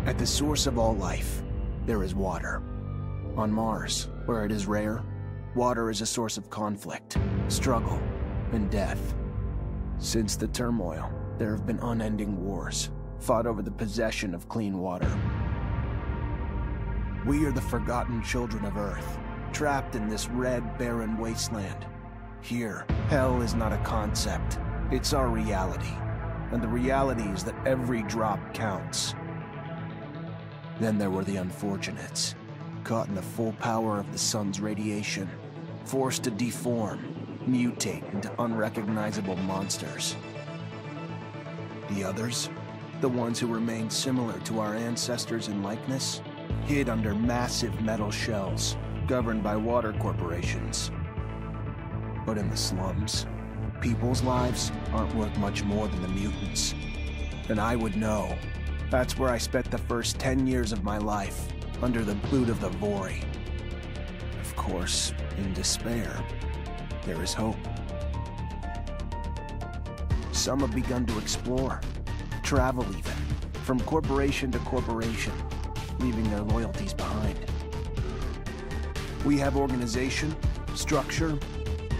At the source of all life, there is water. On Mars, where it is rare, water is a source of conflict, struggle, and death. Since the turmoil, there have been unending wars, fought over the possession of clean water. We are the forgotten children of Earth, trapped in this red, barren wasteland. Here, hell is not a concept, it's our reality. And the reality is that every drop counts. Then there were the unfortunates, caught in the full power of the sun's radiation, forced to deform, mutate into unrecognizable monsters. The others, the ones who remained similar to our ancestors in likeness, hid under massive metal shells, governed by water corporations. But in the slums, people's lives aren't worth much more than the mutants. And I would know. That's where I spent the first 10 years of my life, under the boot of the Vori. Of course, in despair, there is hope. Some have begun to explore, travel even, from corporation to corporation, leaving their loyalties behind. We have organization, structure,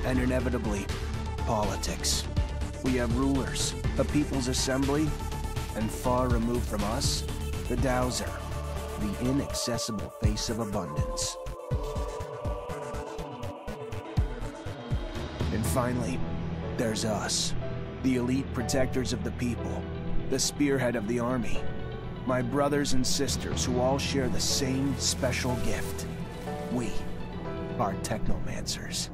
and inevitably, politics. We have rulers, a people's assembly, and far removed from us, the Dowser, the inaccessible face of abundance. And finally, there's us, the elite protectors of the people, the spearhead of the army, my brothers and sisters who all share the same special gift. We are Technomancers.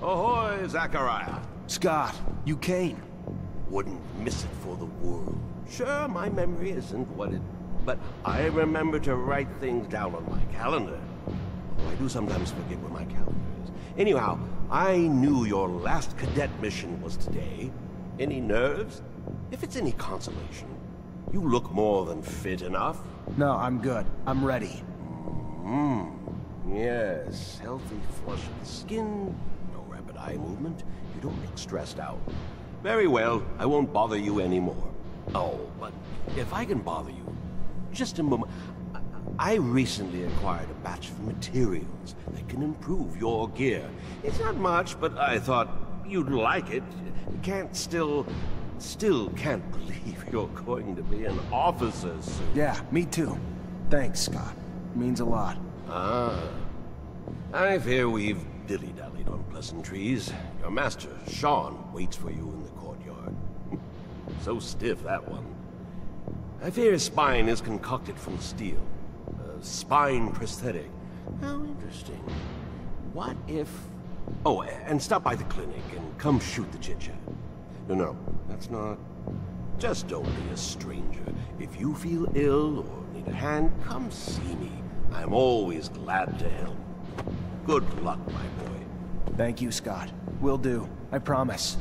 Ahoy, Zachariah. Scott, you came. Wouldn't miss it for the world. Sure, my memory isn't what it... But I remember to write things down on my calendar. Although I do sometimes forget where my calendar is. Anyhow, I knew your last cadet mission was today. Any nerves? If it's any consolation, you look more than fit enough. No, I'm good. I'm ready. Yes, healthy flush of the skin, no rapid eye movement. You don't look stressed out. Very well, I won't bother you anymore. Oh, but if I can bother you, just a moment. I recently acquired a batch of materials that can improve your gear. It's not much, but I thought you'd like it. Still can't believe you're going to be an officer soon. Yeah, me too. Thanks, Scott. Means a lot. Ah. I fear we've dilly-dallied on pleasantries. Your master, Sean, waits for you in the courtyard. So stiff, that one. I fear his spine is concocted from steel. A spine prosthetic. How interesting. What if... Oh, and stop by the clinic and come shoot the chit-chat. No, that's not... Just don't be a stranger. If you feel ill or need a hand, come see me. I'm always glad to help. Good luck, my boy. Thank you, Scott. Will do. I promise.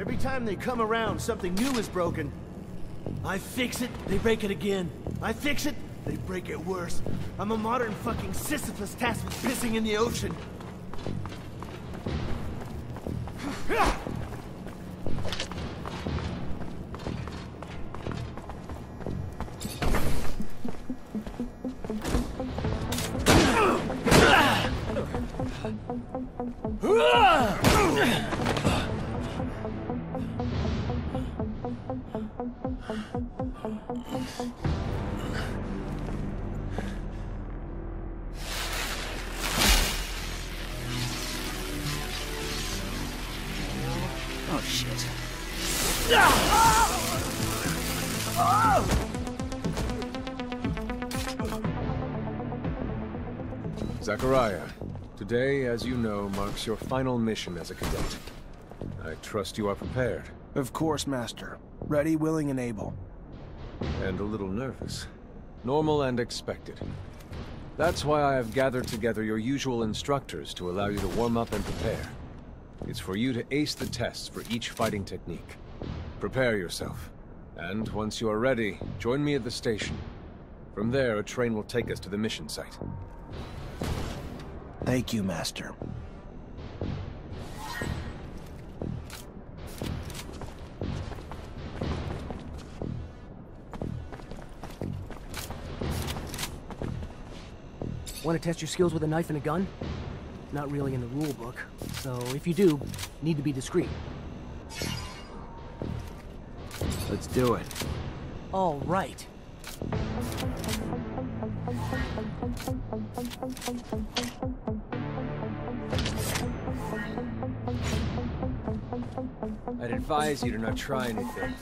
Every time they come around, something new is broken. I fix it, they break it again. I fix it, they break it worse. I'm a modern fucking Sisyphus tasked with pissing in the ocean. Oh, shit. Zachariah, today, as you know, marks your final mission as a cadet. I trust you are prepared. Of course, Master. Ready, willing, and able. And a little nervous. Normal and expected. That's why I have gathered together your usual instructors to allow you to warm up and prepare. It's for you to ace the tests for each fighting technique. Prepare yourself. And once you are ready, join me at the station. From there, a train will take us to the mission site. Thank you, Master. Want to test your skills with a knife and a gun? Not really in the rule book, so if you do, need to be discreet. Let's do it. All right. I'd advise you to not try anything.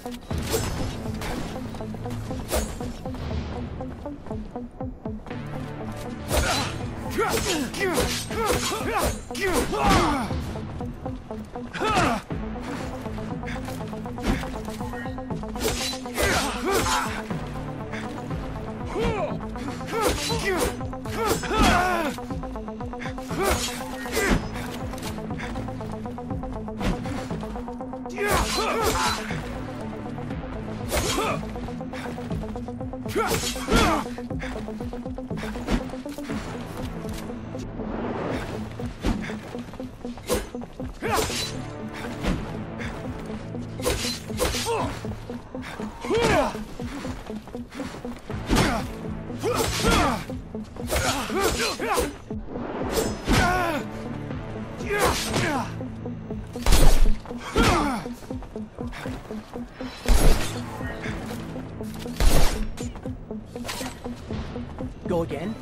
Go again?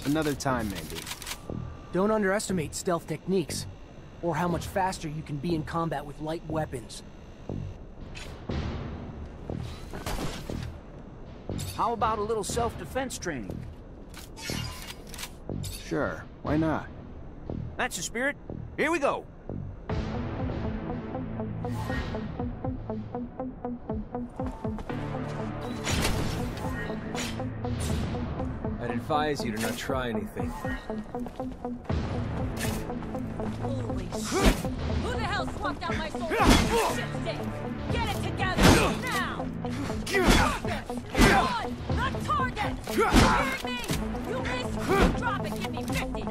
Another time, maybe. Don't underestimate stealth techniques, or how much faster you can be in combat with light weapons. How about a little self-defense training? Sure, why not? That's the spirit. Here we go. I'd advise you to not try anything. Holy shit! Who the hell swapped out my soul for shit stick? Get it together, now! One, not target! You hear me? You miss, drop it, give me 50!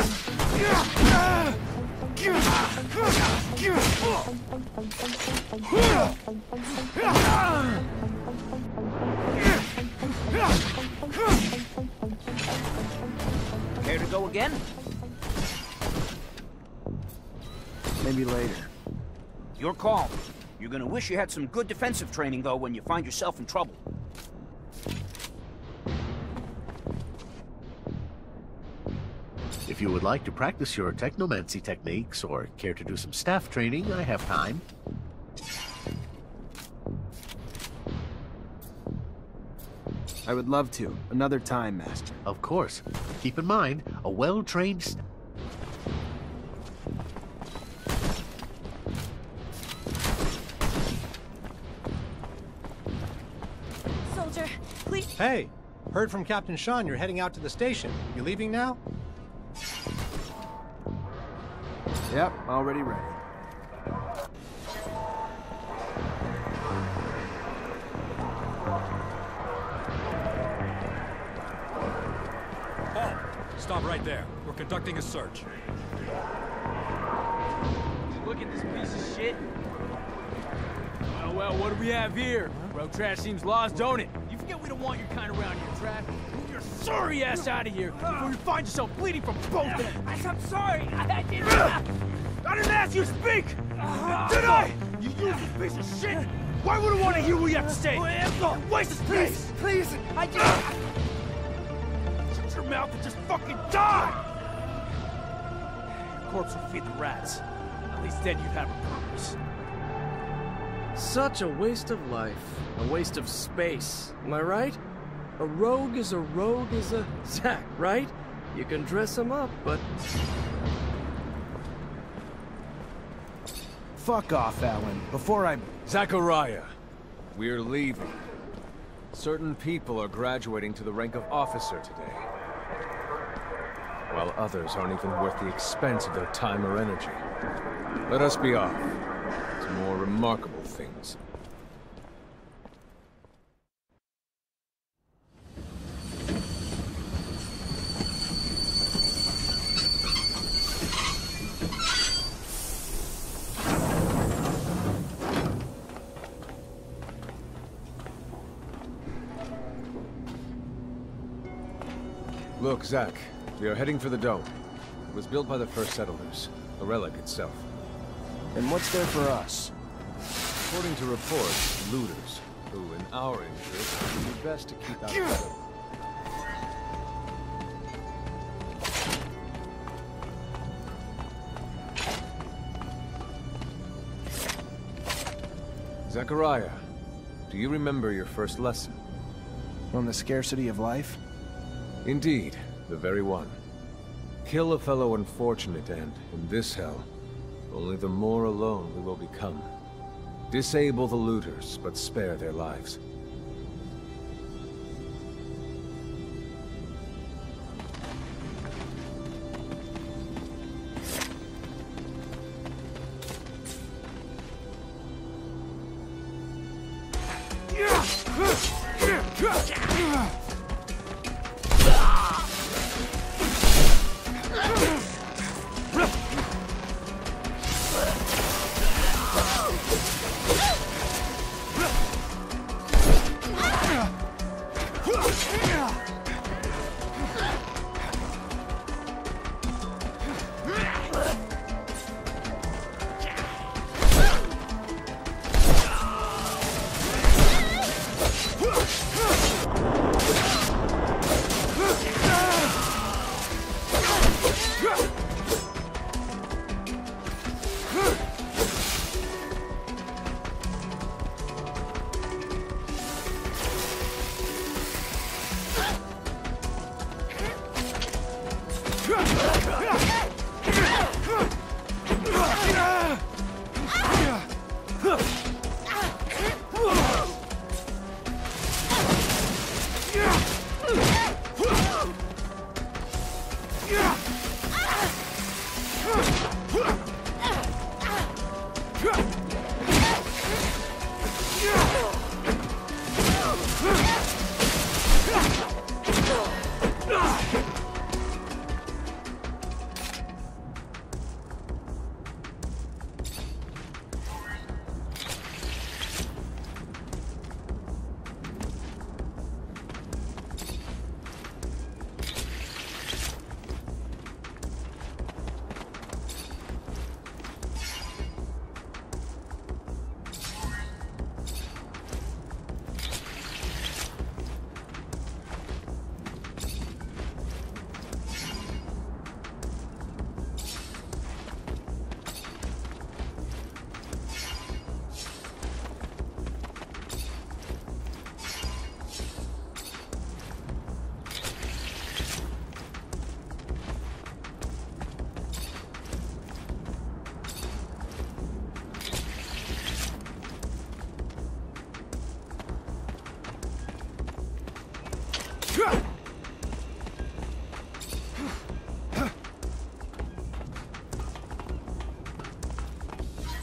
Yeah! Care to go again? Maybe later. Your call. You're gonna wish you had some good defensive training, though, when you find yourself in trouble. If you would like to practice your technomancy techniques or care to do some staff training, I have time. I would love to. Another time, Master. Of course. Keep in mind, a well-trained Soldier, please. Hey, heard from Captain Sean you're heading out to the station. You leaving now? Yep, already ready. Halt! Stop right there. We're conducting a search. Look at this piece of shit. Well, what do we have here? Road trash seems lost, don't it? You forget we don't want your kind around here, Trash. Move your sorry ass out of here before you find yourself bleeding from both ends. I'm sorry. I didn't ask you to speak! Did I? You useless piece of shit! Why would I want to hear what you have to say? Waste of space! Please! I just... Shut your mouth and just fucking die! Your corpse will feed the rats. At least then you'd have a purpose. Such a waste of life. A waste of space. Am I right? A rogue is a Zack, right? You can dress him up, but... Fuck off, Alan. Before I... Zachariah, we're leaving. Certain people are graduating to the rank of officer today, while others aren't even worth the expense of their time or energy. Let us be off to more remarkable things. Look, Zach, we are heading for the dome. It was built by the first settlers, the relic itself. And what's there for us? According to reports, looters, who in our interest would be best to keep out of the dome. Zachariah, do you remember your first lesson? On the scarcity of life? Indeed, the very one. Kill a fellow unfortunate and, in this hell, only the more alone we will become. Disable the looters, but spare their lives.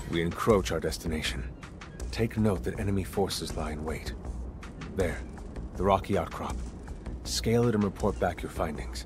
We encroach our destination. Take note that enemy forces lie in wait. There, the rocky outcrop. Scale it and report back your findings.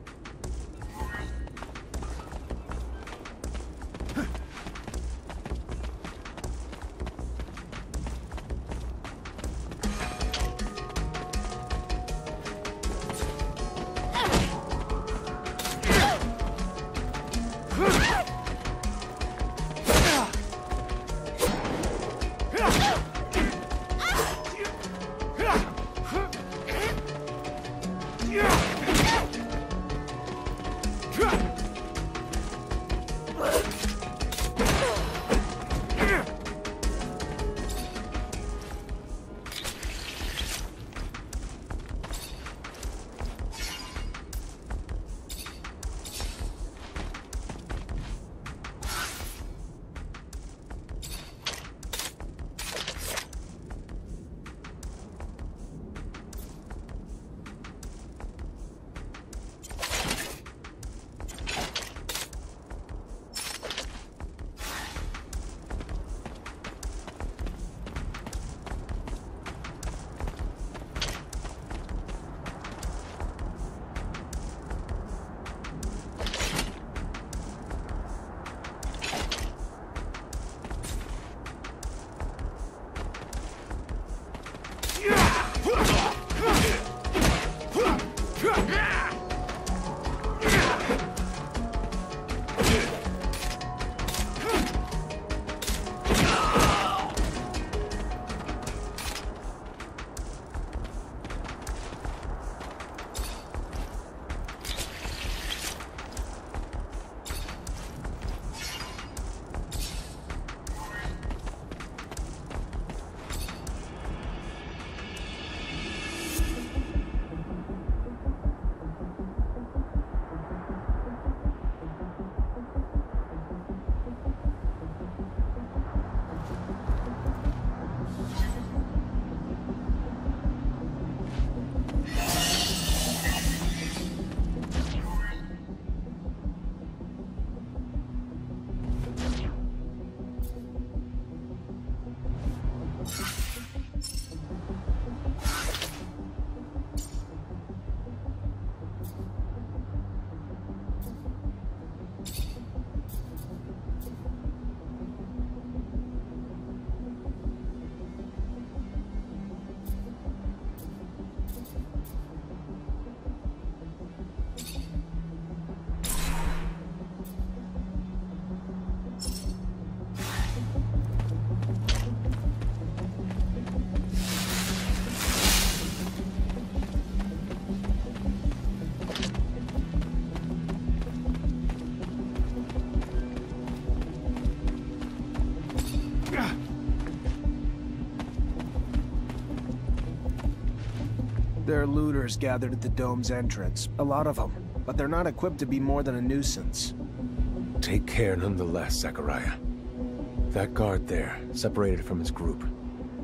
There are looters gathered at the dome's entrance. A lot of them. But they're not equipped to be more than a nuisance. Take care nonetheless, Zachariah. That guard there, separated from his group.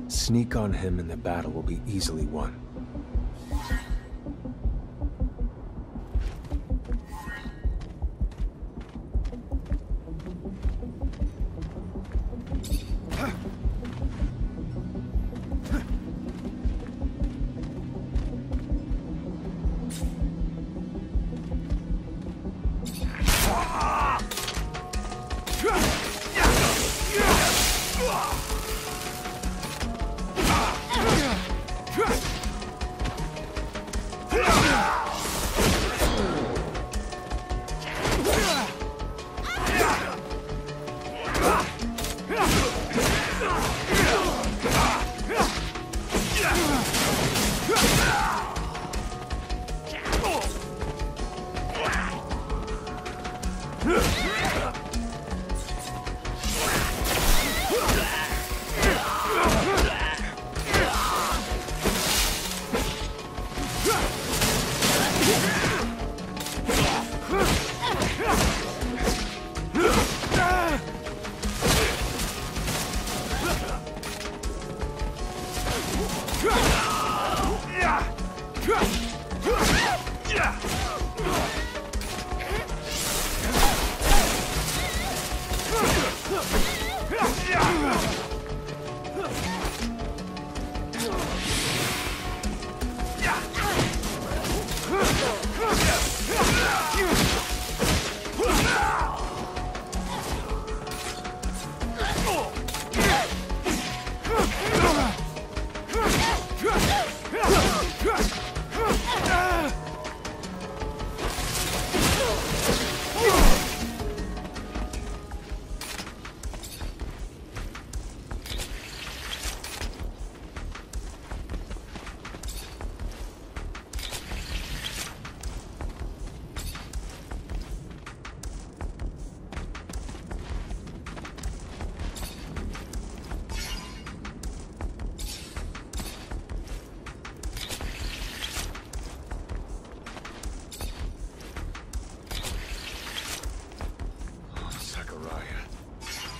Sneak on him and the battle will be easily won.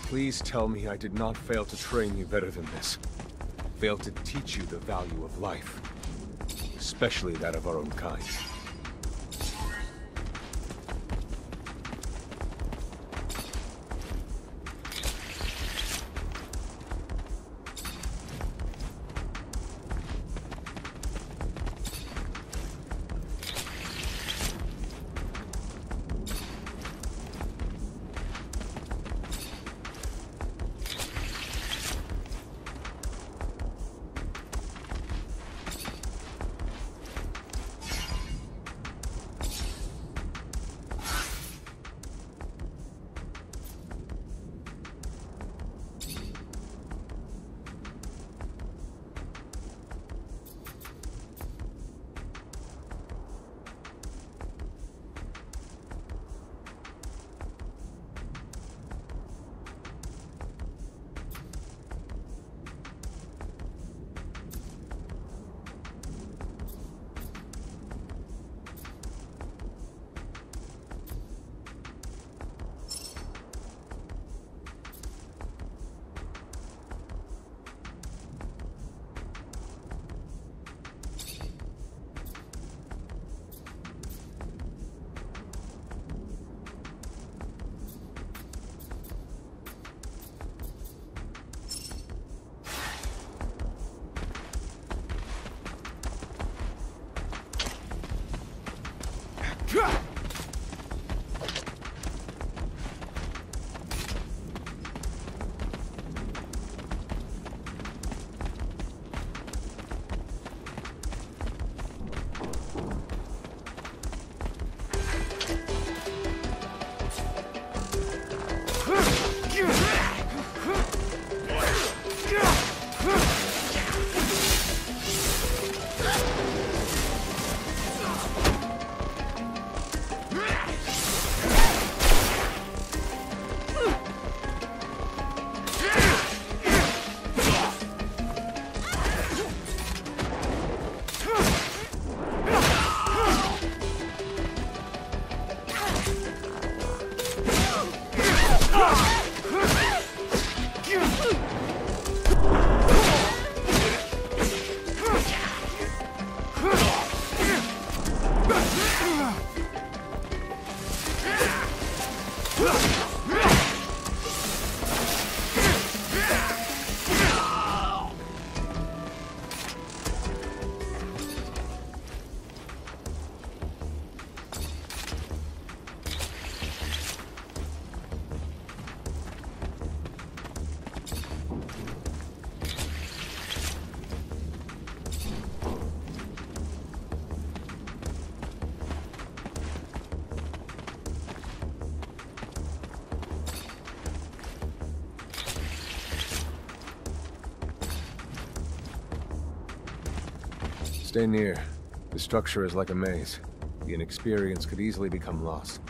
Please tell me I did not fail to train you better than this. Fail to teach you the value of life. Especially that of our own kind. Stay near. The structure is like a maze. The inexperienced could easily become lost.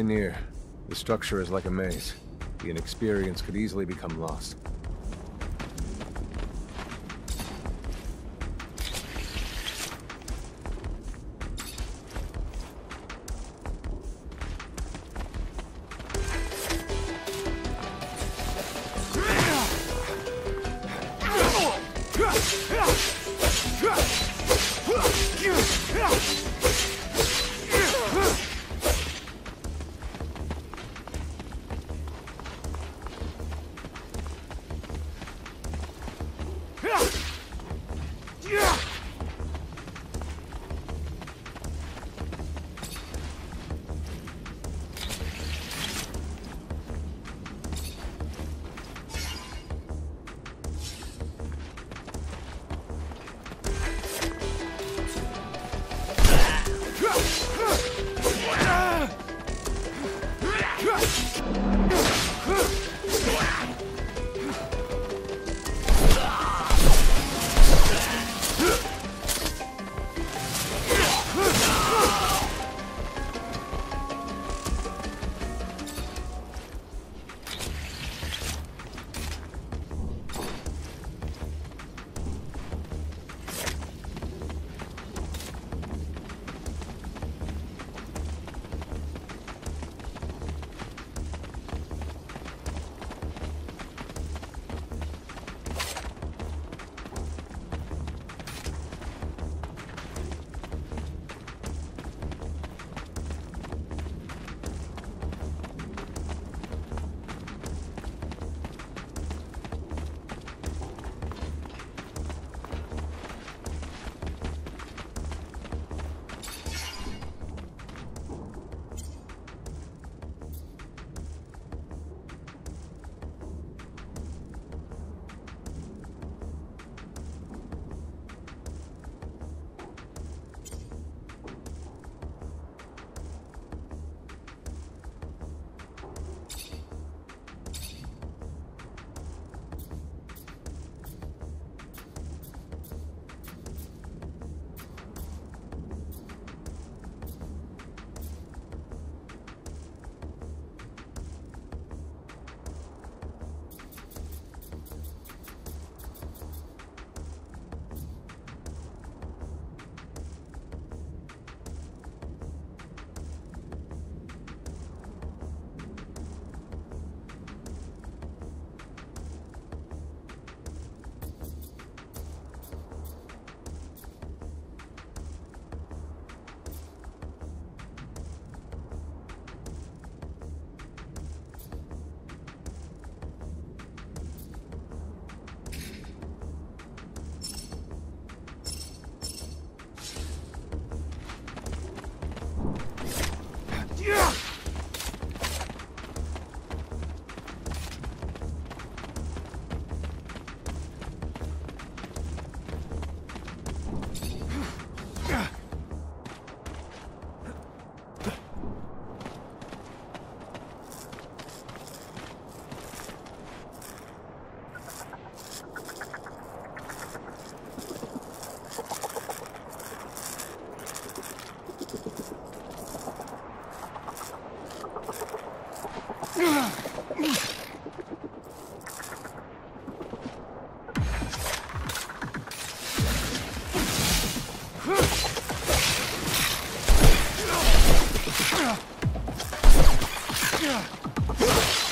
near. The structure is like a maze. The inexperience could easily become lost.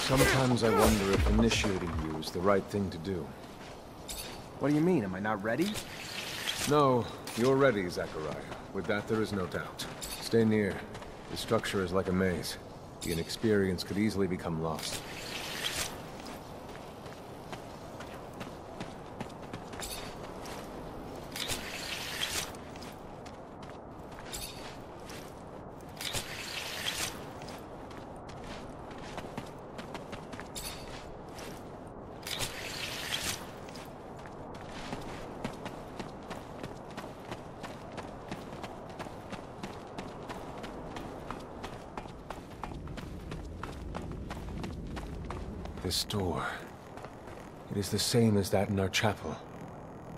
Sometimes I wonder if initiating you is the right thing to do. What do you mean? Am I not ready? No, you're ready, Zachariah. With that, there is no doubt. Stay near. The structure is like a maze. The inexperience could easily become lost. This door. It is the same as that in our chapel.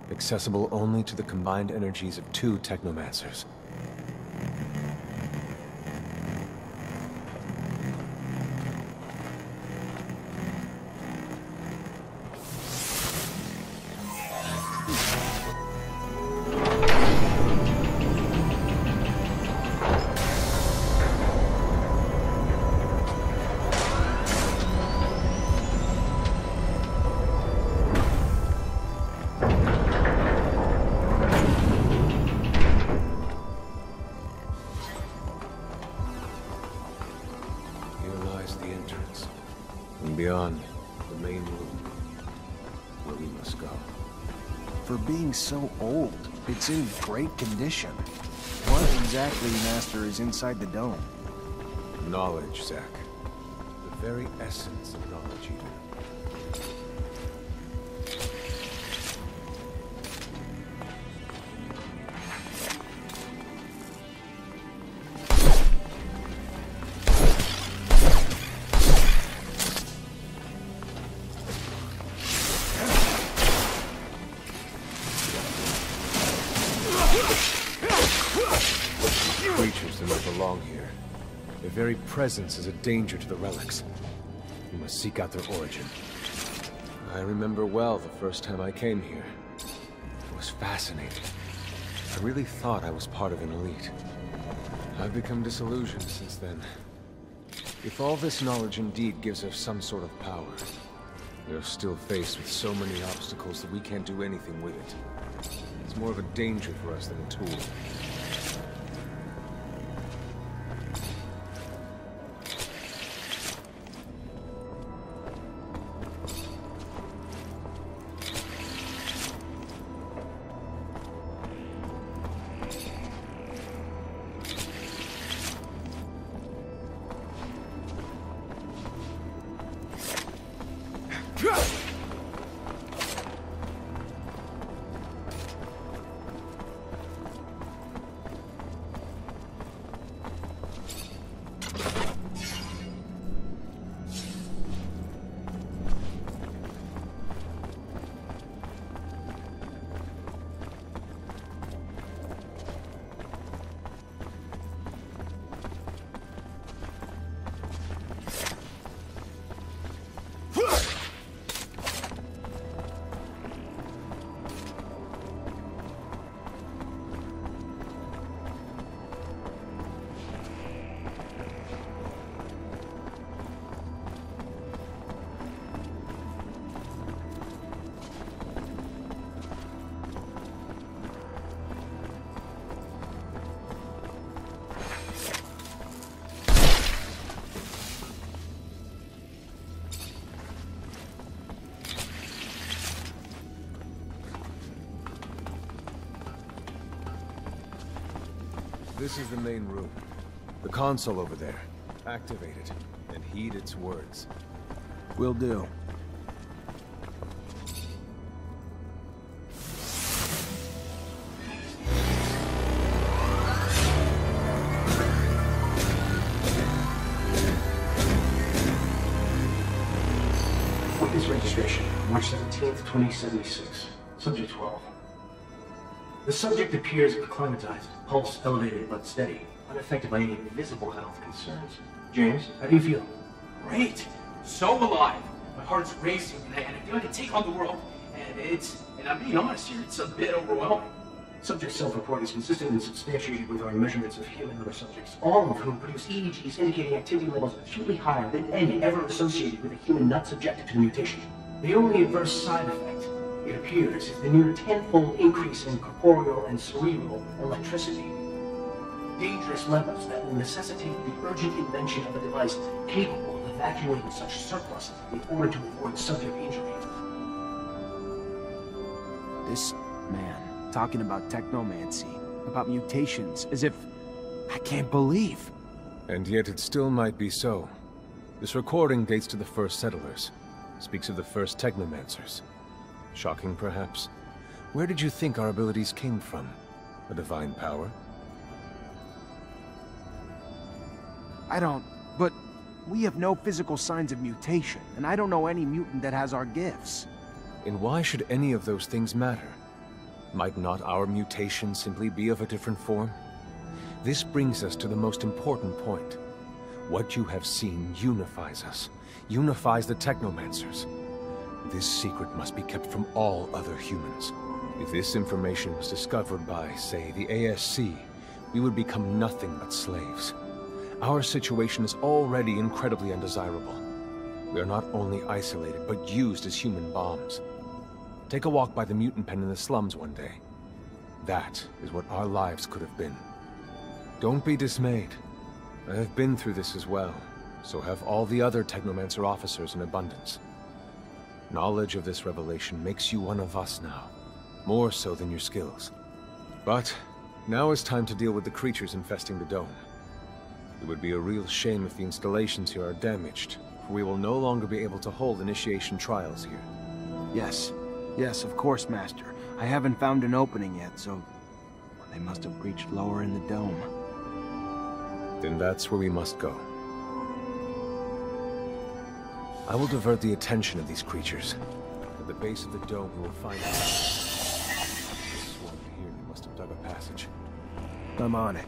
Accessible only to the combined energies of 2 Technomancers. And beyond, the main room, where we must go. For being so old, it's in great condition. What exactly, Master, is inside the dome? Knowledge, Zack. The very essence of knowledge, even. Creatures do not belong here. Their very presence is a danger to the relics. We must seek out their origin. I remember well the first time I came here. It was fascinating. I really thought I was part of an elite. I've become disillusioned since then. If all this knowledge indeed gives us some sort of power, we are still faced with so many obstacles that we can't do anything with it. It's more of a danger for us than a tool. This is the main room. The console over there. Activate it, and heed its words. Will do. Witness registration, March 17th, 2076. Subject 12. The subject appears acclimatized, pulse elevated but steady, unaffected by any visible health concerns. James, how do you feel? Great! So alive! My heart's racing, and I feel I can take on the world. And I'm being honest here, it's a bit overwhelming. Subject's self-report is consistent and substantiated with our measurements of human and other subjects, all of whom produce EEGs indicating activity levels acutely higher than any ever associated with a human not subjected to the mutation. The only adverse side effect, it appears, is the near tenfold increase in corporeal and cerebral electricity. Dangerous levels that will necessitate the urgent invention of a device capable of evacuating such surplus in order to avoid subject injury. This man, talking about technomancy, about mutations, as if... I can't believe. And yet it still might be so. This recording dates to the first settlers. Speaks of the first Technomancers. Shocking, perhaps? Where did you think our abilities came from? A divine power? I don't... but we have no physical signs of mutation, and I don't know any mutant that has our gifts. And why should any of those things matter? Might not our mutation simply be of a different form? This brings us to the most important point. What you have seen unifies us, unifies the Technomancers. This secret must be kept from all other humans. If this information was discovered by, say, the ASC, we would become nothing but slaves. Our situation is already incredibly undesirable. We are not only isolated, but used as human bombs. Take a walk by the mutant pen in the slums one day. That is what our lives could have been. Don't be dismayed. I have been through this as well. So have all the other Technomancer officers in abundance. Knowledge of this revelation makes you one of us now, more so than your skills. But now is time to deal with the creatures infesting the dome. It would be a real shame if the installations here are damaged, for we will no longer be able to hold initiation trials here. Yes. Yes, of course, Master. I haven't found an opening yet, so they must have breached lower in the dome. Then that's where we must go. I will divert the attention of these creatures. At the base of the dome, we will find out. I swore here they must have dug a passage. I'm on it.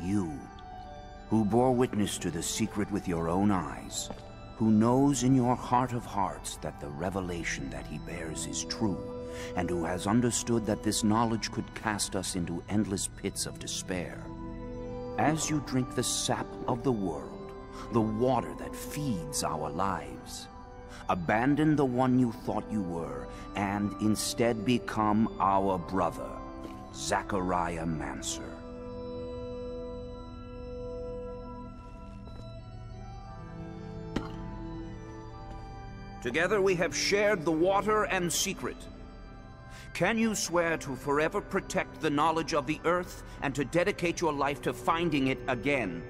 You, who bore witness to the secret with your own eyes, who knows in your heart of hearts that the revelation that he bears is true, and who has understood that this knowledge could cast us into endless pits of despair. As you drink the sap of the world, the water that feeds our lives, abandon the one you thought you were, and instead become our brother, Technomancer. Together we have shared the water and secret. Can you swear to forever protect the knowledge of the Earth and to dedicate your life to finding it again?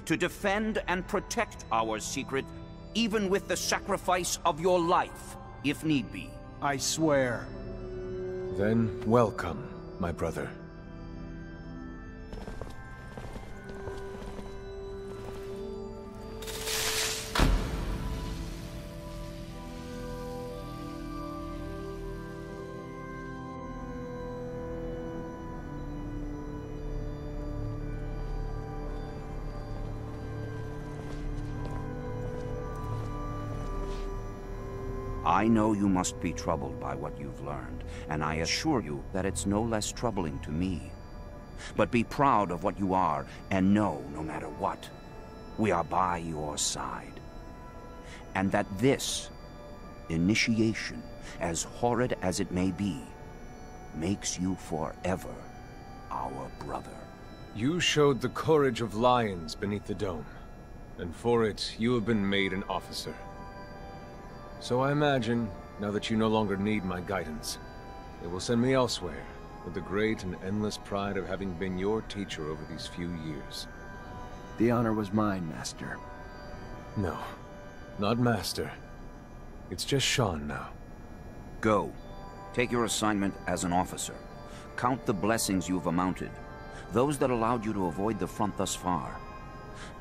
To defend and protect our secret, even with the sacrifice of your life, if need be? I swear. Then welcome, my brother. I know you must be troubled by what you've learned, and I assure you that it's no less troubling to me. But be proud of what you are, and know, no matter what, we are by your side. And that this initiation, as horrid as it may be, makes you forever our brother. You showed the courage of lions beneath the dome, and for it, you have been made an officer. So I imagine, now that you no longer need my guidance, it will send me elsewhere, with the great and endless pride of having been your teacher over these few years. The honor was mine, Master. No, not Master. It's just Sean now. Go. Take your assignment as an officer. Count the blessings you've amounted, those that allowed you to avoid the front thus far.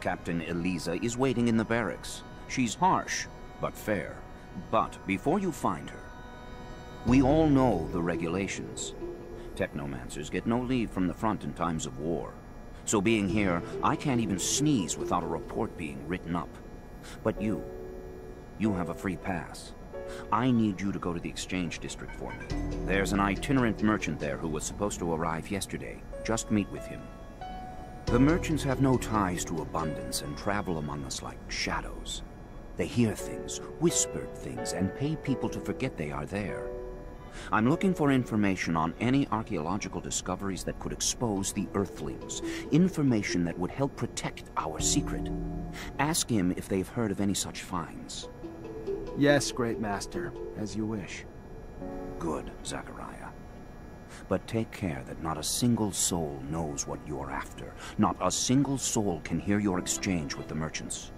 Captain Eliza is waiting in the barracks. She's harsh, but fair. But before you find her, we all know the regulations. Technomancers get no leave from the front in times of war. So being here, I can't even sneeze without a report being written up. But you have a free pass. I need you to go to the exchange district for me. There's an itinerant merchant there who was supposed to arrive yesterday. Just meet with him. The merchants have no ties to abundance and travel among us like shadows. They hear things, whispered things, and pay people to forget they are there. I'm looking for information on any archaeological discoveries that could expose the Earthlings. Information that would help protect our secret. Ask him if they've heard of any such finds. Yes, Great Master, as you wish. Good, Zachariah. But take care that not a single soul knows what you're after. Not a single soul can hear your exchange with the merchants.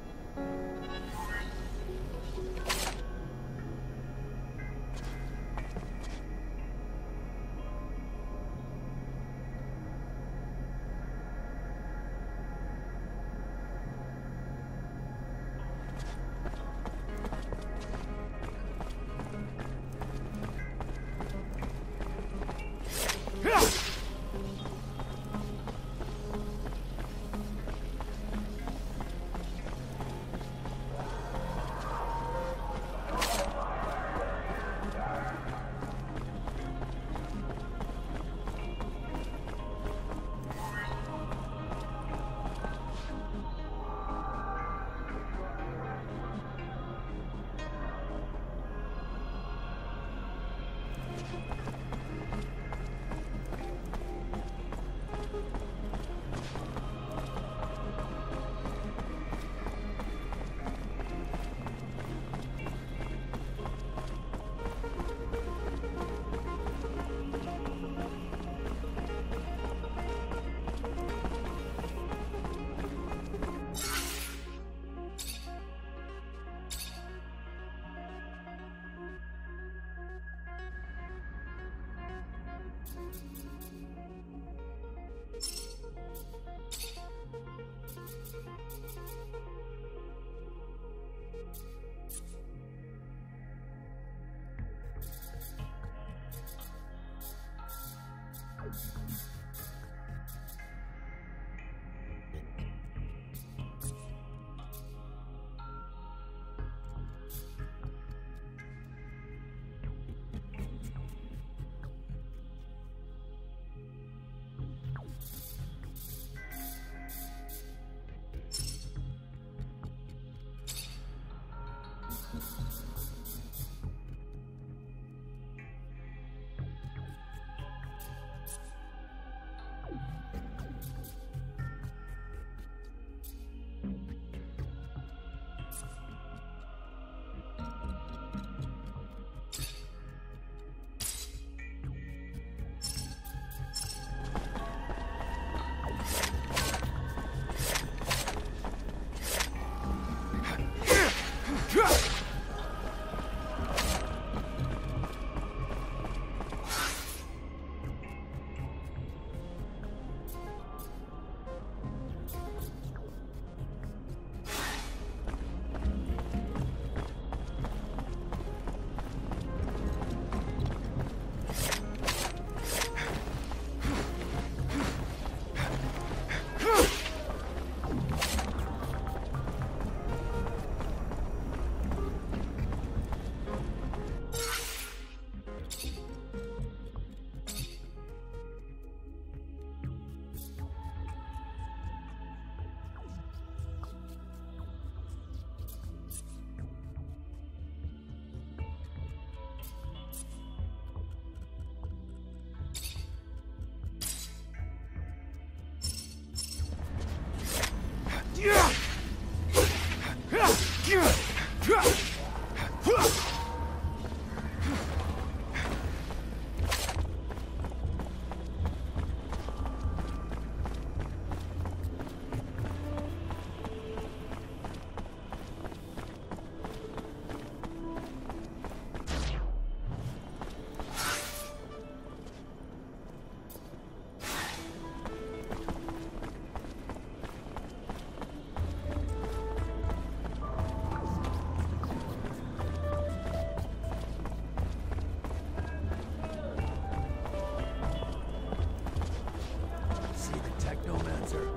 See the Technomancer.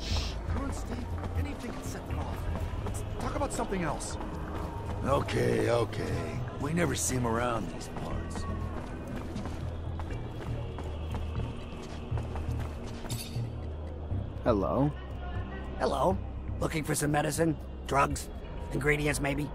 Shh. Come on, Steve. Anything can set them off. Let's talk about something else. Okay, okay. We never see him around these parts. Hello? Hello. Looking for some medicine? Drugs? Ingredients, maybe?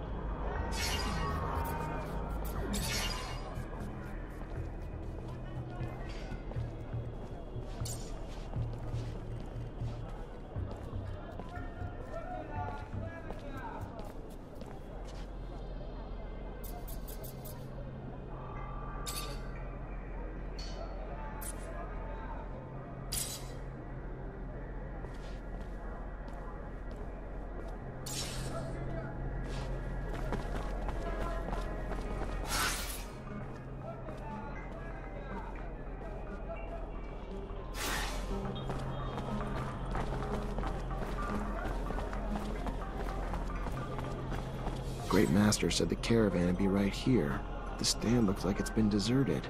Great Master said the caravan would be right here. The stand looks like it's been deserted.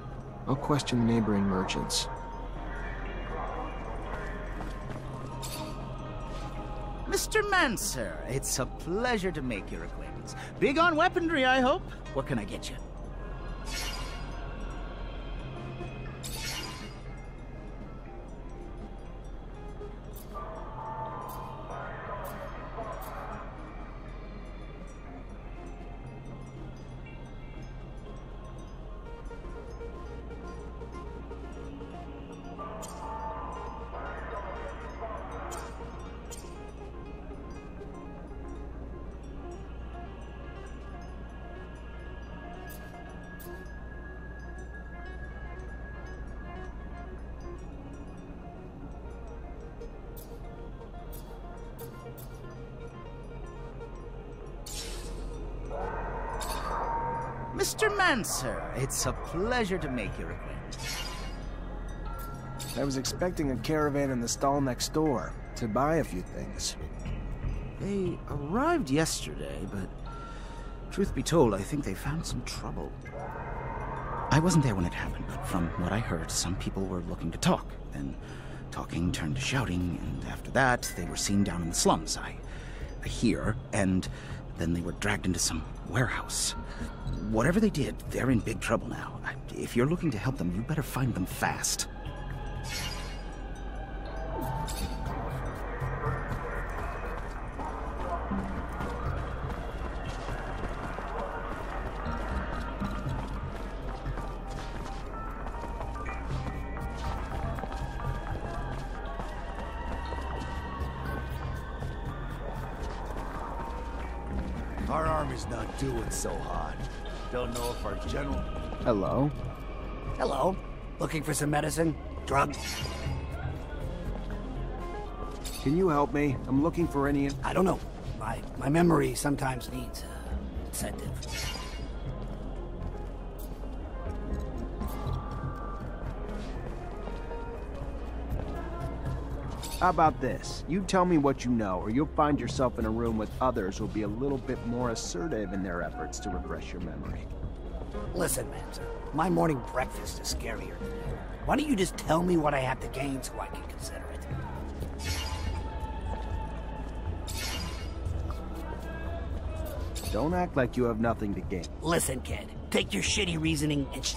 I'll question the neighboring merchants. Mr. Mancer, it's a pleasure to make your acquaintance. Big on weaponry, I hope? What can I get you? Mr. Mancer, it's a pleasure to make your acquaintance. I was expecting a caravan in the stall next door to buy a few things. They arrived yesterday, but truth be told, I think they found some trouble. I wasn't there when it happened, but from what I heard, some people were looking to talk. Then talking turned to shouting, and after that, they were seen down in the slums. I hear, and then they were dragged into some warehouse. Whatever they did, they're in big trouble now. If you're looking to help them, you better find them fast. Our army's not doing so hot. Don't know if our general... Hello? Hello. Looking for some medicine? Drugs? Can you help me? I'm looking for any... I don't know. My memory sometimes needs incentive. How about this? You tell me what you know, or you'll find yourself in a room with others who'll be a little bit more assertive in their efforts to refresh your memory. Listen, Mancer, my morning breakfast is scarier than that. Why don't you just tell me what I have to gain so I can consider it? Don't act like you have nothing to gain. Listen, kid, take your shitty reasoning and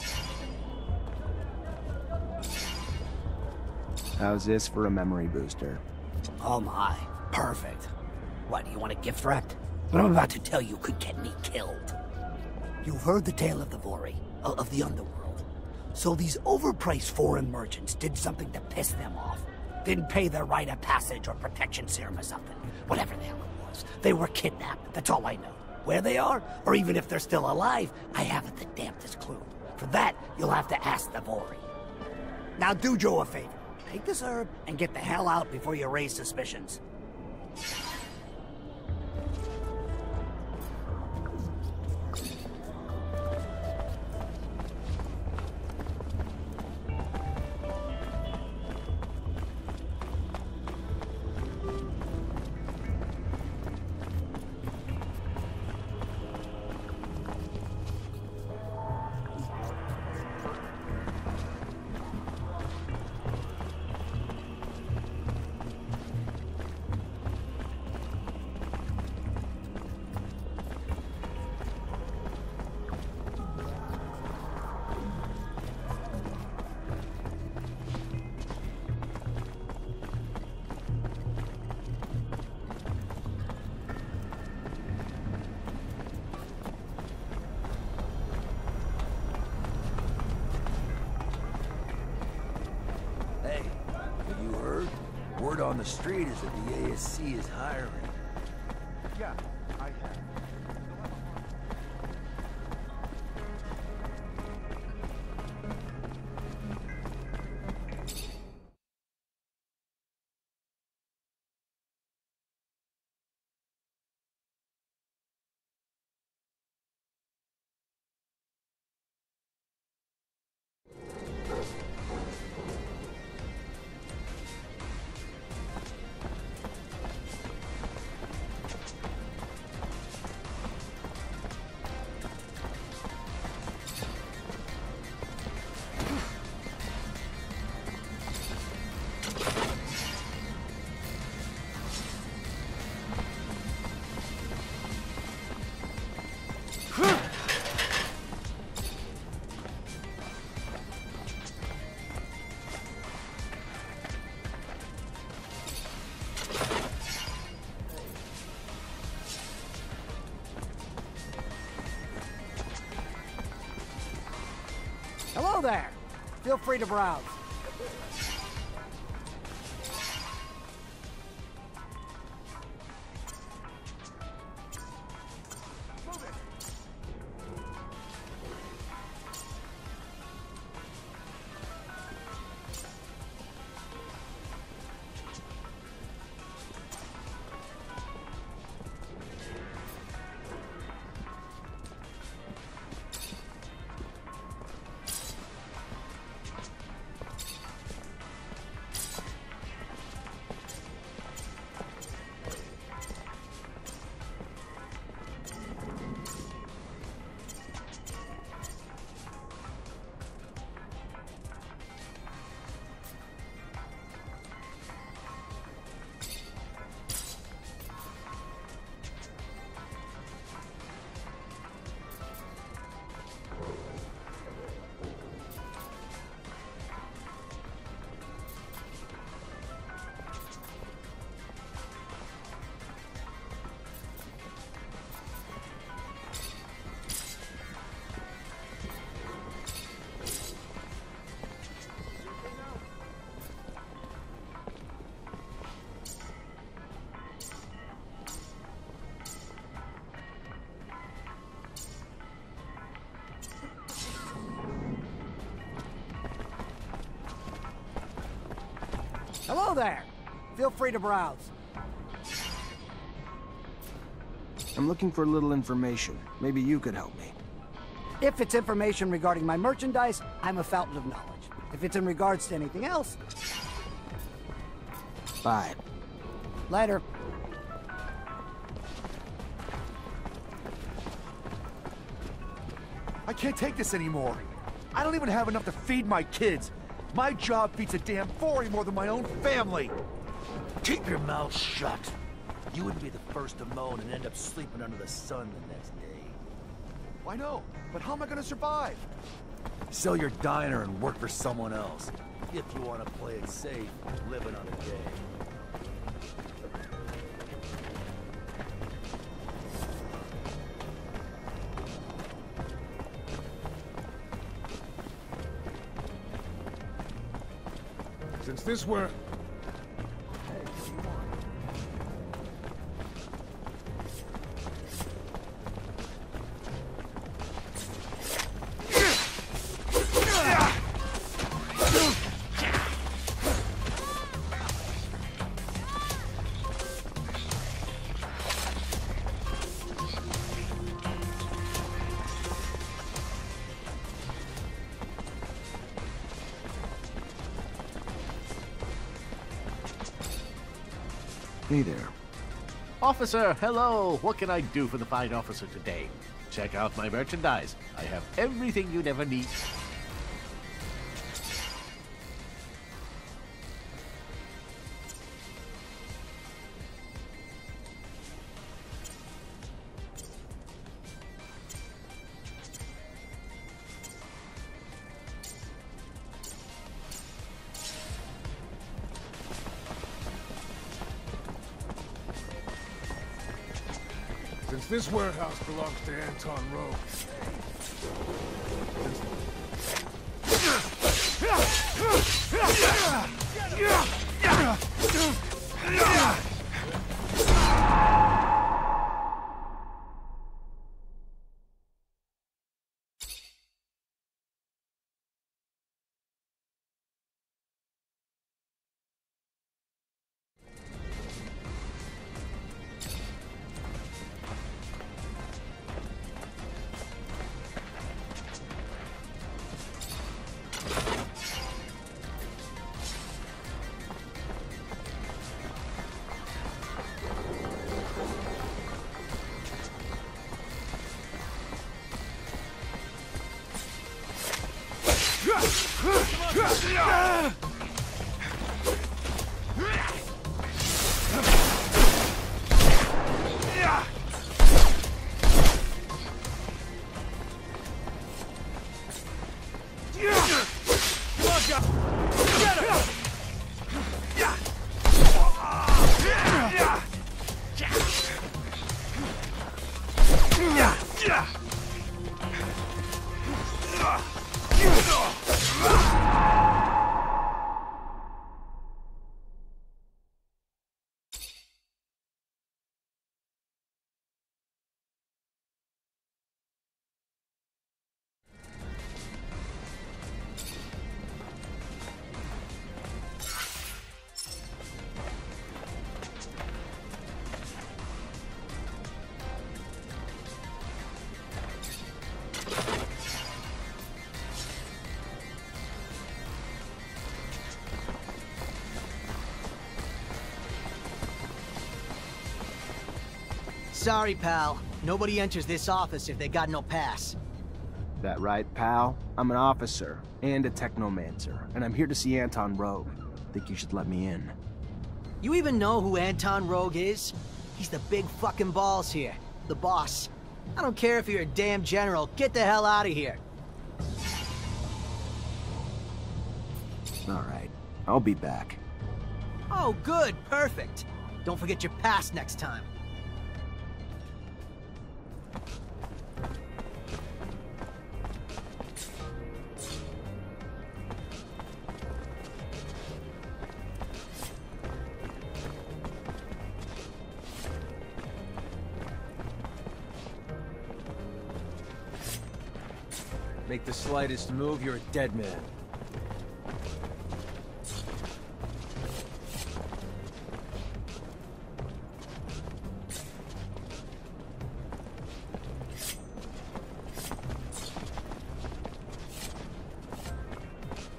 How's this for a memory booster? Oh my, perfect. What, do you want a gift wrapped? What I'm about to tell you could get me killed. You've heard the tale of the Vori, of the underworld. So these overpriced foreign merchants did something to piss them off. Didn't pay their rite of passage or protection serum or something. Whatever the hell it was. They were kidnapped. That's all I know. Where they are, or even if they're still alive, I haven't the damnedest clue. For that, you'll have to ask the Vori. Now do Joe a favor. Take this herb and get the hell out before you raise suspicions. Word on the street is that the ASC is hiring. Yeah, I have. Hello there. Feel free to browse. Hello there. Feel free to browse. I'm looking for a little information. Maybe you could help me. If it's information regarding my merchandise, I'm a fountain of knowledge. If it's in regards to anything else... Bye. Later. I can't take this anymore. I don't even have enough to feed my kids. My job feeds a damn Vori more than my own family. Keep your mouth shut. You wouldn't be the first to moan and end up sleeping under the sun the next day. I know, but how am I gonna survive? Sell your diner and work for someone else. If you want to play it safe, live another day. Since this were Hey there. Officer, hello! What can I do for the fine officer today? Check out my merchandise. I have everything you'd ever need. Since this warehouse belongs to Anton Rowe. Sorry, pal. Nobody enters this office if they got no pass. That right, pal? I'm an officer and a Technomancer, and I'm here to see Anton Rogue. Think you should let me in. You even know who Anton Rogue is? He's the big fucking balls here. The boss. I don't care if you're a damn general. Get the hell out of here. Alright, I'll be back. Oh, good. Perfect. Don't forget your pass next time. Make the slightest move, you're a dead man.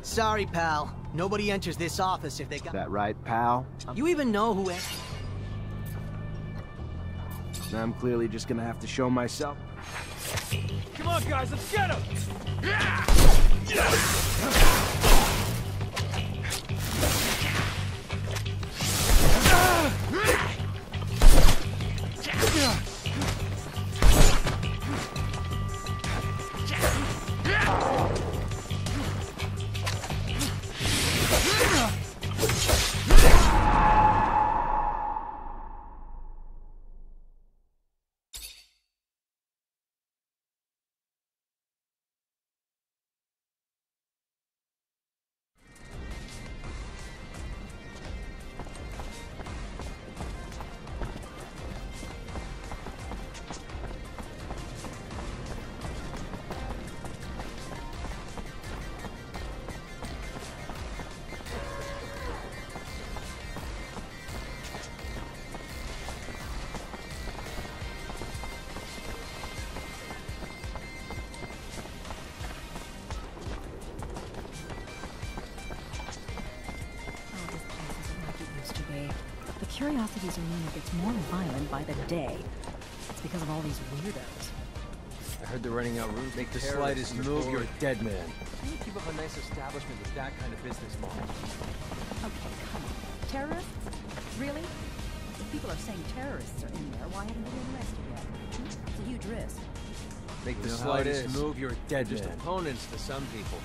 Sorry, pal. Nobody enters this office if they got... That right, pal? You even know who... I'm clearly just gonna have to show myself. Come on, guys, let's get him! Curiosity's arena gets more violent by the day. It's because of all these weirdos. I heard they're running out room. Make the slightest move, you're a dead man. Can you keep up a nice establishment with that kind of business model? Okay, come on. Terrorists? Really? If people are saying terrorists are in there, why haven't they been arrested yet? It's a huge risk. Make the slightest move, you're a dead man. Just opponents to some people.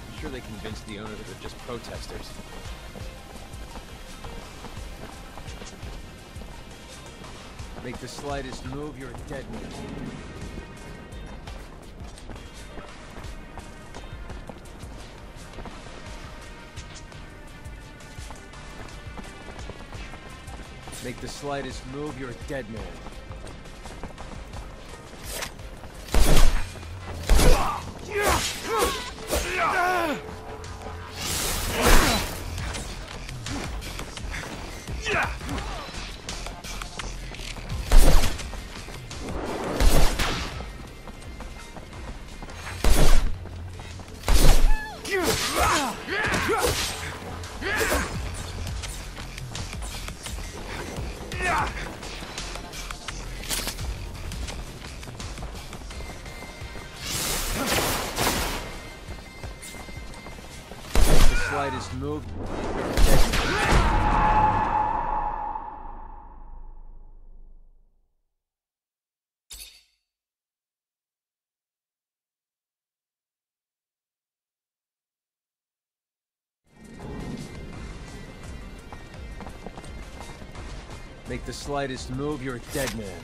I'm sure they convinced the owner that they're just protesters. Make the slightest move, you're a dead man. Make the slightest move, you're a dead man. Slightest move. Make the slightest move, you're a dead man.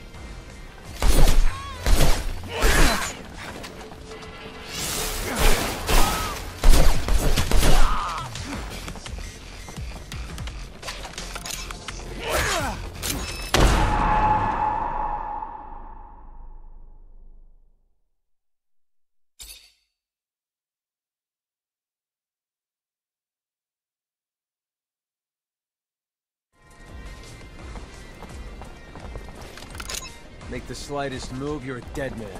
Make the slightest move, you're a dead man.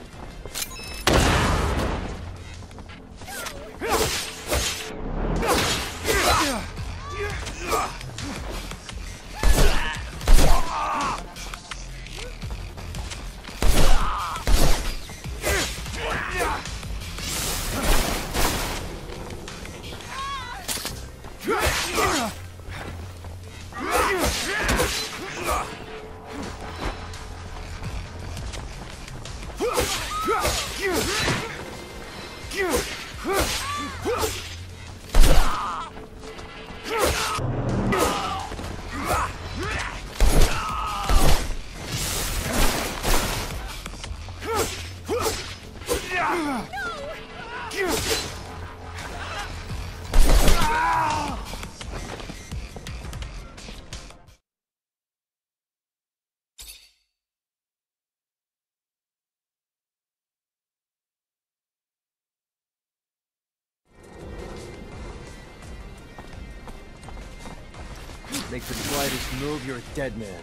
Make the slightest move, you're a dead man.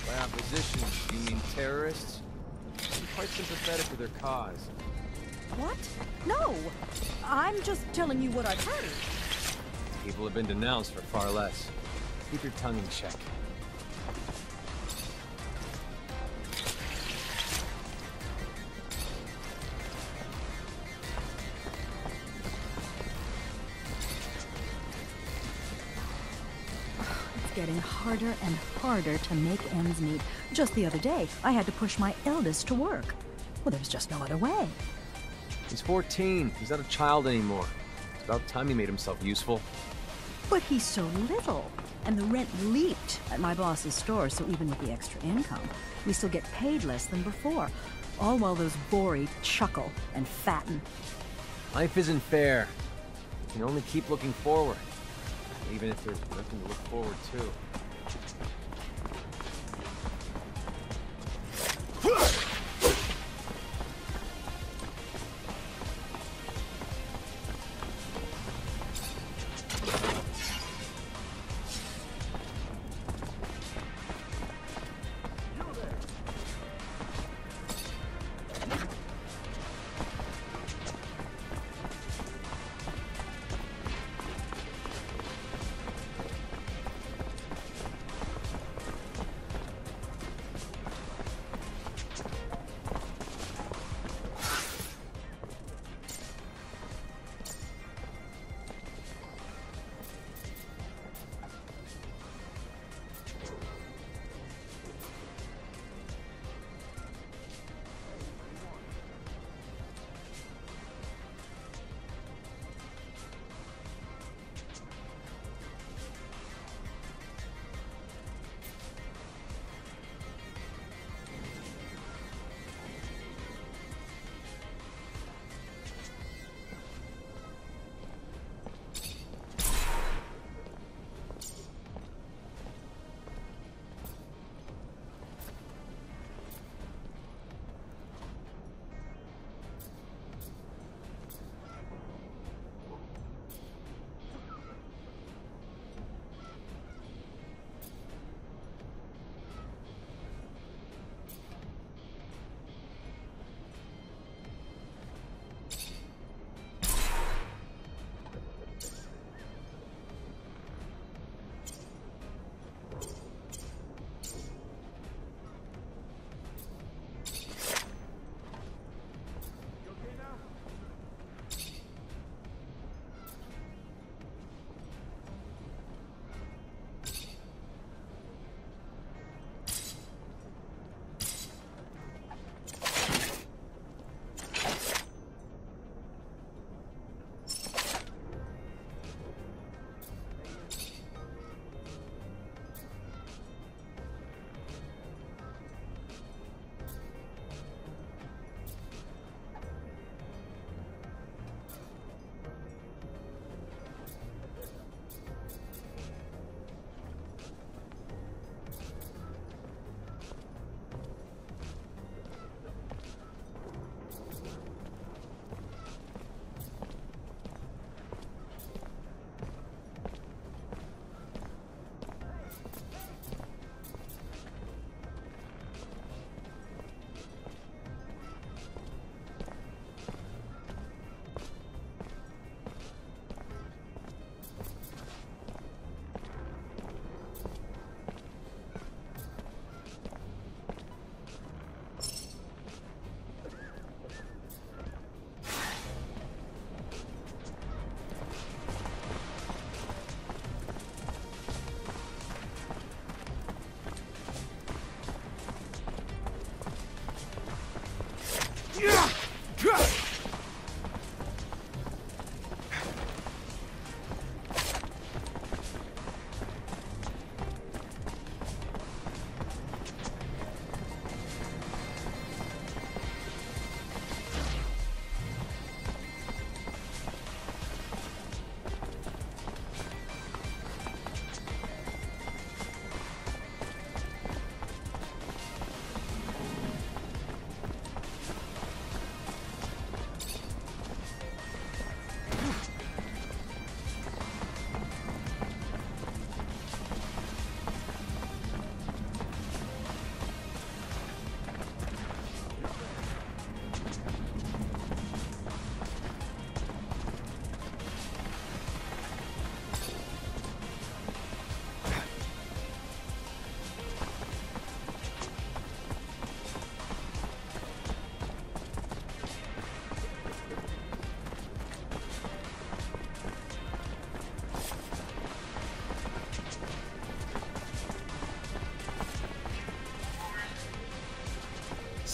By opposition, you mean terrorists? I'm quite sympathetic to their cause. What? No! I'm just telling you what I've heard. People have been denounced for far less. Keep your tongue in check. Getting harder and harder to make ends meet. Just the other day, I had to push my eldest to work. Well, there's just no other way. He's 14. He's not a child anymore. It's about time he made himself useful. But he's so little. And the rent leaped at my boss's store, so even with the extra income, we still get paid less than before. All while those Bori chuckle and fatten. Life isn't fair. You can only keep looking forward. Even if there's nothing to look forward to.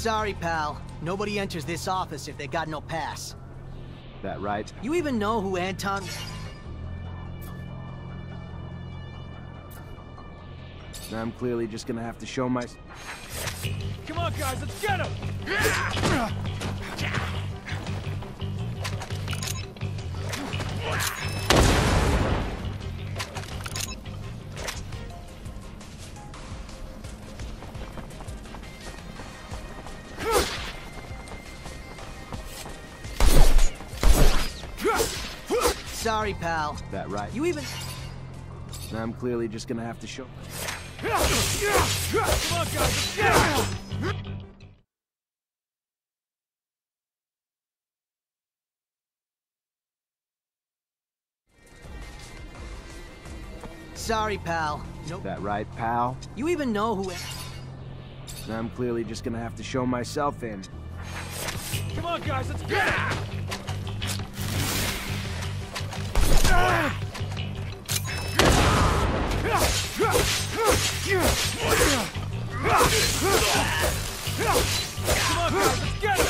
Sorry, pal. Nobody enters this office if they got no pass. That right? You even know who Anton... I'm clearly just gonna have to show my... Come on, guys, let's get him! Sorry, pal. That right? You even... I'm clearly just gonna have to show... Come on, guys, let's get it! Sorry, pal. Nope. That right, pal? You even know who... I'm clearly just gonna have to show myself in. Come on, guys, let's get it! Come on, guys, let's get it!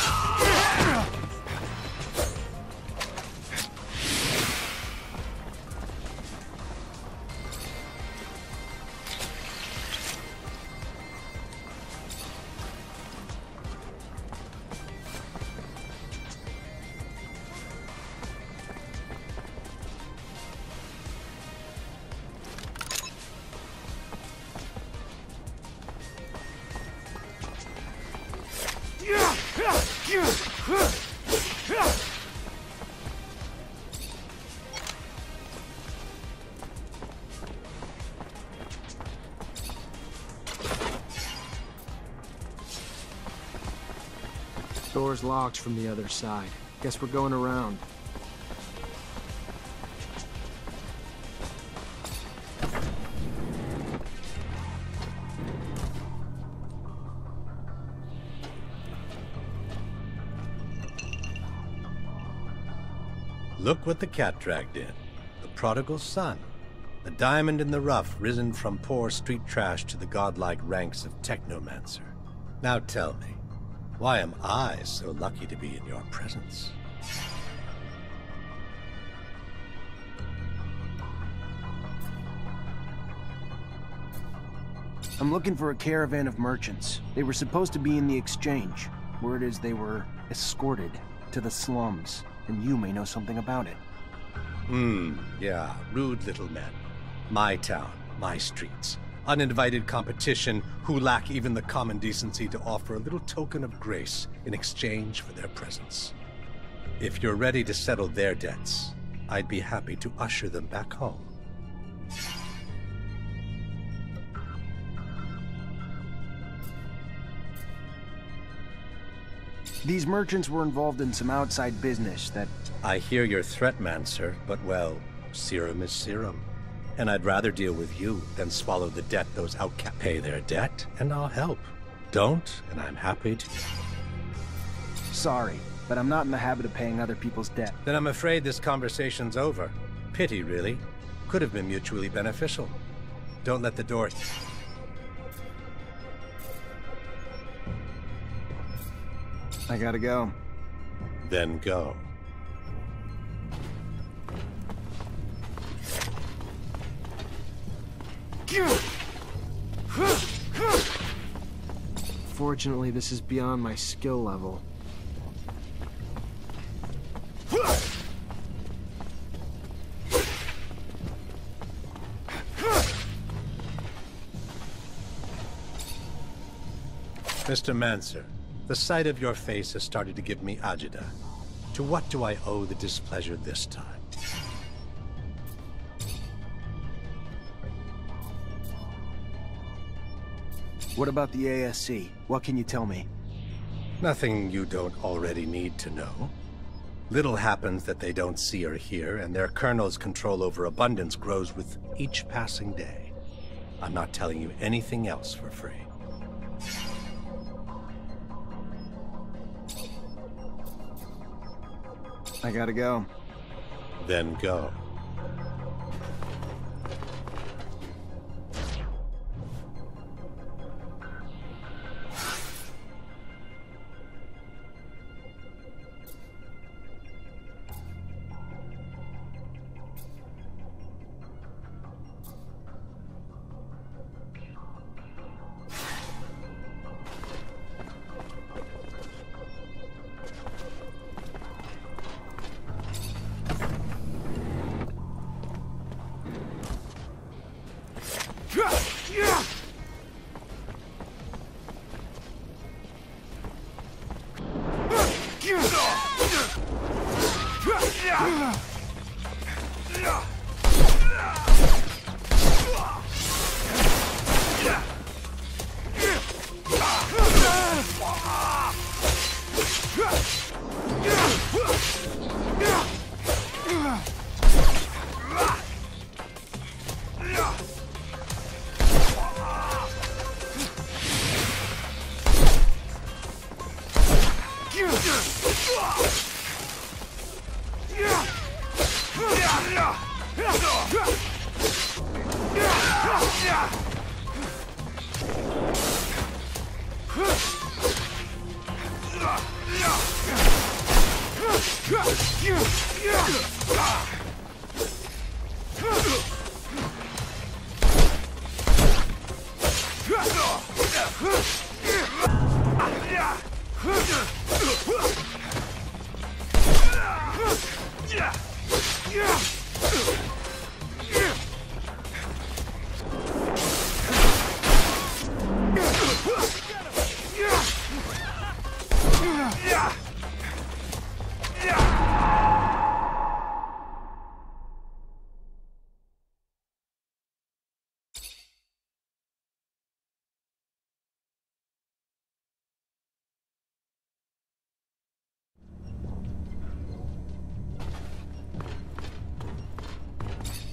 Door's locked from the other side. Guess we're going around. Look what the cat dragged in. The prodigal son. A diamond in the rough, risen from poor street trash to the godlike ranks of Technomancer. Now tell me, why am I so lucky to be in your presence? I'm looking for a caravan of merchants. They were supposed to be in the exchange. Word is they were escorted to the slums, and you may know something about it. Yeah, rude little men. My town, my streets. Uninvited competition who lack even the common decency to offer a little token of grace in exchange for their presence. If you're ready to settle their debts, I'd be happy to usher them back home. These merchants were involved in some outside business that... I hear you're Threatmancer, but well, serum is serum. And I'd rather deal with you than swallow the debt those outcasts pay their debt, and I'll help. Don't, and I'm happy to. Sorry, but I'm not in the habit of paying other people's debt. Then I'm afraid this conversation's over. Pity, really. Could have been mutually beneficial. Don't let the door... I gotta go. Then go. Fortunately, this is beyond my skill level. Mr. Mancer, the sight of your face has started to give me agita. To what do I owe the displeasure this time? What about the ASC? What can you tell me? Nothing you don't already need to know. Little happens that they don't see or hear, and their colonel's control over abundance grows with each passing day. I'm not telling you anything else for free. I gotta go. Then go.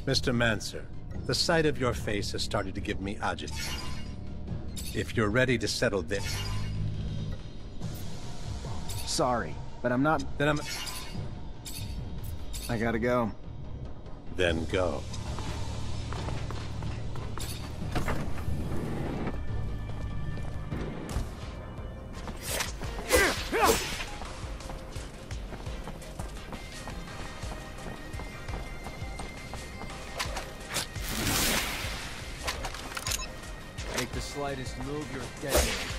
Mr. Mancer, the sight of your face has started to give me addictive. If you're ready to settle this... Sorry, but I'm not... Then I gotta go. Then go. Make the slightest move, you're dead man.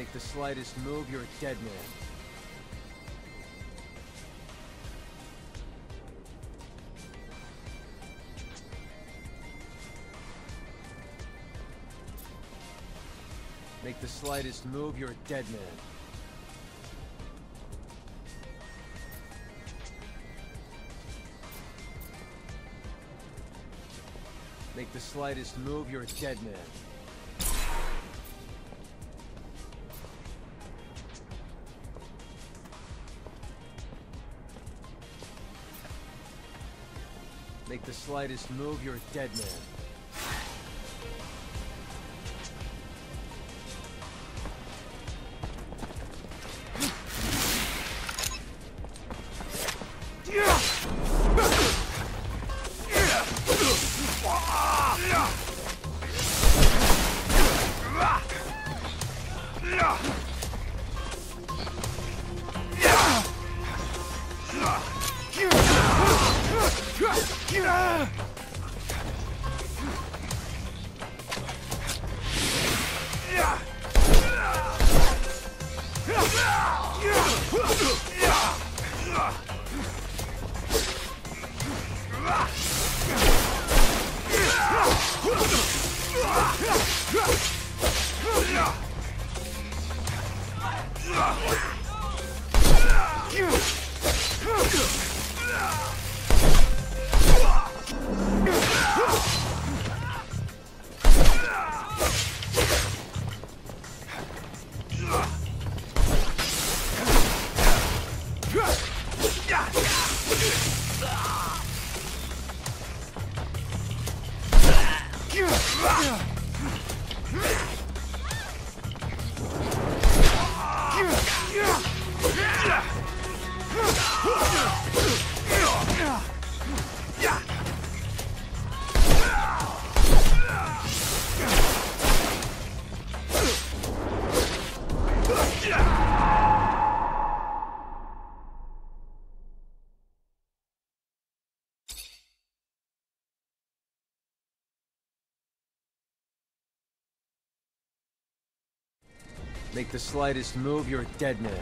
Make the slightest move, you're a dead man. Make the slightest move, you're a dead man. Make the slightest move, you're a dead man. Make the slightest move, you're a dead man. Make the slightest move, you're a dead man.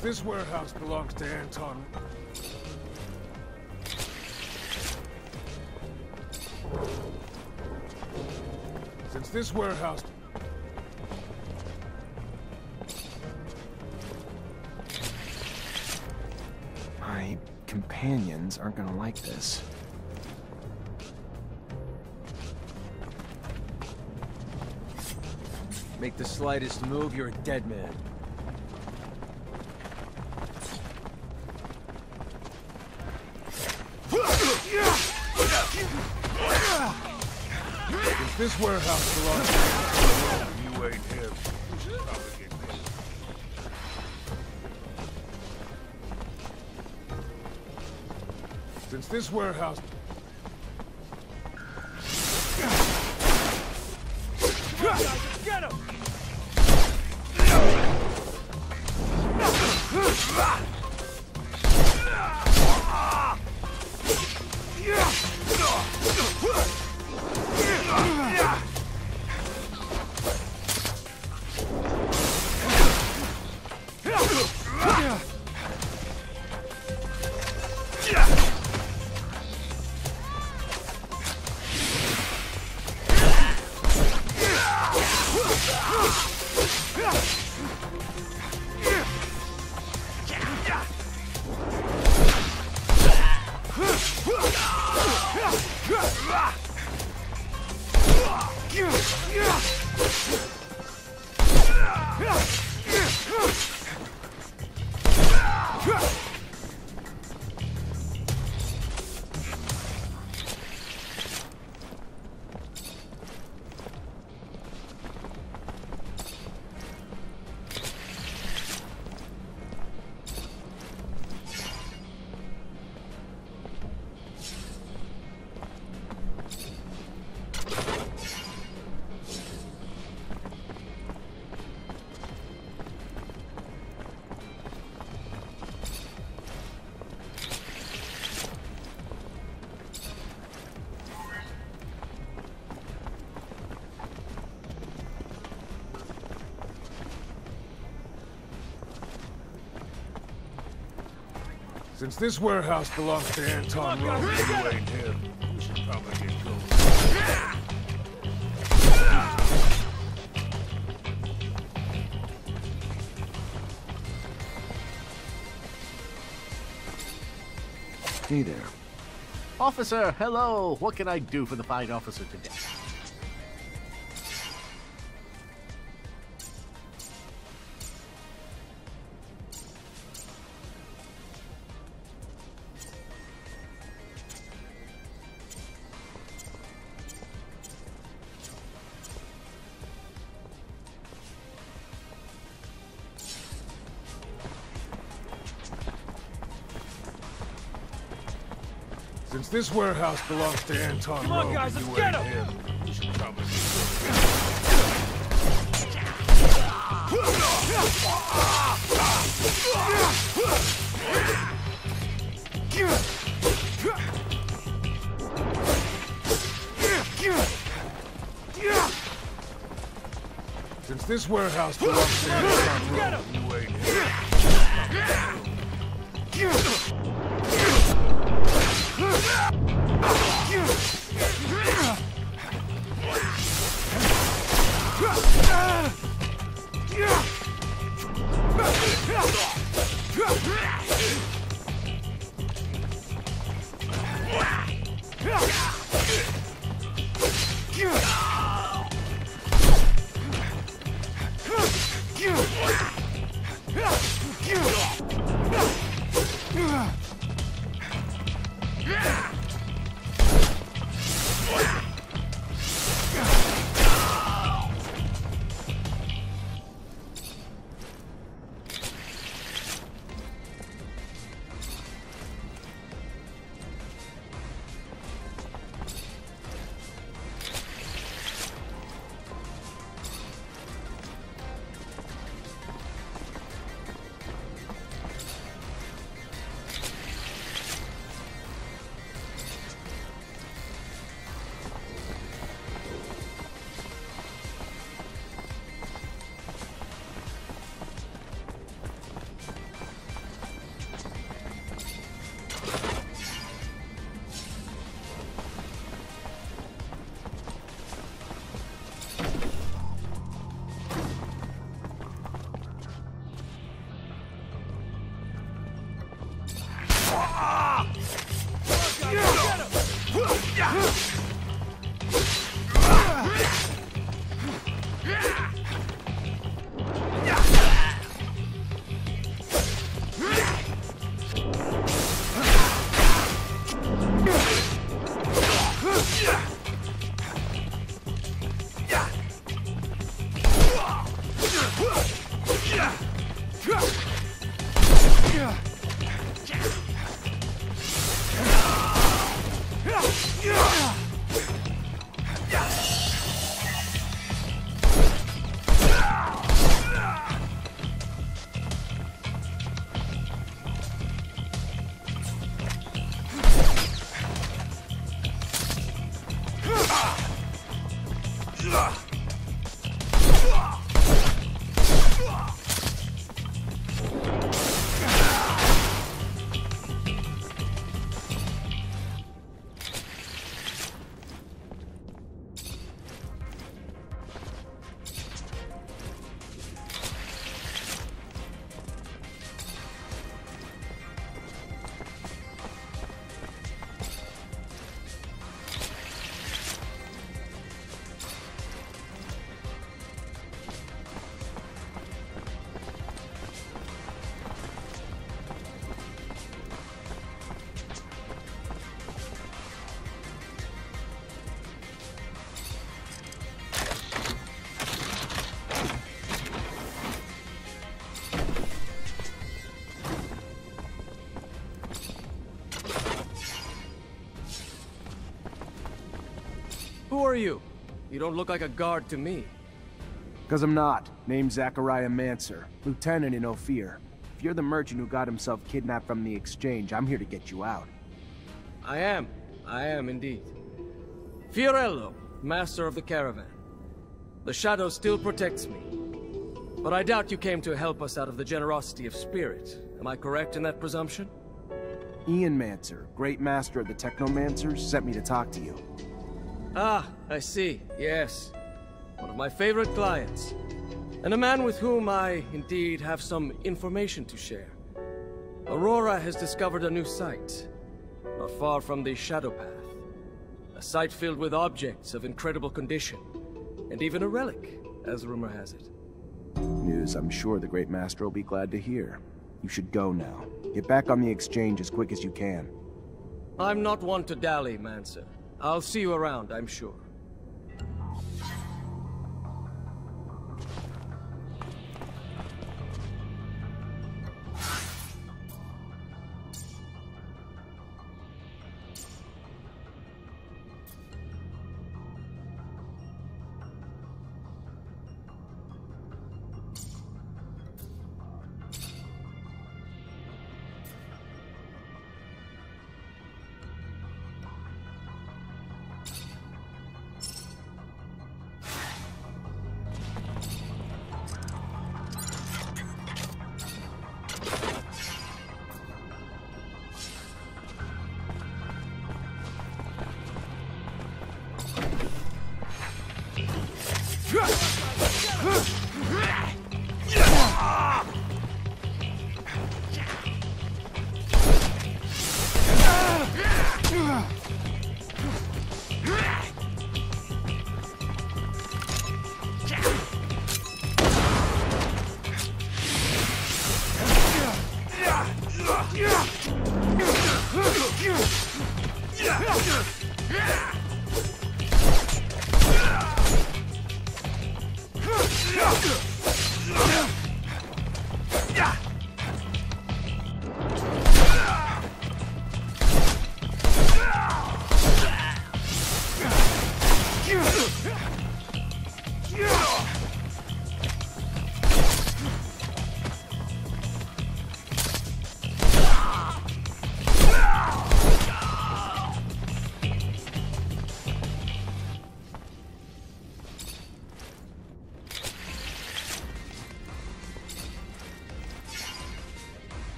This warehouse belongs to Anton. Since this warehouse... My companions aren't gonna like this. Make the slightest move, you're a dead man. Since this warehouse belongs to Anton, you ain't him. We should probably get close. Since this warehouse... Get him! Since this warehouse belongs to Anton Rowe, you ain't him. We should probably get going. Hey there. Officer, hello! What can I do for the fine officer today? Since this warehouse belongs to Anton Come on, Rowe, guys, you let's get ain't him! him. We should probably Since this warehouse belongs to Anton Rowe, you ain't him. Who are you? You don't look like a guard to me. 'Cause I'm not. Name's Zachariah Mancer, lieutenant in Ophir. If you're the merchant who got himself kidnapped from the exchange, I'm here to get you out. I am indeed. Fiorello, master of the caravan. The shadow still protects me. But I doubt you came to help us out of the generosity of spirit. Am I correct in that presumption? Mancer, Great Master of the Technomancers, sent me to talk to you. Ah, I see. Yes. One of my favorite clients. And a man with whom I, indeed, have some information to share. Aurora has discovered a new site, not far from the Shadow Path. A site filled with objects of incredible condition, and even a relic, as rumor has it. News I'm sure the Great Master will be glad to hear. You should go now. Get back on the exchange as quick as you can. I'm not one to dally, Mancer. I'll see you around, I'm sure.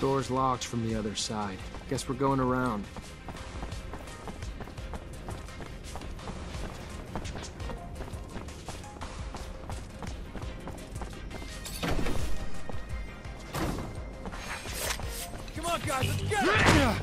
Door's locked from the other side. Guess we're going around. Come on, guys, let's go!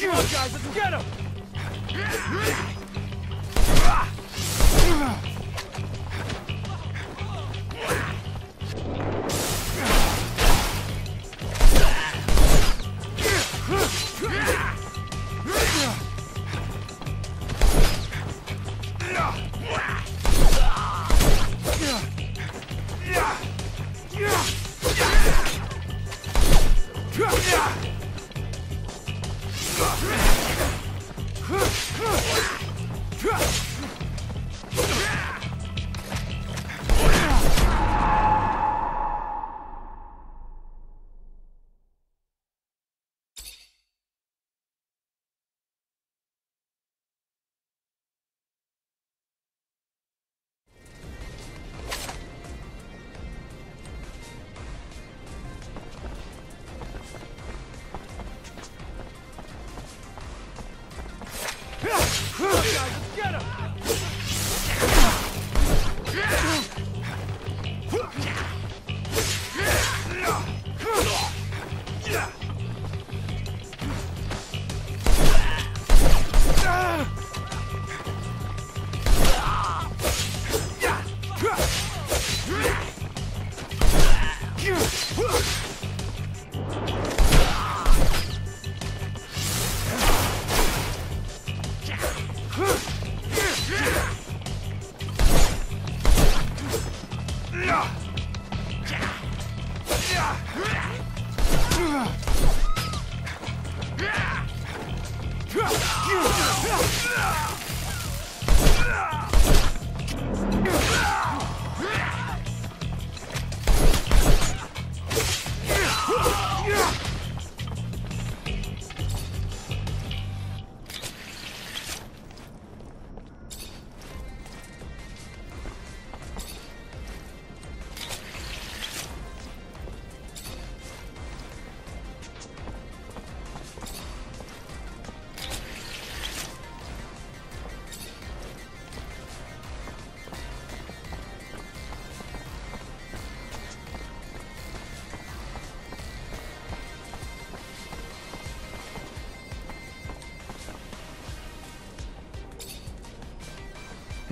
Come on, guys, let's get him!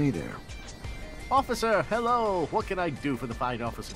Hey there. Officer, hello! What can I do for the fine officer?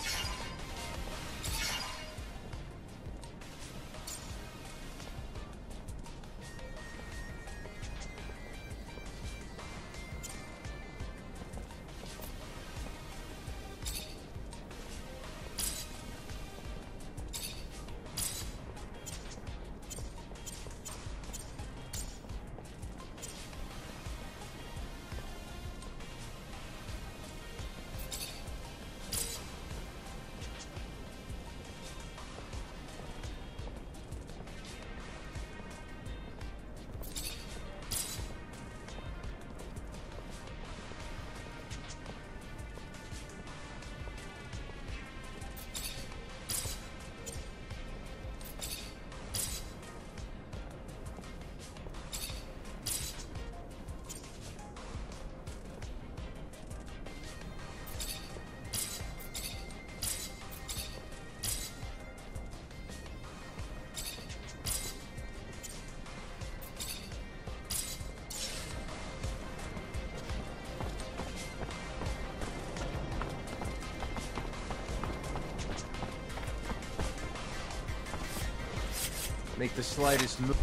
Make the slightest move.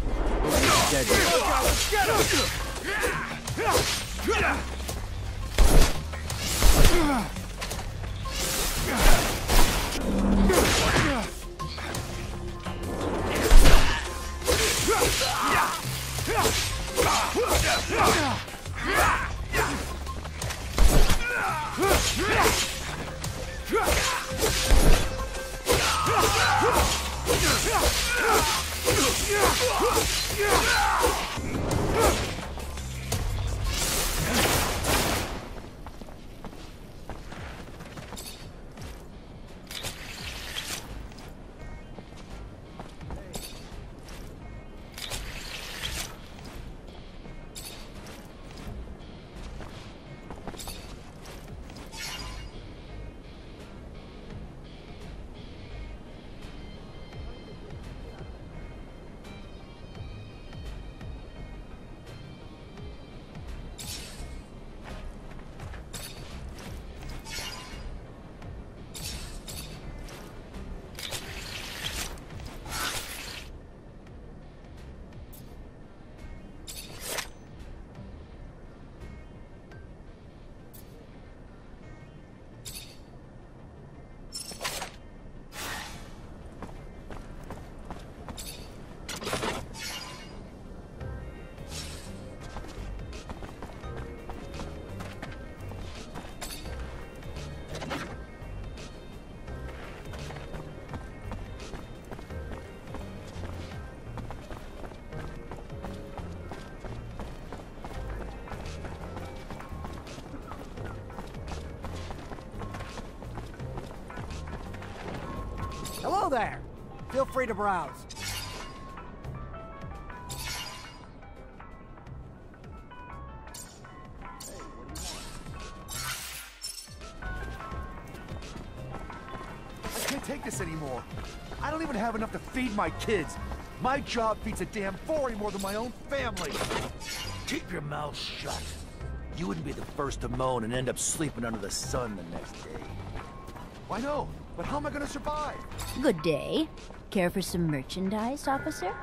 Dead. Let's get him! Hello there. Feel free to browse. I can't take this anymore. I don't even have enough to feed my kids. My job feeds a damn 40 more than my own family. Keep your mouth shut. You wouldn't be the first to moan and end up sleeping under the sun the next day. Why no? But how am I gonna survive? Good day. Care for some merchandise, officer?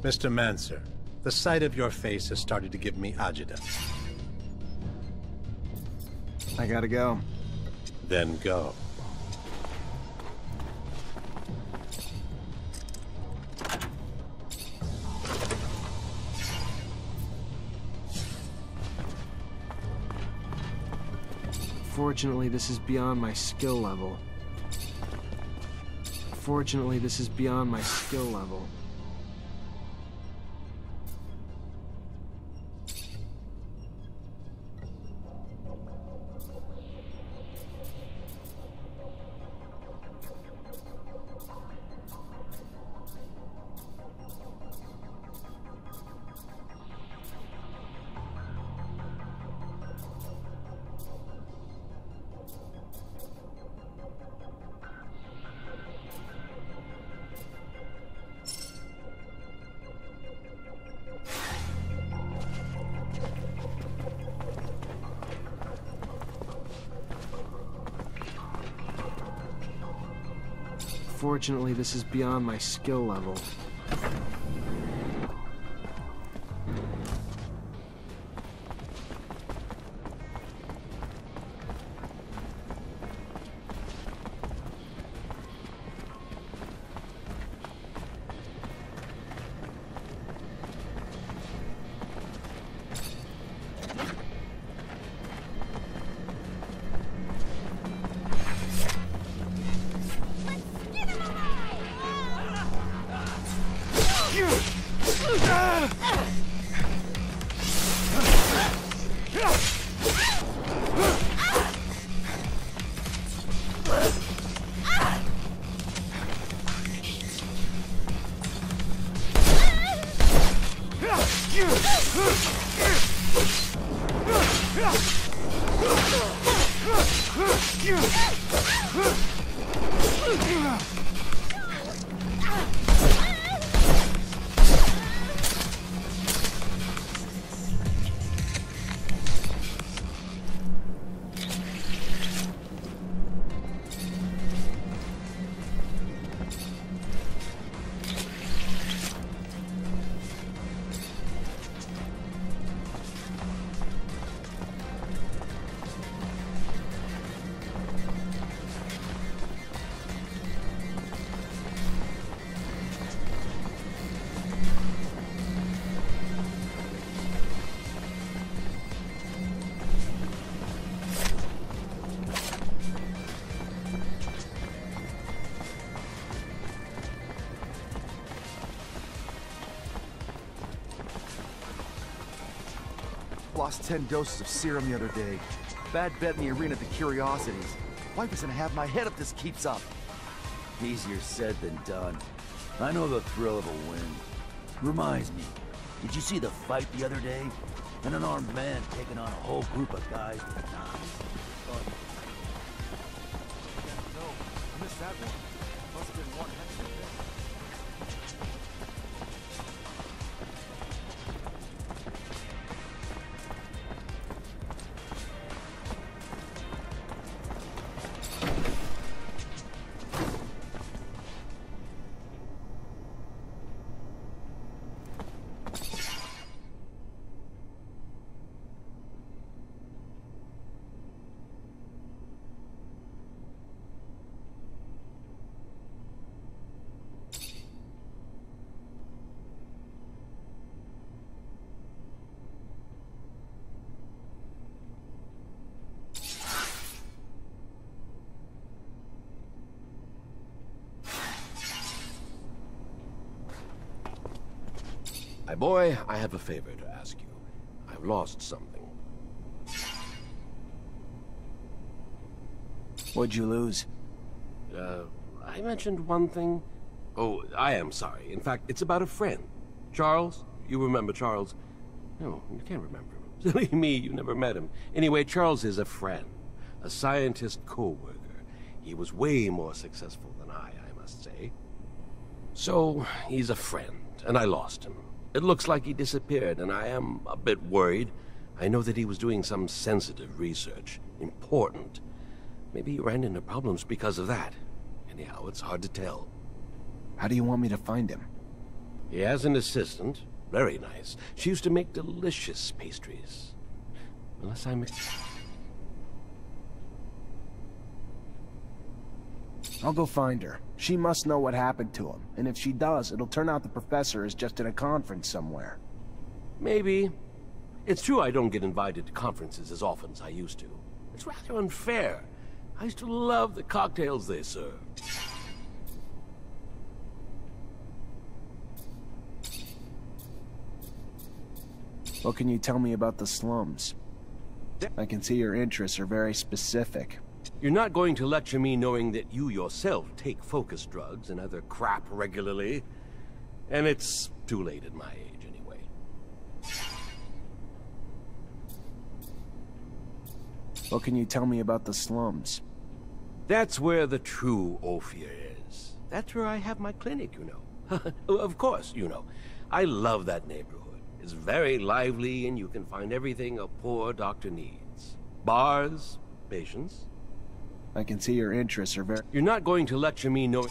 Mr. Mancer, the sight of your face has started to give me agita. I gotta go. Then go. Fortunately, this is beyond my skill level. Fortunately, this is beyond my skill level. Fortunately, this is beyond my skill level. Lost 10 doses of serum the other day. Bad bet in the arena at the Curiosities. Wife is gonna have my head if this keeps up. Easier said than done. I know the thrill of a win. Reminds me, did you see the fight the other day? An unarmed man taking on a whole group of guys with knives. No, I missed that one. Must have been one heck of a day. My boy, I have a favor to ask you. I've lost something. What'd you lose? I mentioned one thing. Oh, I am sorry. In fact, it's about a friend. Charles? You remember Charles? No, you can't remember him. Silly me, you never met him. Anyway, Charles is a friend. A scientist co-worker. He was way more successful than I must say. So, he's a friend, and I lost him. It looks like he disappeared, and I am a bit worried. I know that he was doing some sensitive research. Important. Maybe he ran into problems because of that. Anyhow, it's hard to tell. How do you want me to find him? He has an assistant. Very nice. She used to make delicious pastries. Unless I'm... I'll go find her. She must know what happened to him, and if she does, it'll turn out the professor is just at a conference somewhere. Maybe. It's true I don't get invited to conferences as often as I used to. It's rather unfair. I used to love the cocktails they served. What can you tell me about the slums? I can see your interests are very specific. You're not going to lecture me knowing that you yourself take focus drugs and other crap regularly. And it's too late at my age, anyway. What can you tell me about the slums? That's where the true Ophir is. That's where I have my clinic, you know. Of course, you know. I love that neighborhood. It's very lively, and you can find everything a poor doctor needs. Bars, patients. I can see your interests are very... You're not going to lecture me knowing...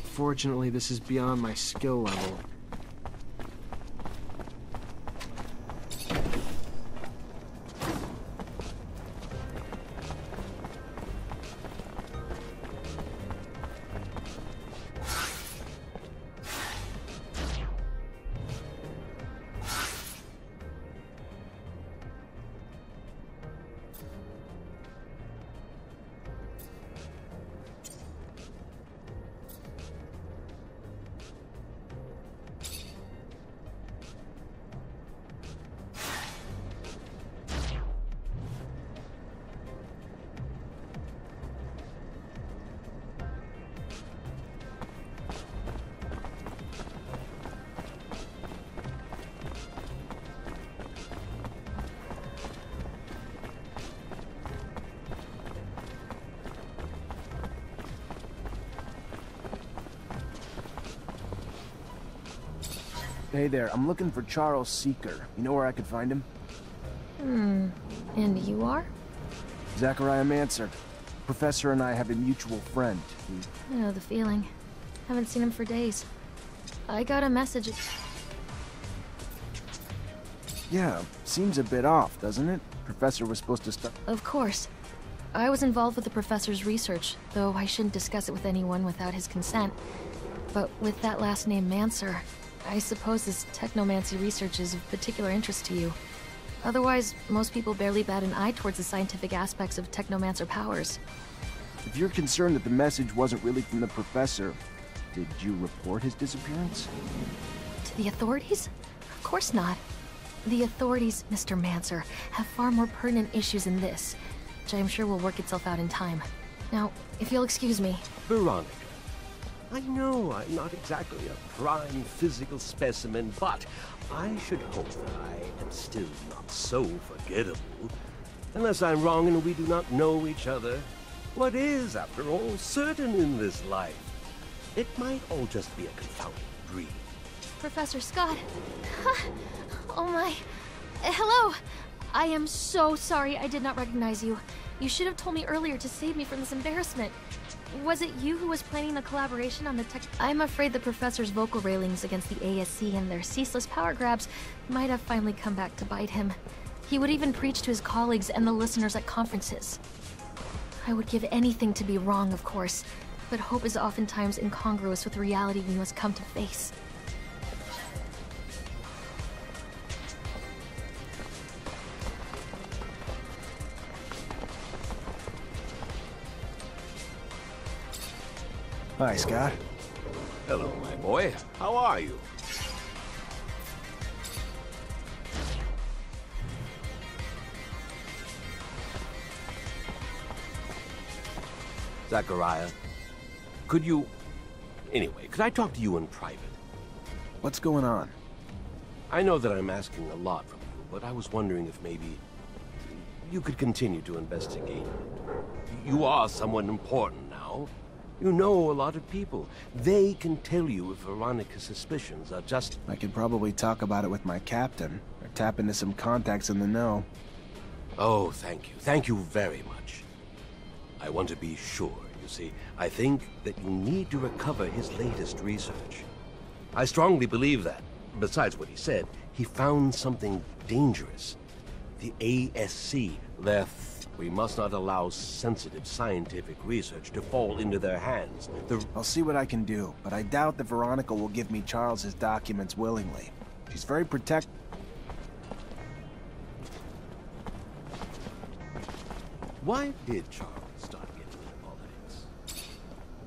Fortunately, this is beyond my skill level. Hey there, I'm looking for Charles Seeker. You know where I could find him? And you are? Zachariah Mancer. Professor and I have a mutual friend. I know the feeling. Haven't seen him for days. I got a message. Yeah, seems a bit off, doesn't it? Professor was supposed to start. Of course. I was involved with the professor's research, though I shouldn't discuss it with anyone without his consent. But with that last name, Mancer, I suppose this technomancy research is of particular interest to you. Otherwise, most people barely bat an eye towards the scientific aspects of Technomancer powers. If you're concerned that the message wasn't really from the professor, did you report his disappearance? To the authorities? Of course not. The authorities, Mr. Mancer, have far more pertinent issues than this, which I'm sure will work itself out in time. Now, if you'll excuse me. Veronica, I know I'm not exactly a prime physical specimen, but I should hope that I am still not so forgettable. Unless I'm wrong and we do not know each other, what is, after all, certain in this life? It might all just be a confounded dream. Professor Scott. Oh my. Hello. I am so sorry I did not recognize you. You should have told me earlier to save me from this embarrassment. Was it you who was planning the collaboration on the tech? I'm afraid the professor's vocal railings against the ASC and their ceaseless power grabs might have finally come back to bite him. He would even preach to his colleagues and the listeners at conferences. I would give anything to be wrong, of course, but hope is oftentimes incongruous with the reality we must come to face. Hi, Scott. Hello, my boy. How are you? Zachariah, could you... Anyway, could I talk to you in private? What's going on? I know that I'm asking a lot from you, but I was wondering if maybe you could continue to investigate. You are someone important now. You know a lot of people. They can tell you if Veronica's suspicions are just... I could probably talk about it with my captain, or tap into some contacts in the know. Oh, thank you. Thank you very much. I want to be sure, you see. I think that you need to recover his latest research. I strongly believe that. Besides what he said, he found something dangerous. The ASC, we must not allow sensitive scientific research to fall into their hands. I'll see what I can do, but I doubt that Veronica will give me Charles's documents willingly. She's very protective. Why did Charles start getting into politics?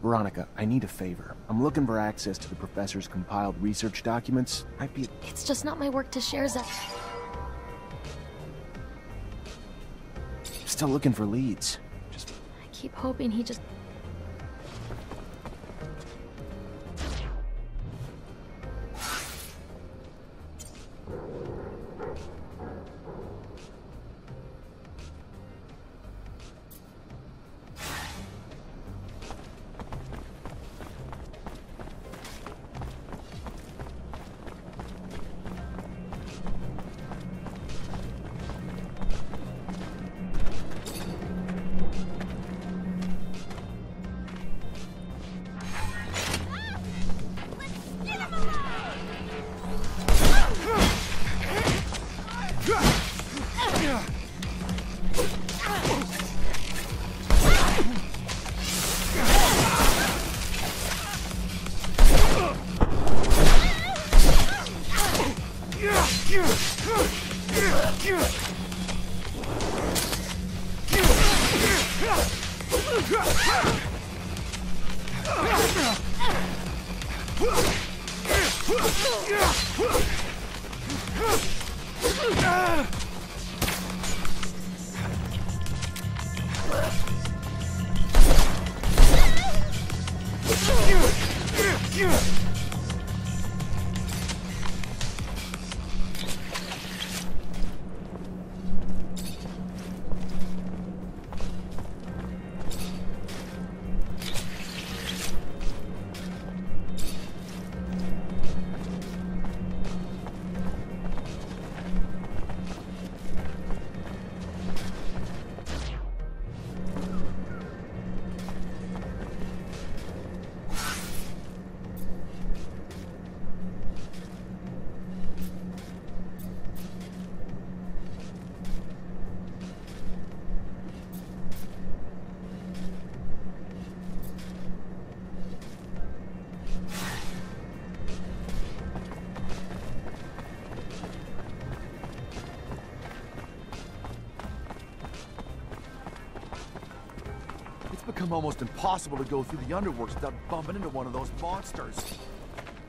Veronica, I need a favor. I'm looking for access to the professor's compiled research documents. It's just not my work to share, Zach. Still looking for leads. I keep hoping he just... become almost impossible to go through the underworks without bumping into one of those monsters.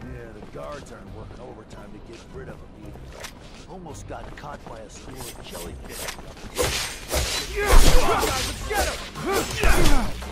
Yeah, the guards aren't working overtime to get rid of them either. Almost got caught by a school of jellyfish. Come on, guys, let's get him!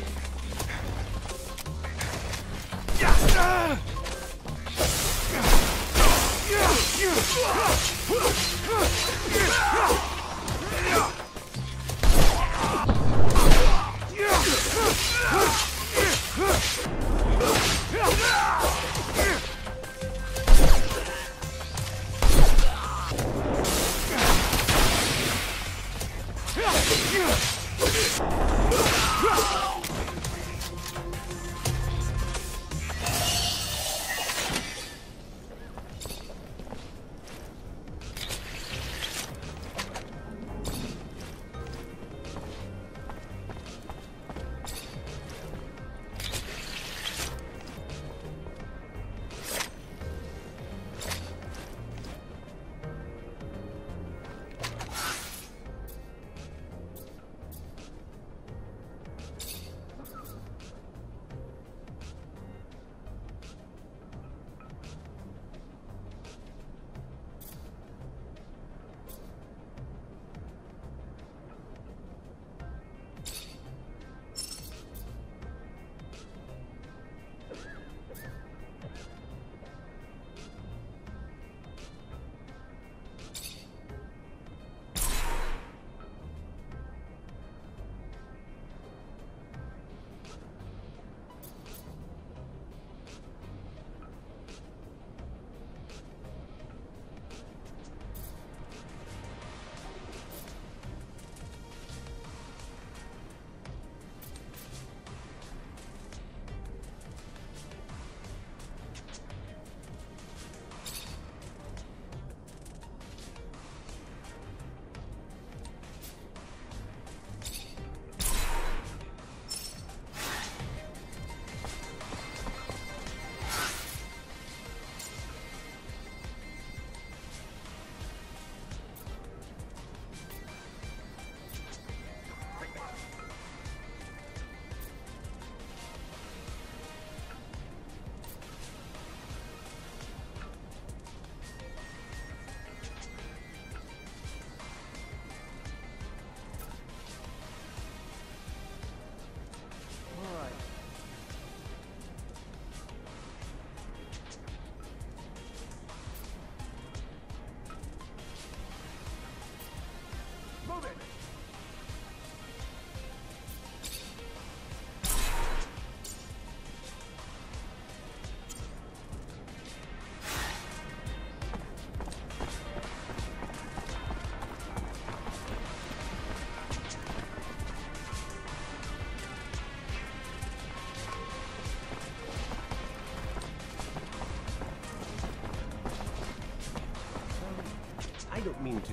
I don't mean to,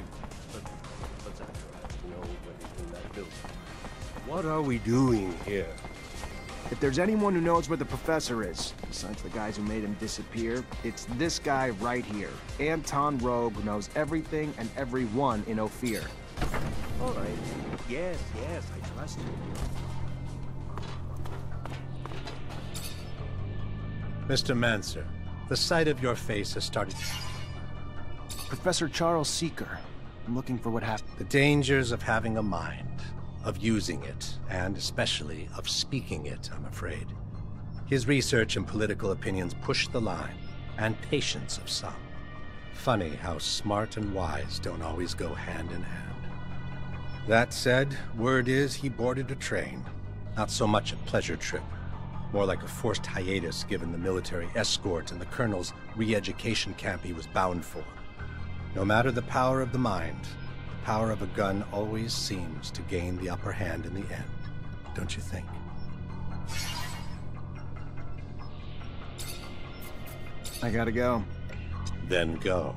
but let's after nobody in that building. What are we doing here? If there's anyone who knows where the professor is, besides the guys who made him disappear, it's this guy right here. Anton Rogue, who knows everything and everyone in Ophir. All right. Yes, I trust you. Mr. Mancer, the sight of your face has started... Professor Charles Seeker. I'm looking for what happened. The dangers of having a mind, of using it, and especially of speaking it, I'm afraid. His research and political opinions push the line, and patience of some. Funny how smart and wise don't always go hand in hand. That said, word is he boarded a train. Not so much a pleasure trip, more like a forced hiatus given the military escort and the colonel's re-education camp he was bound for. No matter the power of the mind, the power of a gun always seems to gain the upper hand in the end, don't you think? I gotta go. Then go.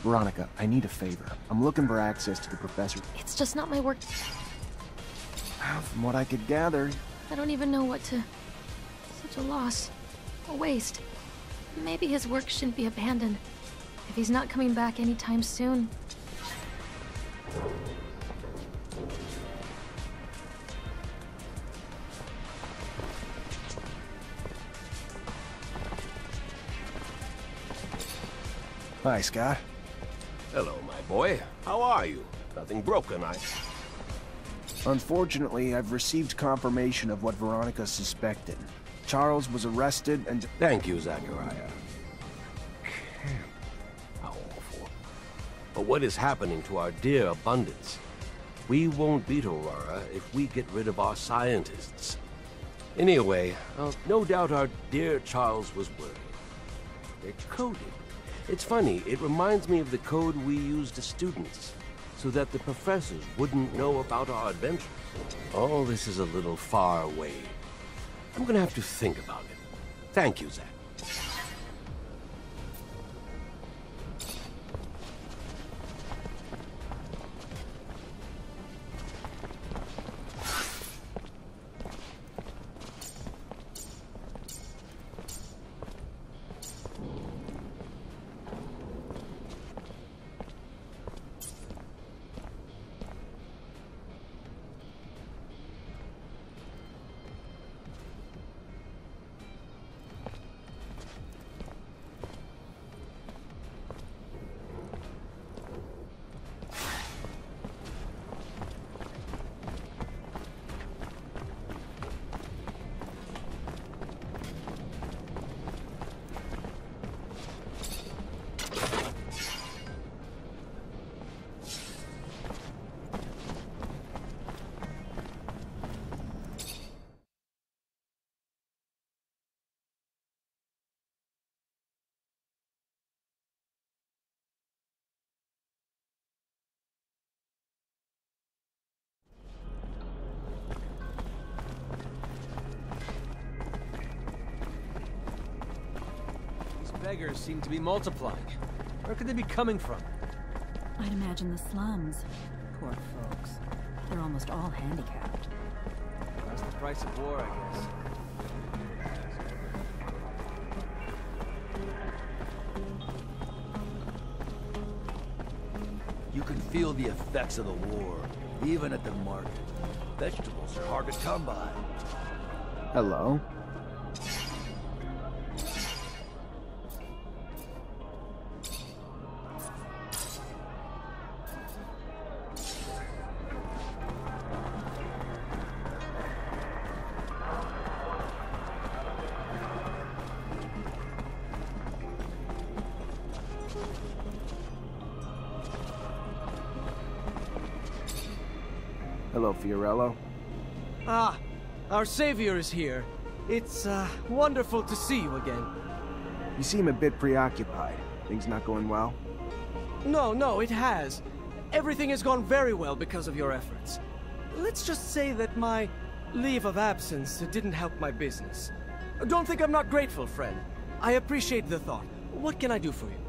Veronica, I need a favor. I'm looking for access to the professor. It's just not my work. From what I could gather... I don't even know what to... Such a loss. A waste. Maybe his work shouldn't be abandoned. If he's not coming back anytime soon... Hi, Scott. Hello, my boy. How are you? Nothing broken, Unfortunately, I've received confirmation of what Veronica suspected. Charles was arrested and... Thank you, Zachariah. How awful. But what is happening to our dear Abundance? We won't beat Aurora if we get rid of our scientists. Anyway, no doubt our dear Charles was worried. They're coded. It's funny, it reminds me of the code we used as students, so that the professors wouldn't know about our adventures. All this is a little far away. I'm gonna have to think about it. Thank you, Zach. Beggars seem to be multiplying. Where could they be coming from? I'd imagine the slums. Poor folks. They're almost all handicapped. That's the price of war, I guess. You can feel the effects of the war, even at the market. Vegetables are hard to come by. Hello. Hello, Fiorello. Ah, our savior is here. It's, wonderful to see you again. You seem a bit preoccupied. Things not going well? No, it has. Everything has gone very well because of your efforts. Let's just say that my leave of absence didn't help my business. Don't think I'm not grateful, friend. I appreciate the thought. What can I do for you?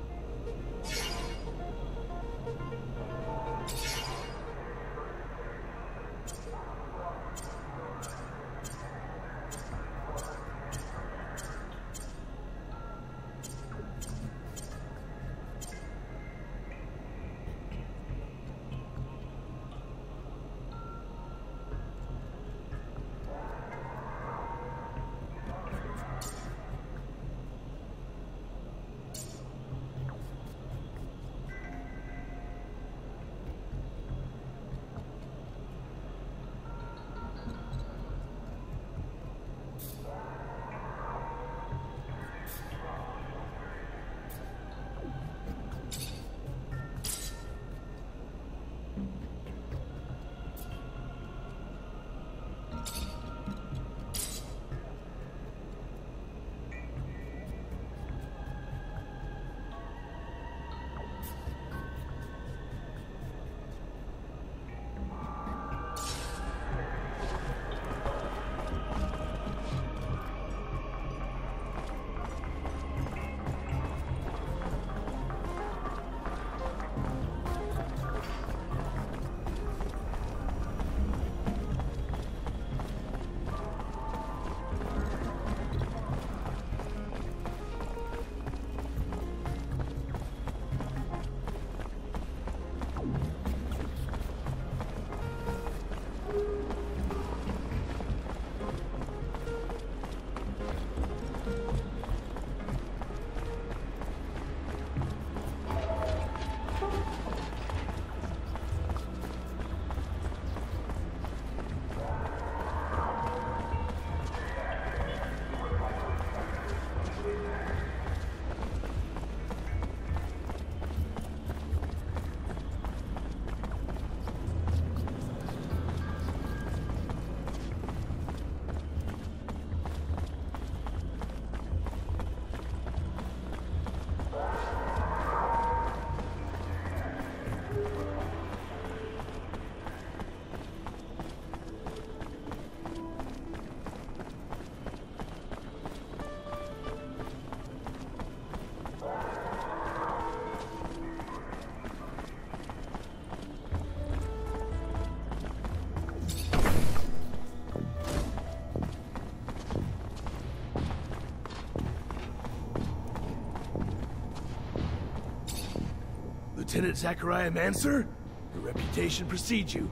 Lieutenant Zachariah Mancer? Your reputation precedes you.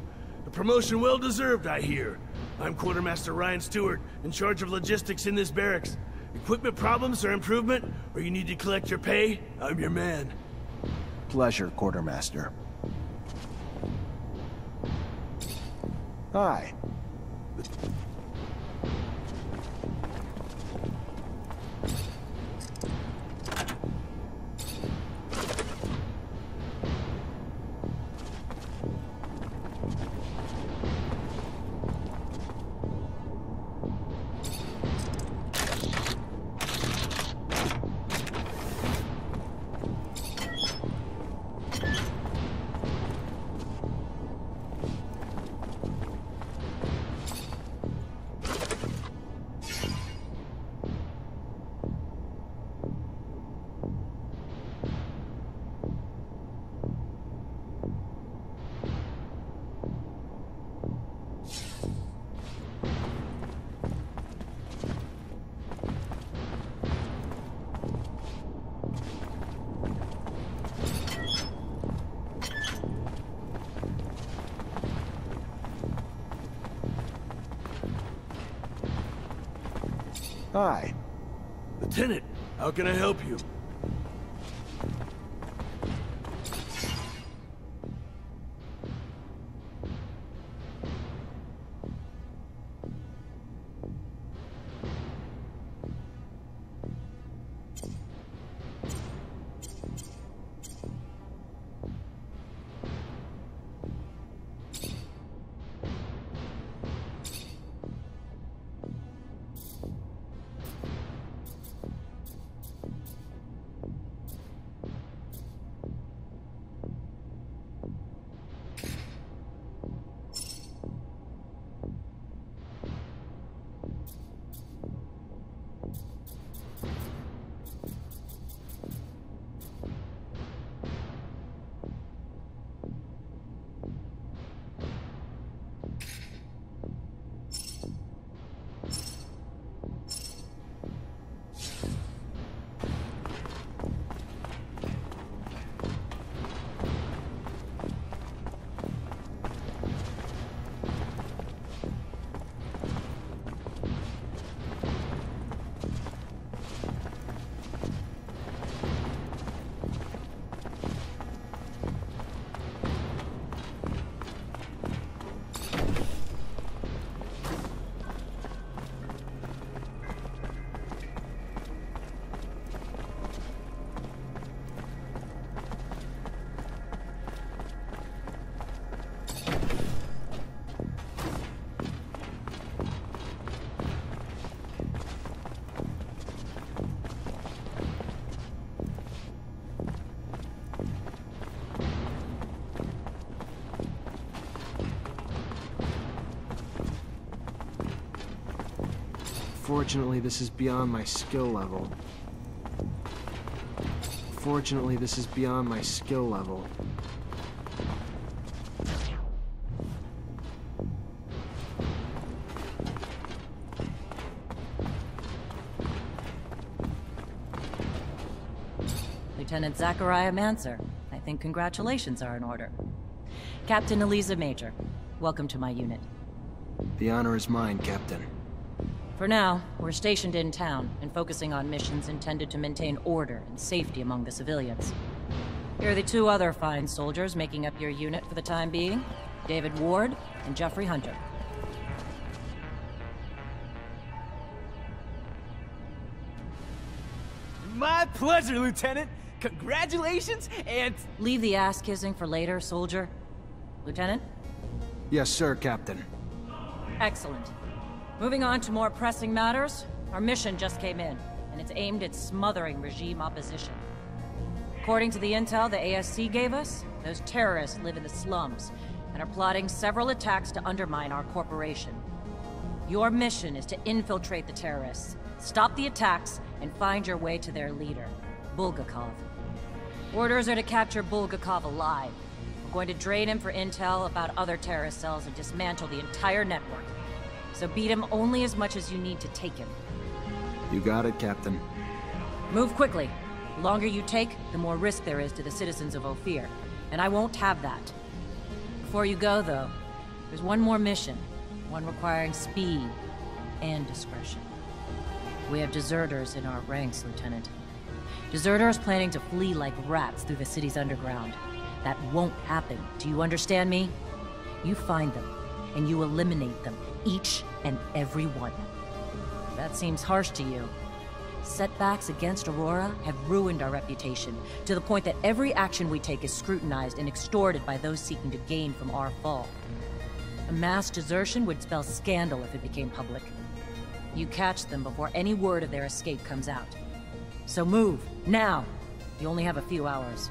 A promotion well deserved, I hear. I'm Quartermaster Ryan Stewart, in charge of logistics in this barracks. Equipment problems or improvement, or you need to collect your pay? I'm your man. Pleasure, Quartermaster. Hi. Hi. Lieutenant, how can I help you? Fortunately, this is beyond my skill level. Fortunately, this is beyond my skill level. Lieutenant Zachariah Mancer. I think congratulations are in order. Captain Eliza Major, welcome to my unit. The honor is mine, Captain. For now, we're stationed in town and focusing on missions intended to maintain order and safety among the civilians. Here are the two other fine soldiers making up your unit for the time being, David Ward and Jeffrey Hunter. My pleasure, Lieutenant! Congratulations, and... Leave the ass-kissing for later, soldier. Lieutenant? Yes, sir, Captain. Excellent. Moving on to more pressing matters, our mission just came in, and it's aimed at smothering regime opposition. According to the intel the ASC gave us, those terrorists live in the slums and are plotting several attacks to undermine our corporation. Your mission is to infiltrate the terrorists, stop the attacks, and find your way to their leader, Bulgakov. Orders are to capture Bulgakov alive. We're going to drain him for intel about other terrorist cells and dismantle the entire network. So beat him only as much as you need to take him. You got it, Captain. Move quickly. The longer you take, the more risk there is to the citizens of Ophir. And I won't have that. Before you go, though, there's one more mission. One requiring speed and discretion. We have deserters in our ranks, Lieutenant. Deserters planning to flee like rats through the city's underground. That won't happen. Do you understand me? You find them, and you eliminate them, each and every one. That seems harsh to you. Setbacks against Aurora have ruined our reputation, to the point that every action we take is scrutinized and extorted by those seeking to gain from our fall. A mass desertion would spell scandal if it became public. You catch them before any word of their escape comes out. So move, now! You only have a few hours.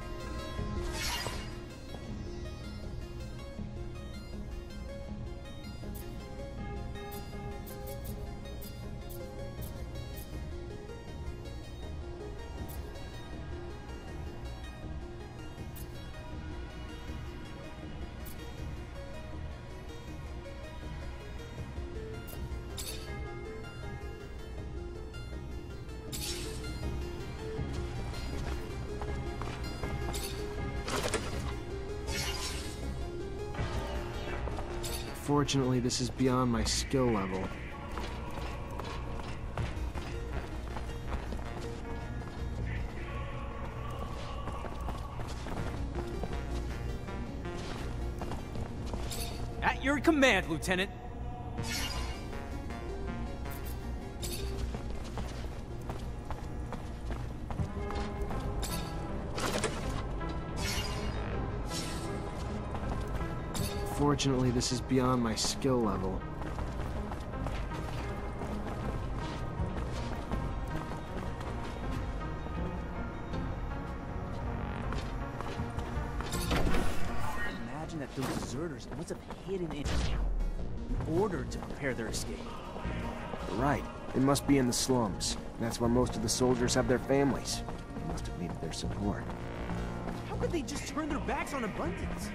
Fortunately, this is beyond my skill level. At your command, Lieutenant. Fortunately, this is beyond my skill level. Imagine that those deserters must have hidden in order to prepare their escape. Right. It must be in the slums. That's where most of the soldiers have their families. They must have needed their support. How could they just turn their backs on abundance?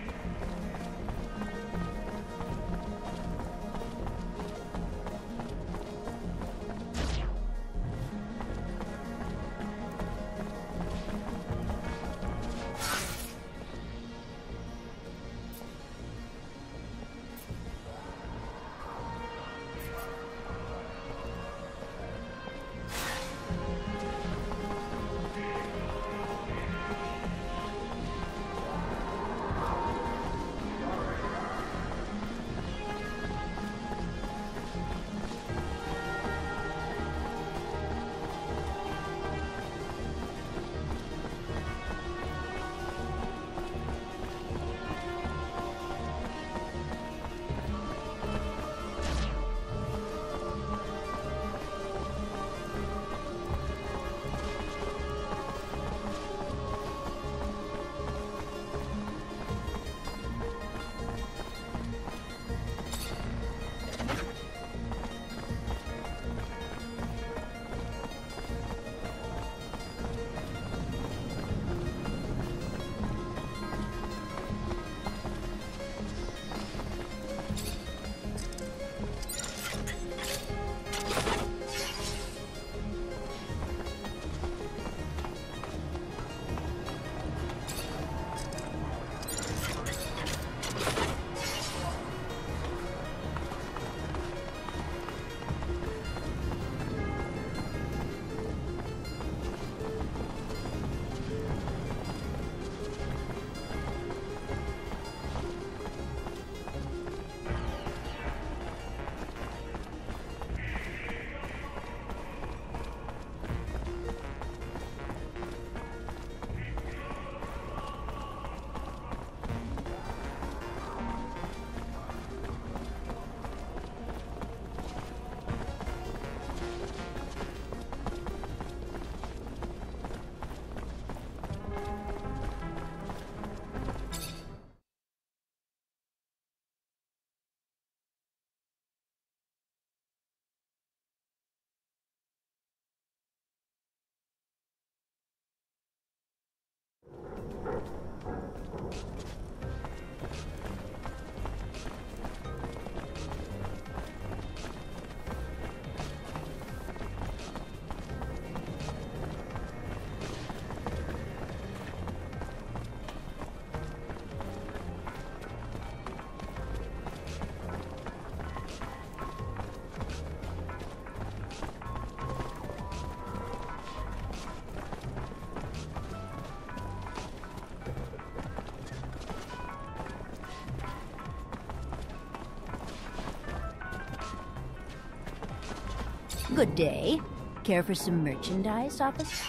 Good day. Care for some merchandise, officer?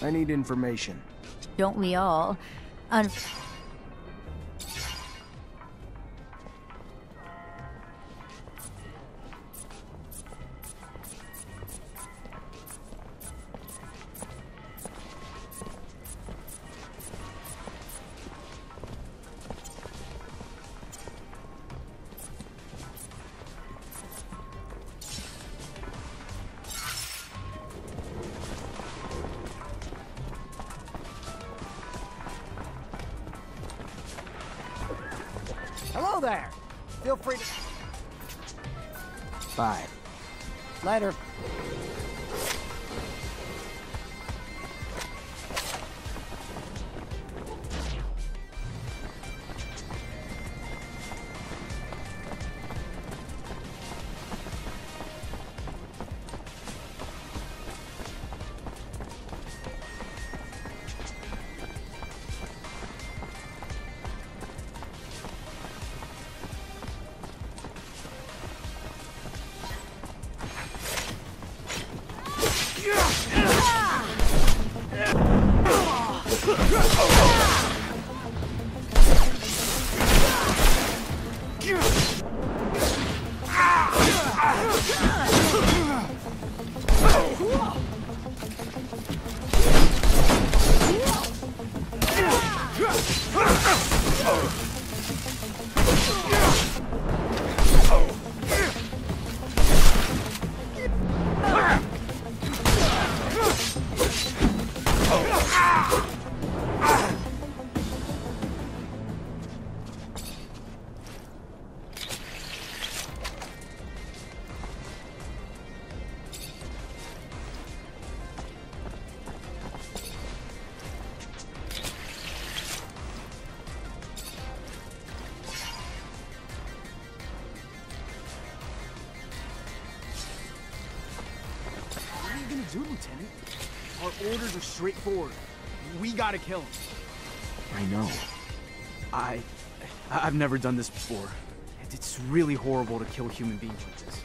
I need information. Don't we all? Hello there. Feel free to... Bye. Later. Do, Lieutenant? Our orders are straightforward. We gotta kill him. I know. I've never done this before. It's really horrible to kill human beings like this.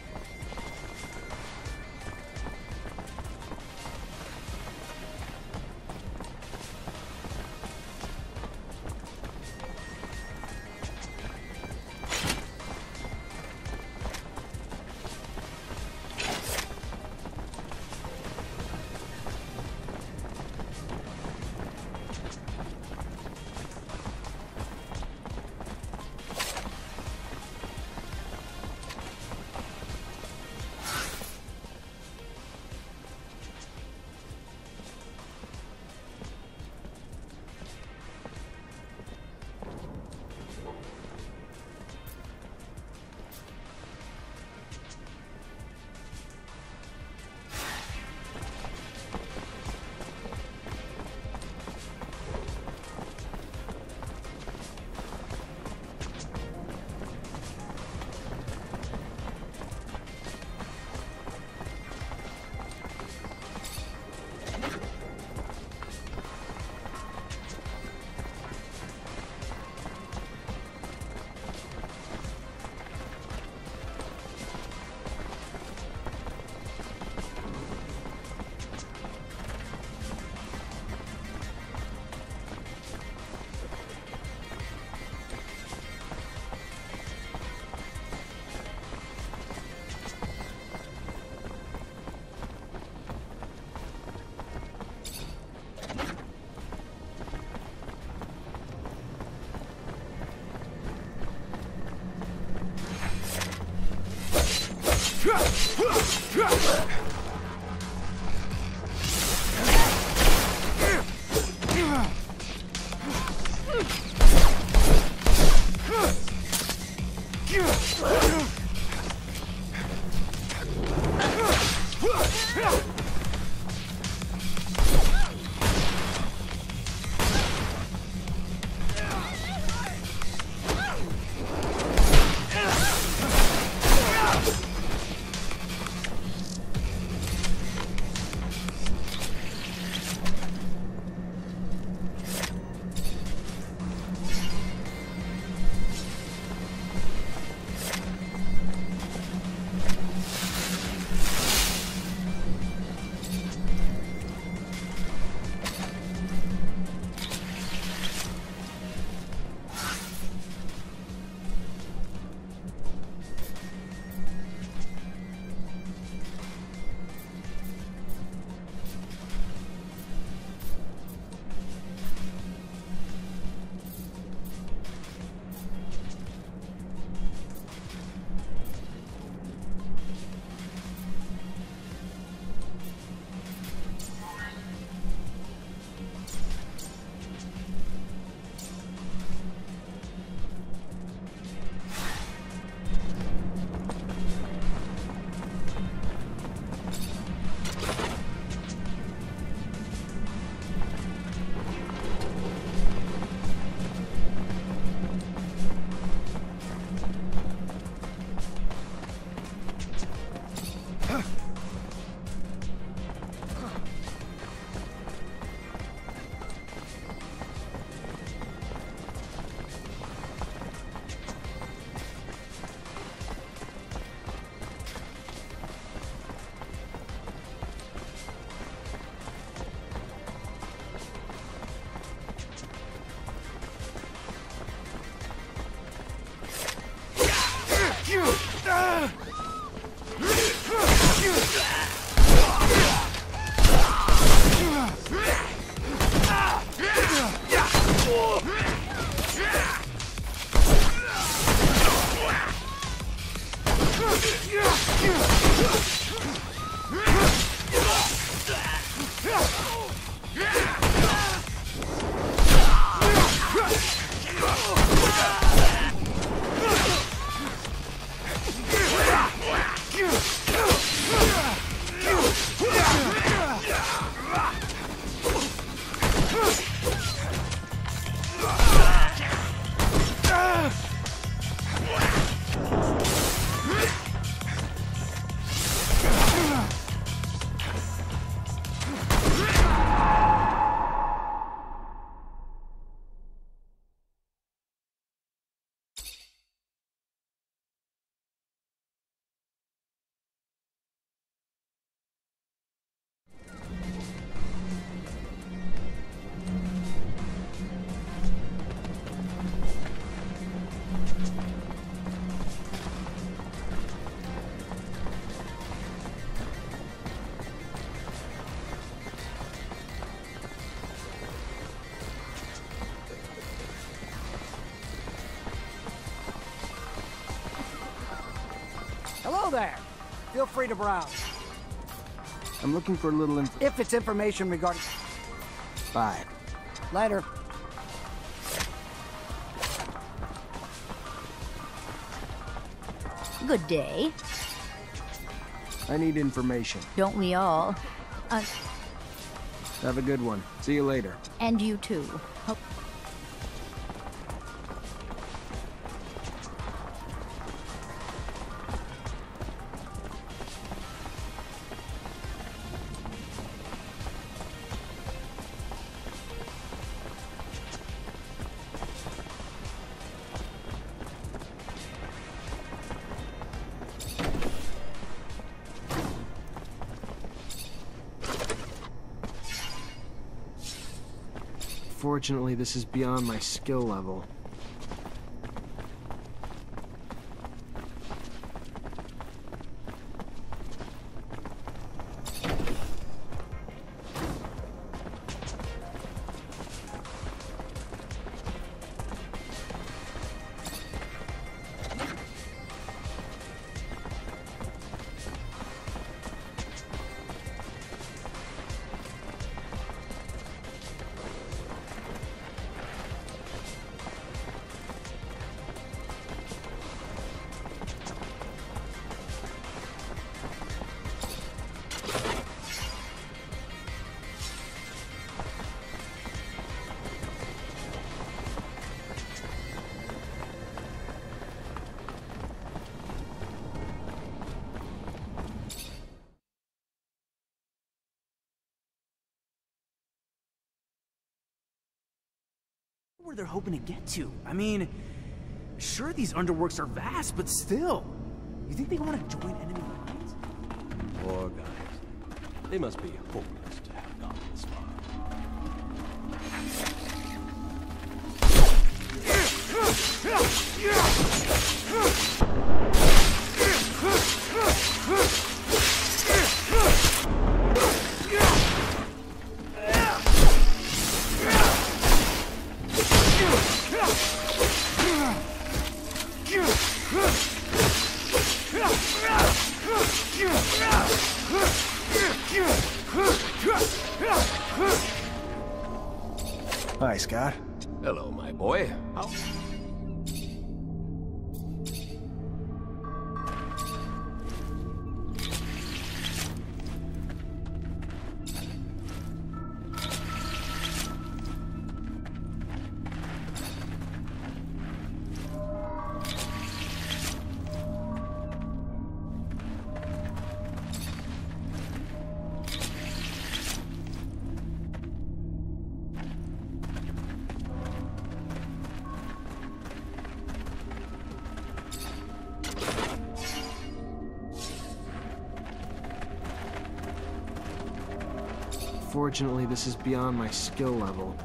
Hello there. Feel free to browse. I'm looking for a little If it's information regarding... Bye. Later. Good day. I need information. Don't we all? Have a good one. See you later. And you too. Fortunately, this is beyond my skill level. Where they're hoping to get to. I mean, sure these underworks are vast, but still. You think they want to join enemy lines? Poor guys. They must be hopeless to have gone this far. Hi, Scott. Hello, my boy. How... Fortunately, this is beyond my skill level.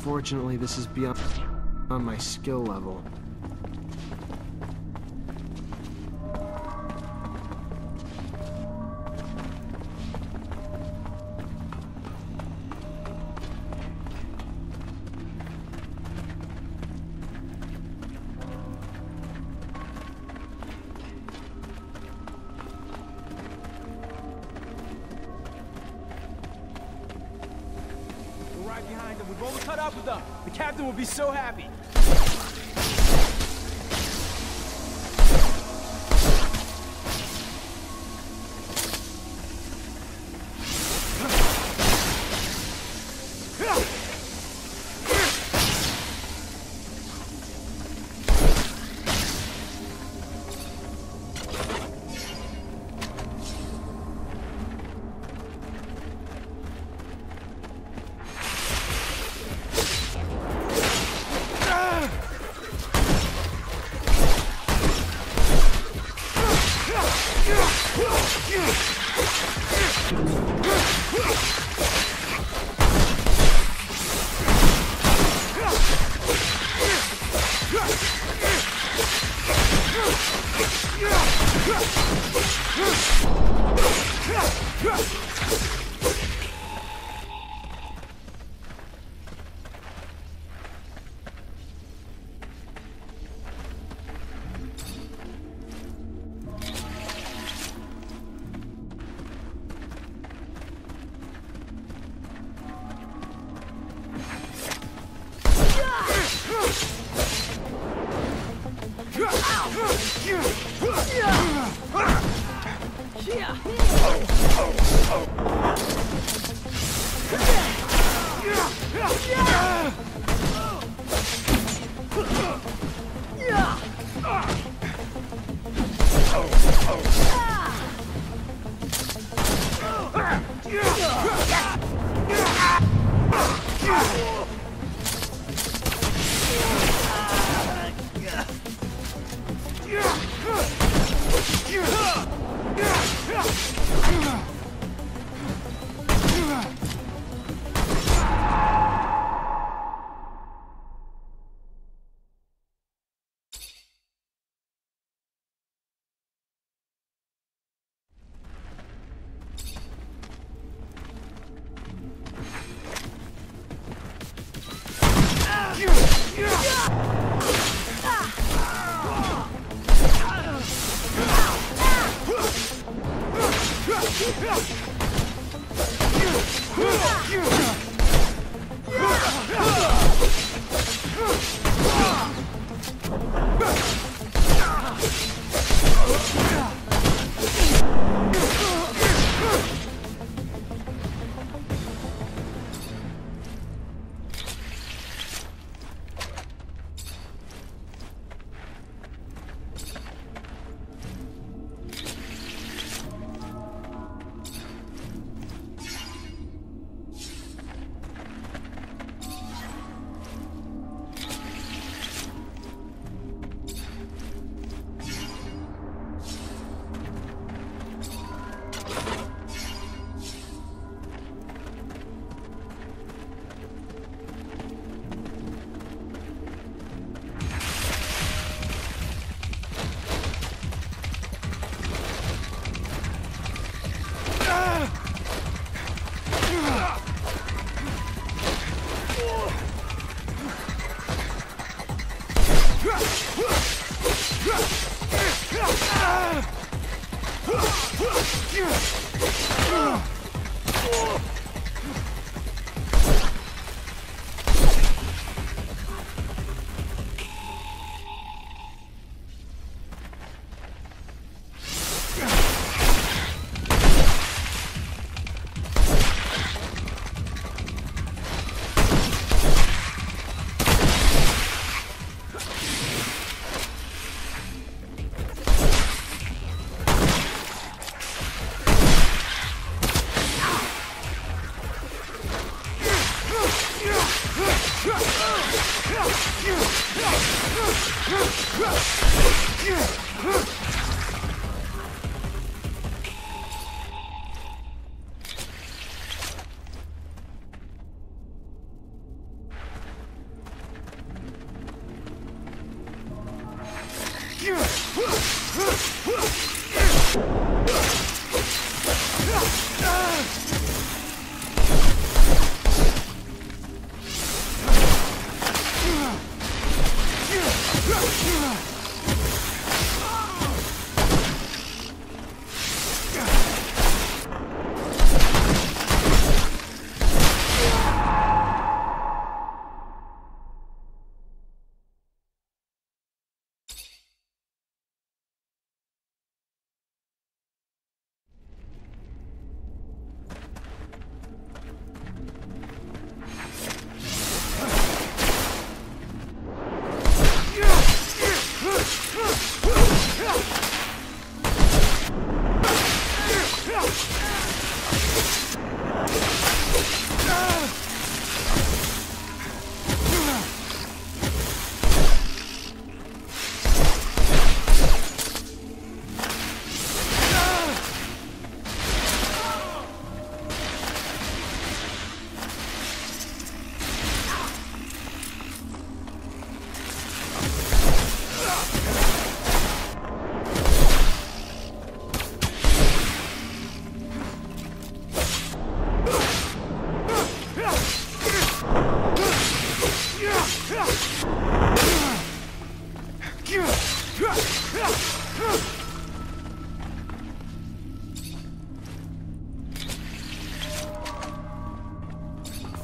Unfortunately, this is beyond my skill level. We're right behind them. We've only caught up with them. The captain will be so happy.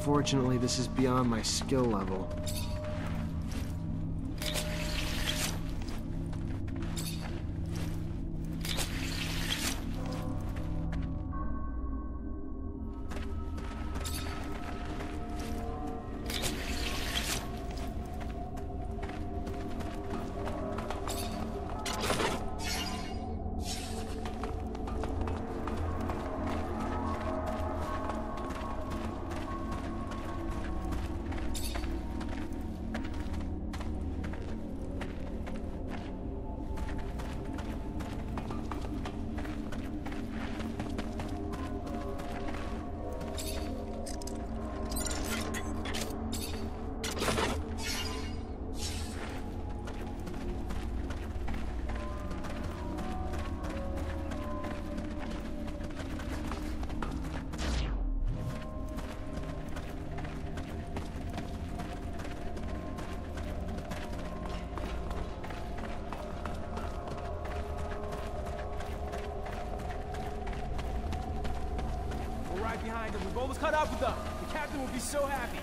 Unfortunately, this is beyond my skill level. Right behind them. We've almost caught up with them. The captain will be so happy.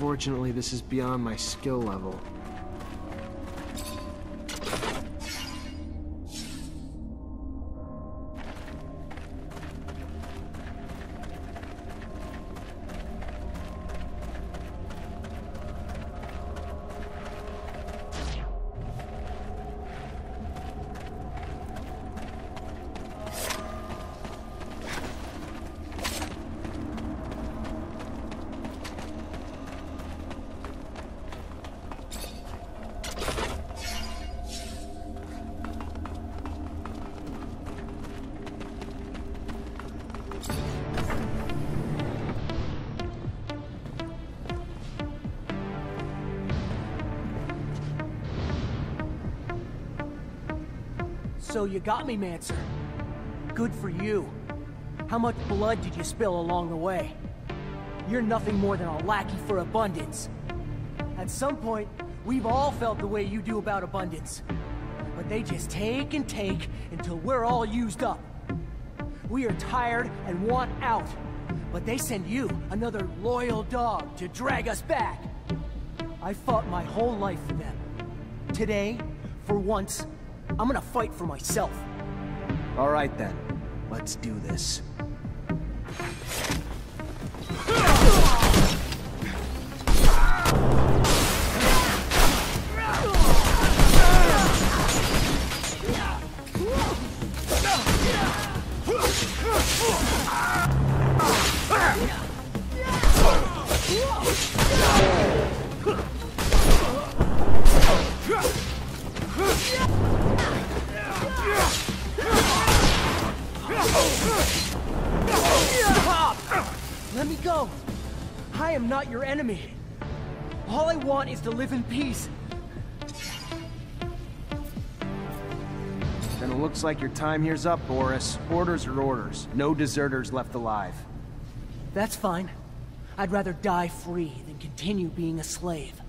Unfortunately, this is beyond my skill level. So you got me, Mancer. Good for you. How much blood did you spill along the way? You're nothing more than a lackey for abundance. At some point, we've all felt the way you do about abundance. But they just take and take until we're all used up. We are tired and want out. But they send you, another loyal dog, to drag us back. I fought my whole life for them. Today, for once, I'm gonna fight for myself. All right then, let's do this. Let me go. I am not your enemy. All I want is to live in peace. Then it looks like your time here's up, Boris. Orders are orders. No deserters left alive. That's fine. I'd rather die free than continue being a slave.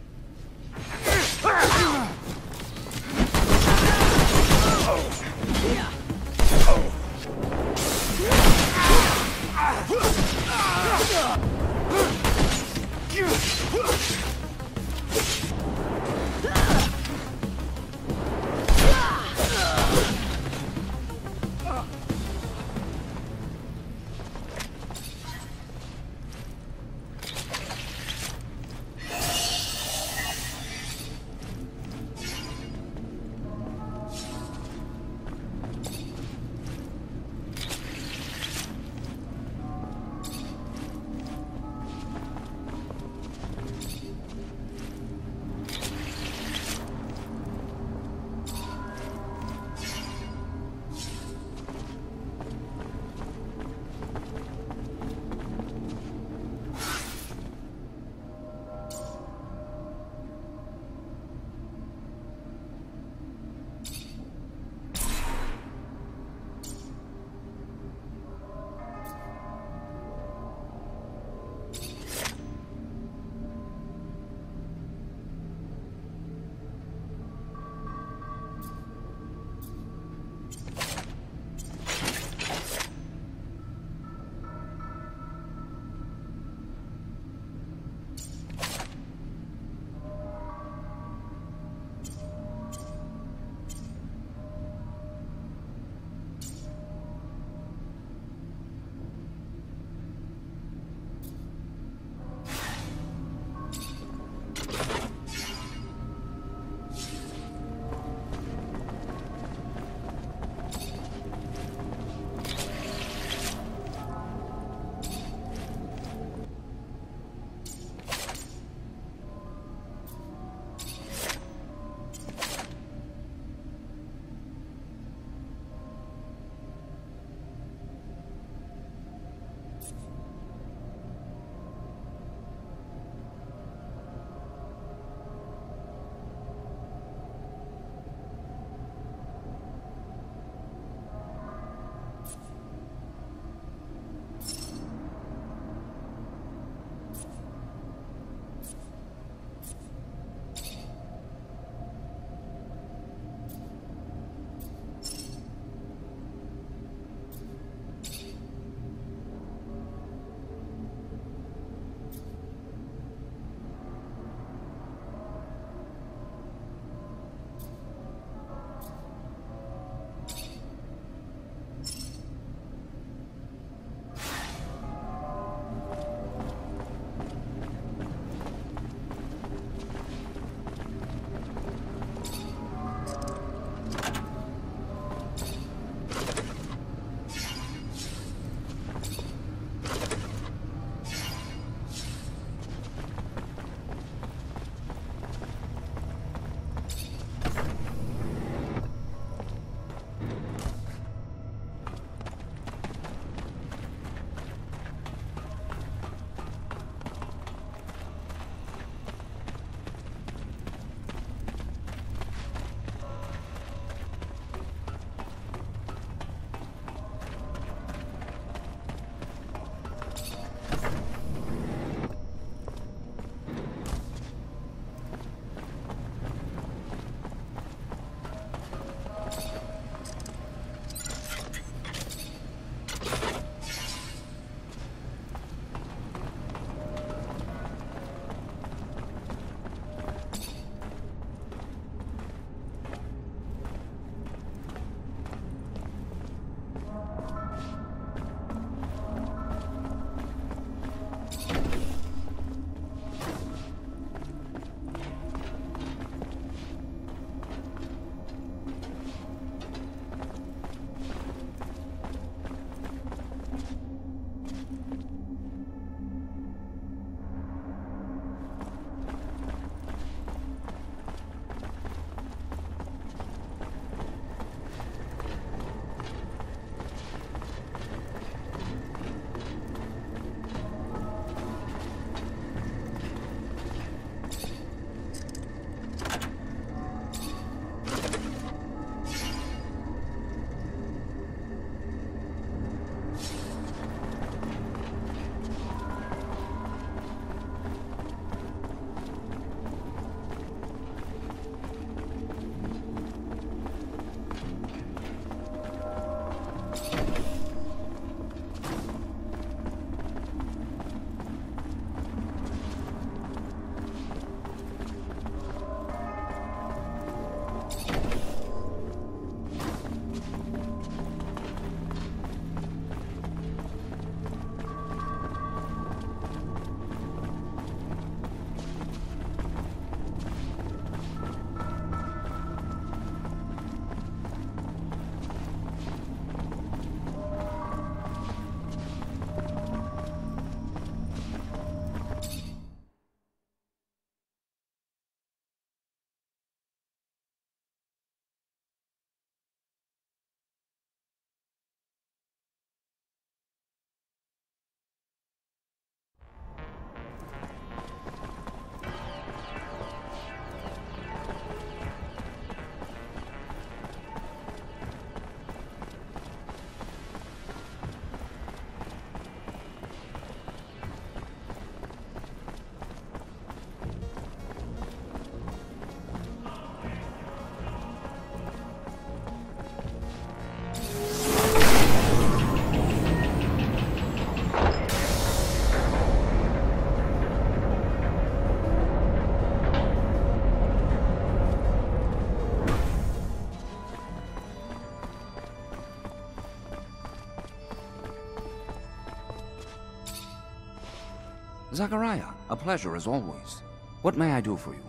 Zachariah, a pleasure as always. What may I do for you?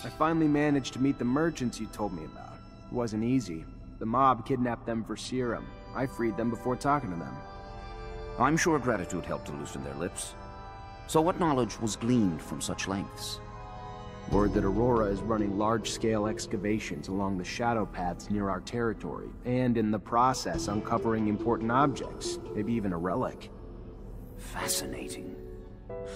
I finally managed to meet the merchants you told me about. It wasn't easy. The mob kidnapped them for serum. I freed them before talking to them. I'm sure gratitude helped to loosen their lips. So what knowledge was gleaned from such lengths? Word that Aurora is running large-scale excavations along the shadow paths near our territory, and in the process uncovering important objects, maybe even a relic. Fascinating.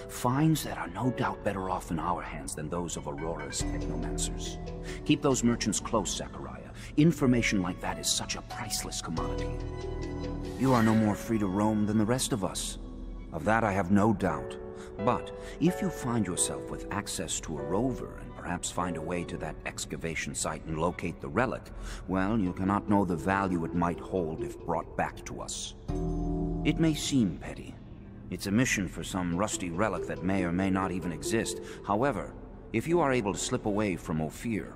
Finds that are no doubt better off in our hands than those of Aurora's Technomancers. Keep those merchants close, Zachariah. Information like that is such a priceless commodity. You are no more free to roam than the rest of us. Of that I have no doubt. But if you find yourself with access to a rover and perhaps find a way to that excavation site and locate the relic, well, you cannot know the value it might hold if brought back to us. It may seem petty. It's a mission for some rusty relic that may or may not even exist. However, if you are able to slip away from Ophir...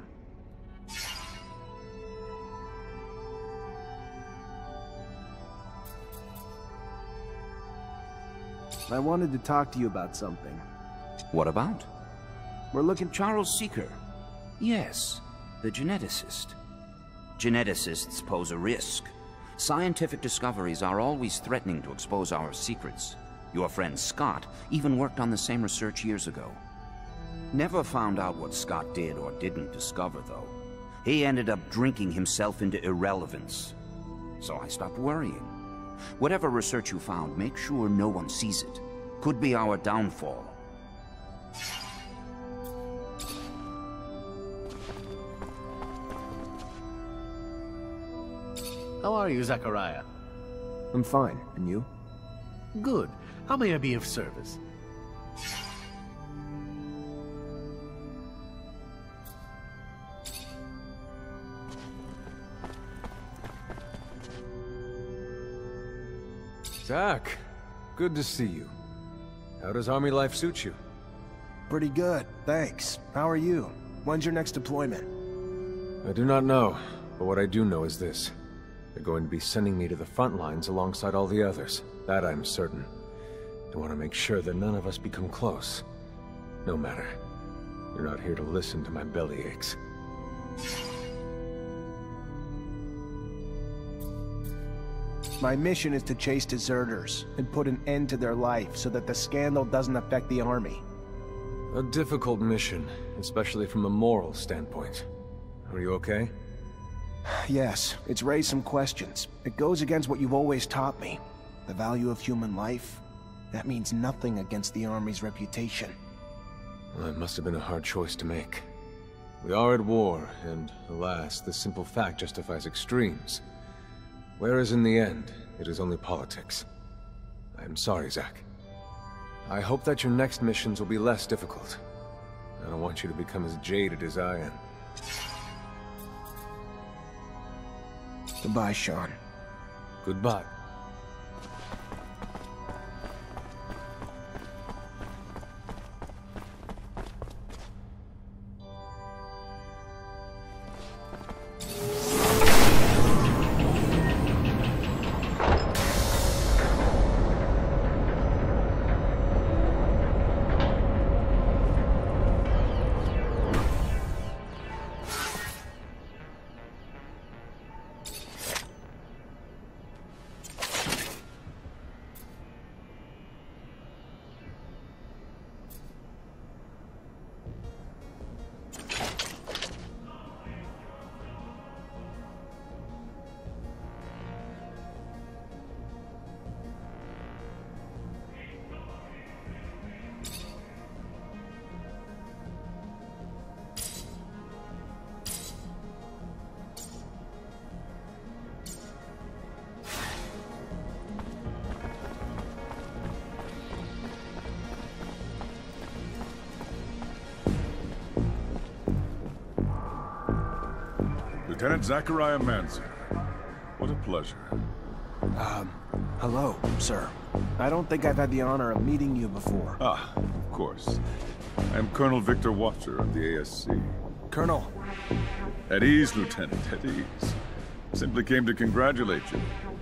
I wanted to talk to you about something. What about? We're looking... Charles Seeker. Yes, the geneticist. Geneticists pose a risk. Scientific discoveries are always threatening to expose our secrets. Your friend Scott even worked on the same research years ago. Never found out what Scott did or didn't discover, though. He ended up drinking himself into irrelevance. So I stopped worrying. Whatever research you found, make sure no one sees it. Could be our downfall. How are you, Zachariah? I'm fine. And you? Good. How may I be of service? Zach, good to see you. How does army life suit you? Pretty good, thanks. How are you? When's your next deployment? I do not know, but what I do know is this. They're going to be sending me to the front lines alongside all the others. That I'm certain. I want to make sure that none of us become close. No matter. You're not here to listen to my belly aches. My mission is to chase deserters and put an end to their life so that the scandal doesn't affect the army. A difficult mission, especially from a moral standpoint. Are you okay? Yes, it's raised some questions. It goes against what you've always taught me. The value of human life. That means nothing against the army's reputation. Well, it must have been a hard choice to make. We are at war, and alas, the simple fact justifies extremes. Whereas in the end, it is only politics. I am sorry, Zach. I hope that your next missions will be less difficult. I don't want you to become as jaded as I am. Goodbye, Sean. Goodbye. Lieutenant Zachariah Mancer. What a pleasure. Hello, sir. I don't think I've had the honor of meeting you before. Ah, of course. I am Colonel Victor Watcher of the ASC. Colonel. At ease, Lieutenant, at ease. Simply came to congratulate you.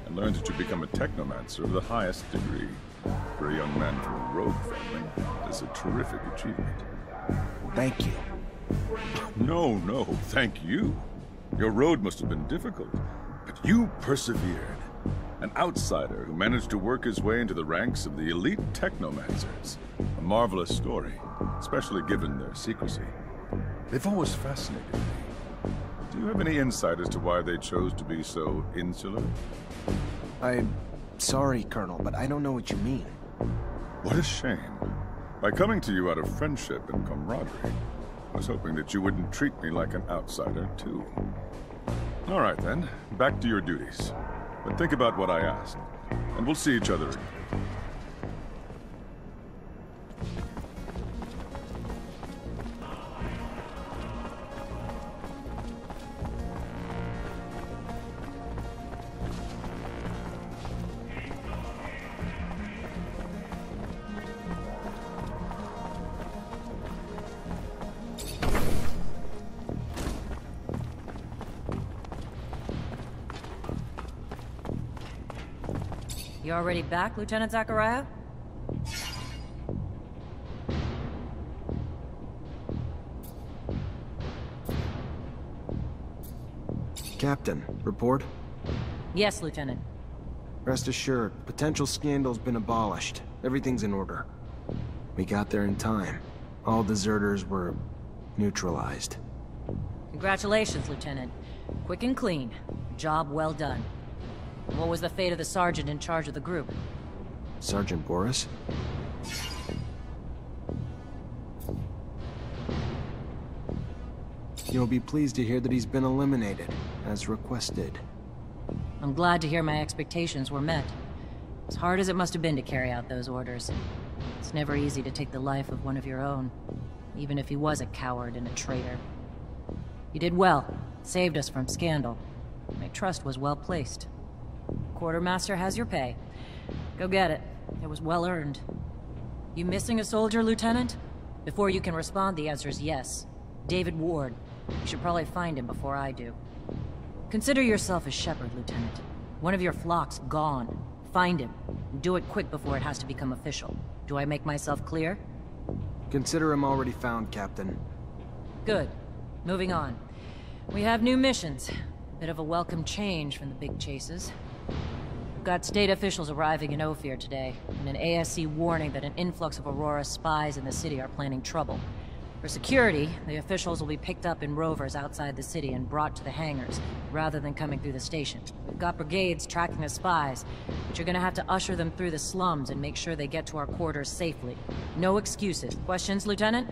and learned that you become a Technomancer of the highest degree. For a young man from a rogue family, that's a terrific achievement. Thank you. No, thank you. Your road must have been difficult, but you persevered. An outsider who managed to work his way into the ranks of the elite Technomancers. A marvelous story, especially given their secrecy. They've always fascinated me. Do you have any insight as to why they chose to be so insular? I'm sorry, Colonel, but I don't know what you mean. What a shame. By coming to you out of friendship and camaraderie, I was hoping that you wouldn't treat me like an outsider, too. All right, then. Back to your duties. But think about what I asked, and we'll see each other again. You already back, Lieutenant Zachariah? Captain, report? Yes, Lieutenant. Rest assured, potential scandal's been abolished. Everything's in order. We got there in time. All deserters were neutralized. Congratulations, Lieutenant. Quick and clean. Job well done. What was the fate of the sergeant in charge of the group? Sergeant Boris? You'll be pleased to hear that he's been eliminated, as requested. I'm glad to hear my expectations were met. As hard as it must have been to carry out those orders. It's never easy to take the life of one of your own, even if he was a coward and a traitor. You did well. Saved us from scandal. My trust was well placed. Quartermaster has your pay. Go get it. It was well earned. You missing a soldier, Lieutenant? Before you can respond, the answer is yes. David Ward. You should probably find him before I do. Consider yourself a shepherd, Lieutenant. One of your flock's gone. Find him. And do it quick before it has to become official. Do I make myself clear? Consider him already found, Captain. Good. Moving on. We have new missions. Bit of a welcome change from the big chases. We've got state officials arriving in Ophir today, and an ASC warning that an influx of Aurora spies in the city are planning trouble. For security, the officials will be picked up in rovers outside the city and brought to the hangars, rather than coming through the station. We've got brigades tracking the spies, but you're gonna have to usher them through the slums and make sure they get to our quarters safely. No excuses. Questions, Lieutenant?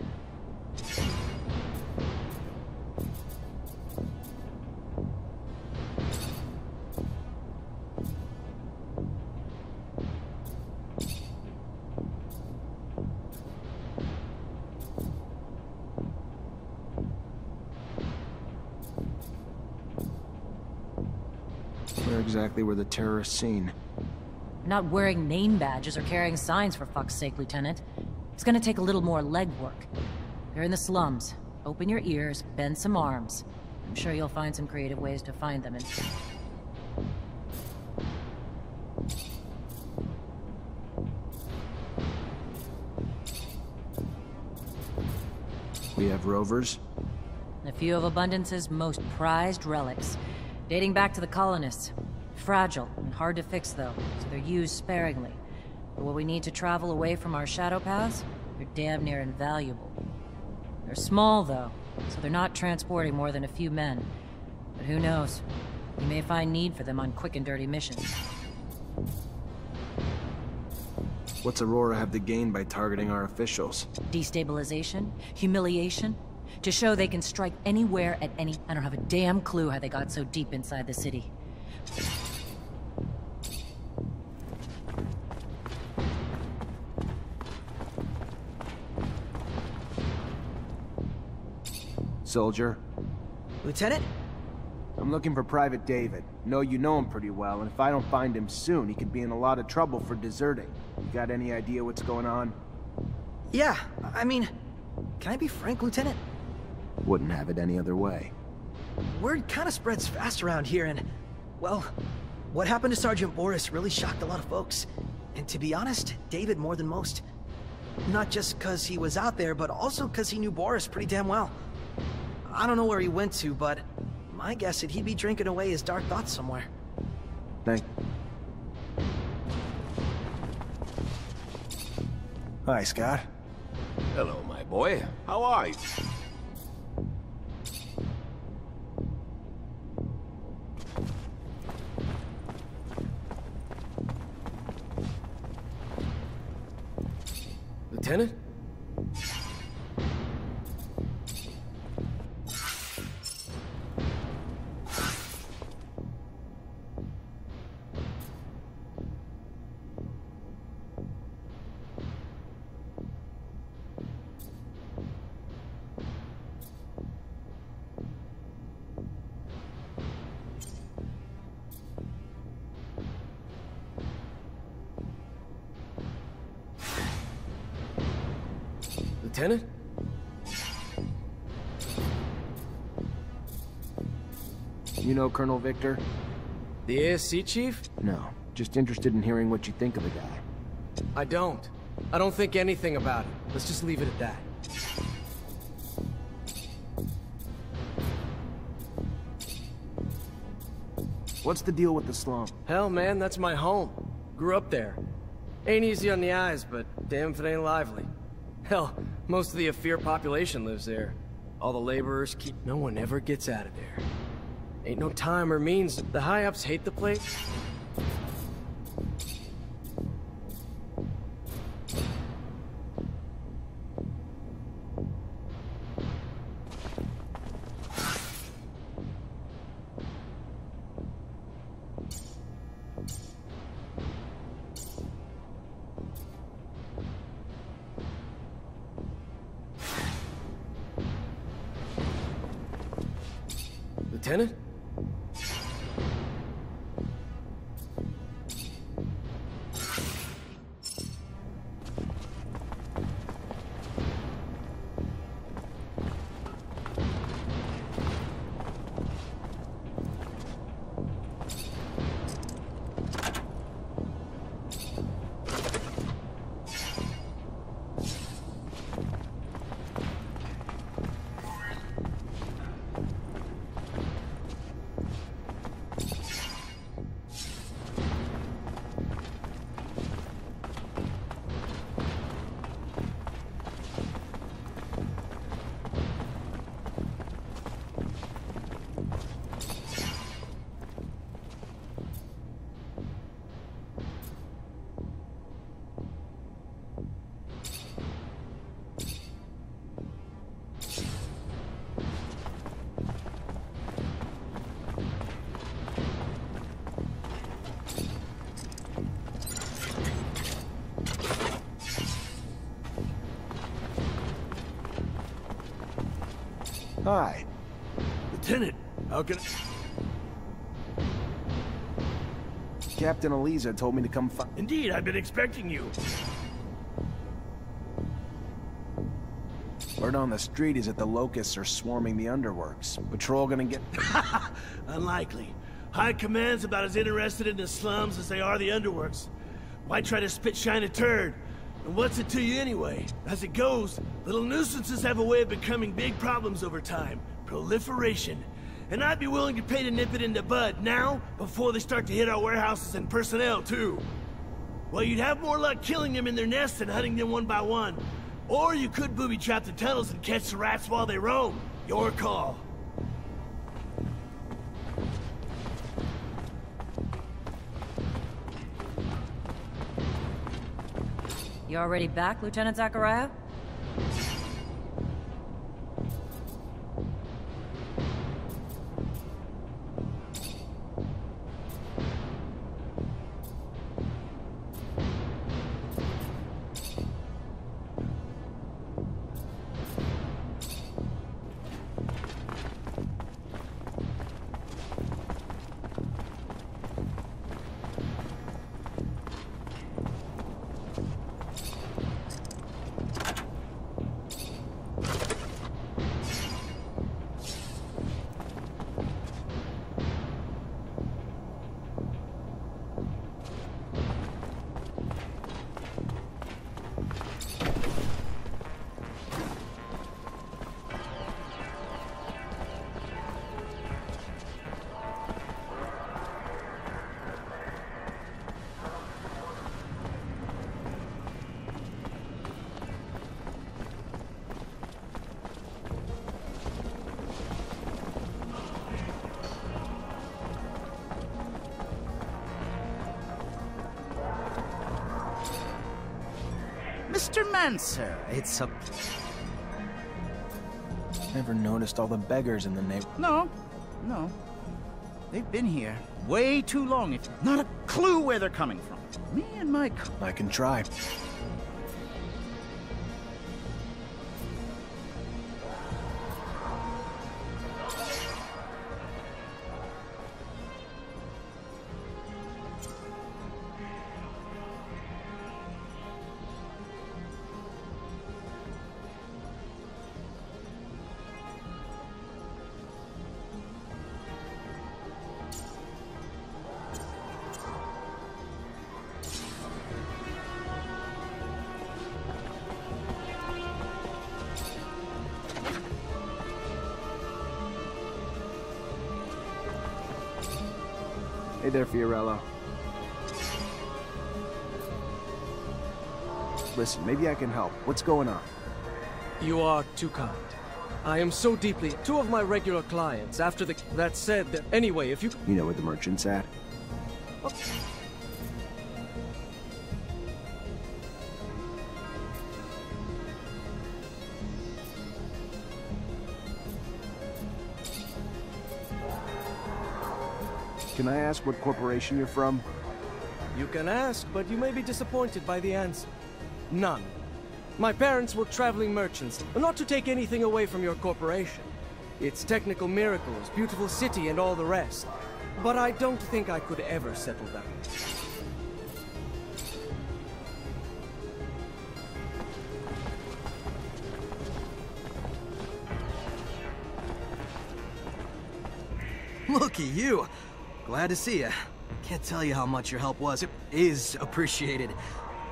Where exactly were the terrorists seen? Not wearing name badges or carrying signs, for fuck's sake, Lieutenant. It's gonna take a little more legwork. They're in the slums. Open your ears, bend some arms. I'm sure you'll find some creative ways to find them and... We have rovers? A few of Abundance's most prized relics, dating back to the colonists. Fragile and hard to fix, though, so they're used sparingly. But what we need to travel away from our shadow paths, they're damn near invaluable. They're small, though, so they're not transporting more than a few men. But who knows? You may find need for them on quick and dirty missions. What's Aurora have to gain by targeting our officials? Destabilization? Humiliation? To show they can strike anywhere at any... I don't have a damn clue how they got so deep inside the city. Soldier? Lieutenant? I'm looking for Private David. Know you know him pretty well, and if I don't find him soon, he could be in a lot of trouble for deserting. You got any idea what's going on? Yeah, I mean, can I be frank, Lieutenant? Wouldn't have it any other way. Word kinda spreads fast around here, and, well, What happened to Sergeant Boris really shocked a lot of folks. And to be honest, David more than most. Not just because he was out there, but also because he knew Boris pretty damn well. I don't know where he went to, but my guess is he'd be drinking away his dark thoughts somewhere. Hi, Scott. Hello, my boy. How are you? Lieutenant? Lieutenant? You know Colonel Victor? The ASC chief? No, just interested in hearing what you think of the guy. I don't. I don't think anything about it. Let's just leave it at that. What's the deal with the slum? Hell, man, that's my home. Grew up there. Ain't easy on the eyes, but damn if it ain't lively. Hell, most of the Afir population lives there. All the laborers keep... No one ever gets out of there. Ain't no time or means. The high-ups hate the place. Lieutenant? Hi. Lieutenant, how can Captain Eliza told me to come Indeed, I've been expecting you. Word on the street is that the locusts are swarming the underworks. Patrol gonna get... Unlikely. High Command's about as interested in the slums as they are the underworks. Why try to spit shine a turd? And what's it to you anyway? As it goes, little nuisances have a way of becoming big problems over time. Proliferation. And I'd be willing to pay to nip it in the bud now, before they start to hit our warehouses and personnel too. Well, you'd have more luck killing them in their nests than hunting them one by one. Or you could booby-trap the tunnels and catch the rats while they roam. Your call. You already back, Lieutenant Zachariah? Mr. Mancer, it's a... Never noticed all the beggars in the neighborhood. No. They've been here way too long. It's not a clue where they're coming from. Me and my... I can try. Hey there, Fiorello. Listen, maybe I can help. What's going on? You are too kind. I am so deeply... Two of my regular clients, after the... That said, anyway, if you... You know where the merchant's at? Oh. Can I ask what corporation you're from? You can ask, but you may be disappointed by the answer. None. My parents were traveling merchants, not to take anything away from your corporation. Its technical miracles, beautiful city, and all the rest. But I don't think I could ever settle down. Look at you! Glad to see you. Can't tell you how much your help was. It is appreciated.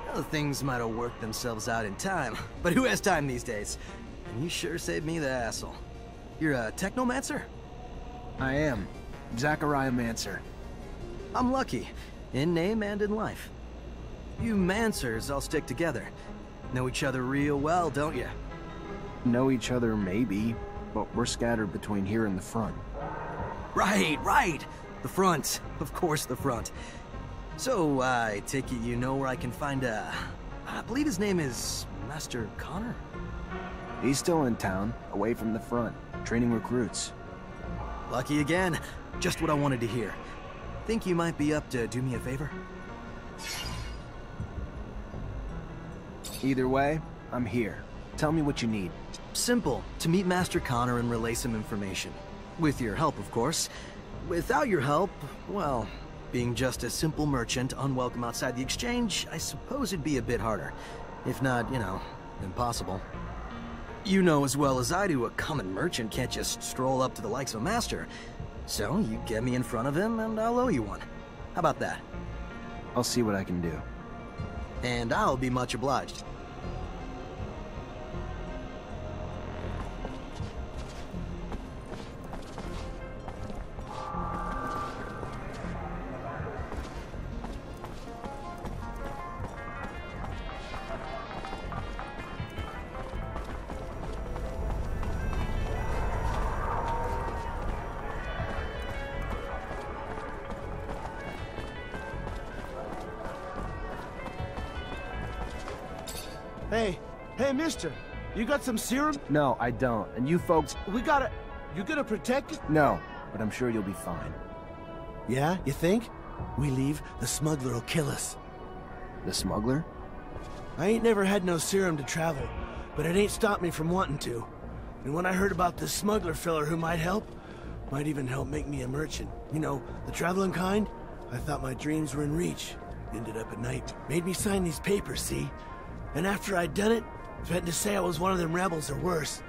Well, things might have worked themselves out in time, but who has time these days? And you sure saved me the hassle. You're a Technomancer? I am. Zachariah Mancer. I'm lucky, in name and in life. You Mancers all stick together. Know each other real well, don't you? Know each other, maybe, but we're scattered between here and the front. Right! The front. Of course, the front. So, I take it you know where I can find I believe his name is Master Connor? He's still in town, away from the front, training recruits. Lucky again. Just what I wanted to hear. Think you might be up to do me a favor? Either way, I'm here. Tell me what you need. Simple. To meet Master Connor and relay some information. With your help, of course. Without your help, well, being just a simple merchant, unwelcome outside the exchange, I suppose it'd be a bit harder. If not, impossible. You know as well as I do, a common merchant can't just stroll up to the likes of a master. So, you get me in front of him, and I'll owe you one. How about that? I'll see what I can do. And I'll be much obliged. Hey, mister, you got some serum? No, I don't. And you folks... You gonna protect it? No, but I'm sure you'll be fine. Yeah, you think? We leave, the smuggler'll kill us. The smuggler? I ain't never had no serum to travel, but it ain't stopped me from wanting to. And when I heard about this smuggler feller who might help, might even help make me a merchant, you know, the traveling kind, I thought my dreams were in reach. Ended up at night, made me sign these papers, see? And after I'd done it, threatened to say I was one of them rebels or worse.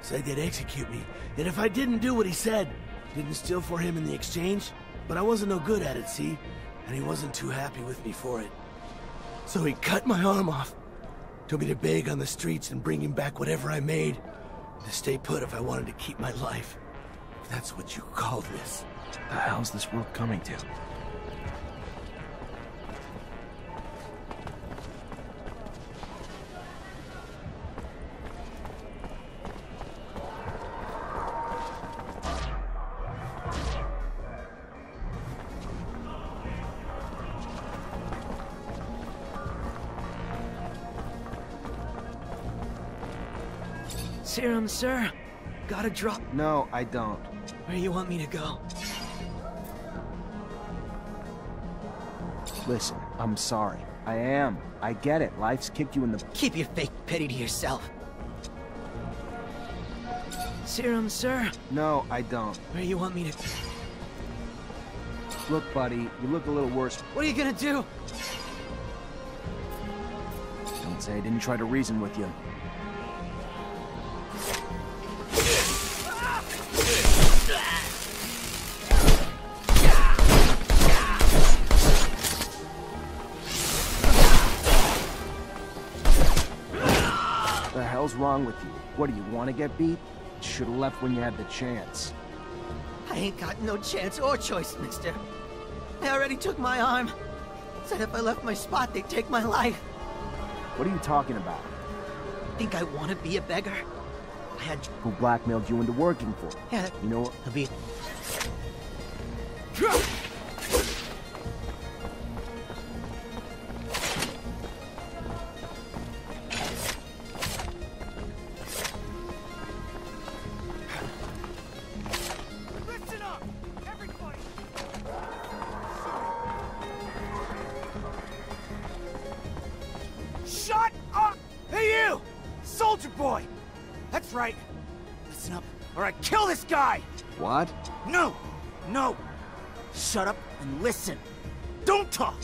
Said they'd execute me, and if I didn't do what he said, didn't steal for him in the exchange, but I wasn't no good at it, see? And he wasn't too happy with me for it. So he cut my arm off, told me to beg on the streets and bring him back whatever I made, and to stay put if I wanted to keep my life. If that's what you call this. The hell's this world coming to? Serum, sir. Gotta drop. No, I don't. Where do you want me to go? Listen, I'm sorry. I am. I get it. Life's kicked you in the... Keep your fake pity to yourself. Serum, sir. No, I don't. Where do you want me to... Look, buddy, you look a little worse. What are you gonna do? Don't say I didn't try to reason with you. What the hell's wrong with you? What, do you want to get beat? Should have left when you had the chance. I ain't got no chance or choice, mister. They already took my arm. Said if I left my spot, they'd take my life. What are you talking about? Think I want to be a beggar? I had... Who blackmailed you into working for? Yeah. You know what? I'll be... Shut up! Hey, you! Soldier boy! That's right. Listen up, or I kill this guy! What? No! No! Shut up and listen. Don't talk!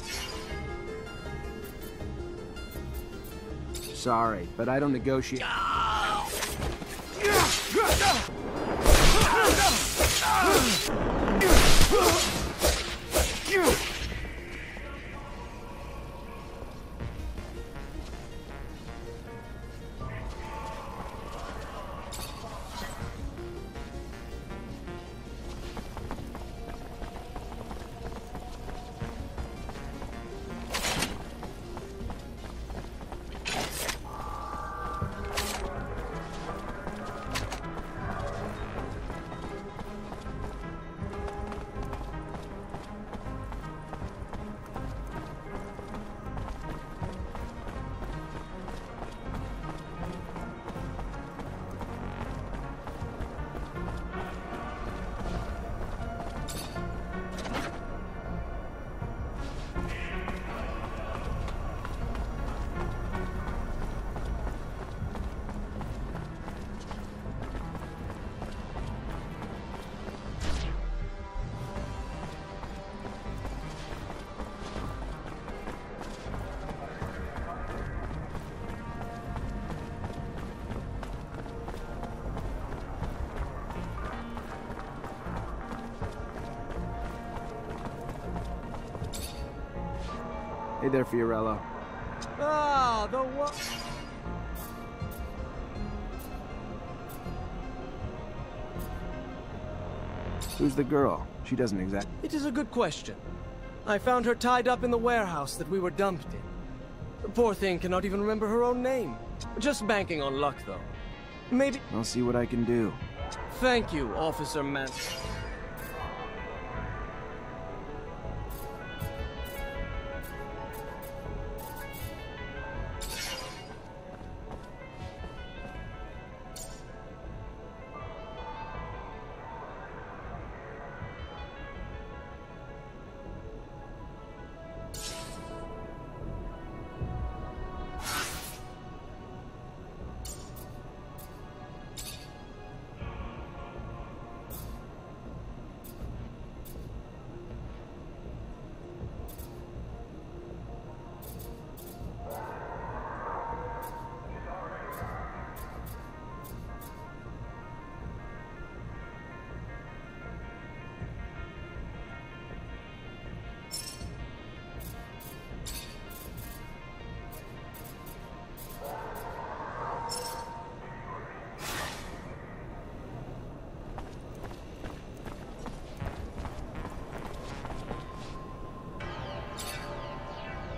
Sorry, but I don't negotiate. Hey there, Fiorello. Ah, the what? Who's the girl? She doesn't exactly... It is a good question. I found her tied up in the warehouse that we were dumped in. The poor thing cannot even remember her own name. Just banking on luck, though. Maybe... I'll see what I can do. Thank you, Officer Man.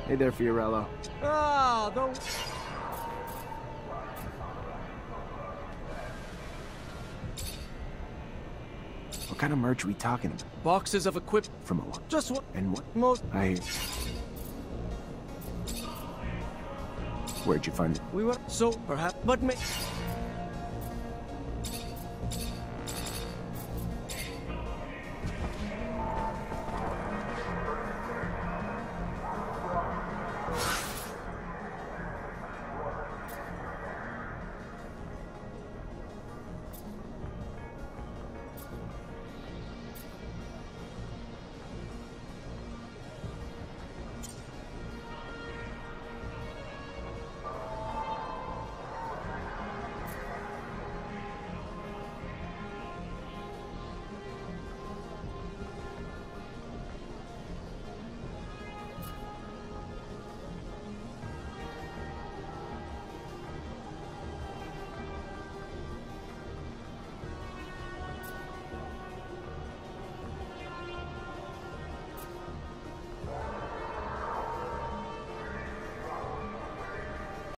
Hey there, Fiorello. Ah, the... What kind of merch are we talking about? Boxes of equipment. From a lot. Just what? And what? Most... I... Where'd you find it? We were... So, perhaps... But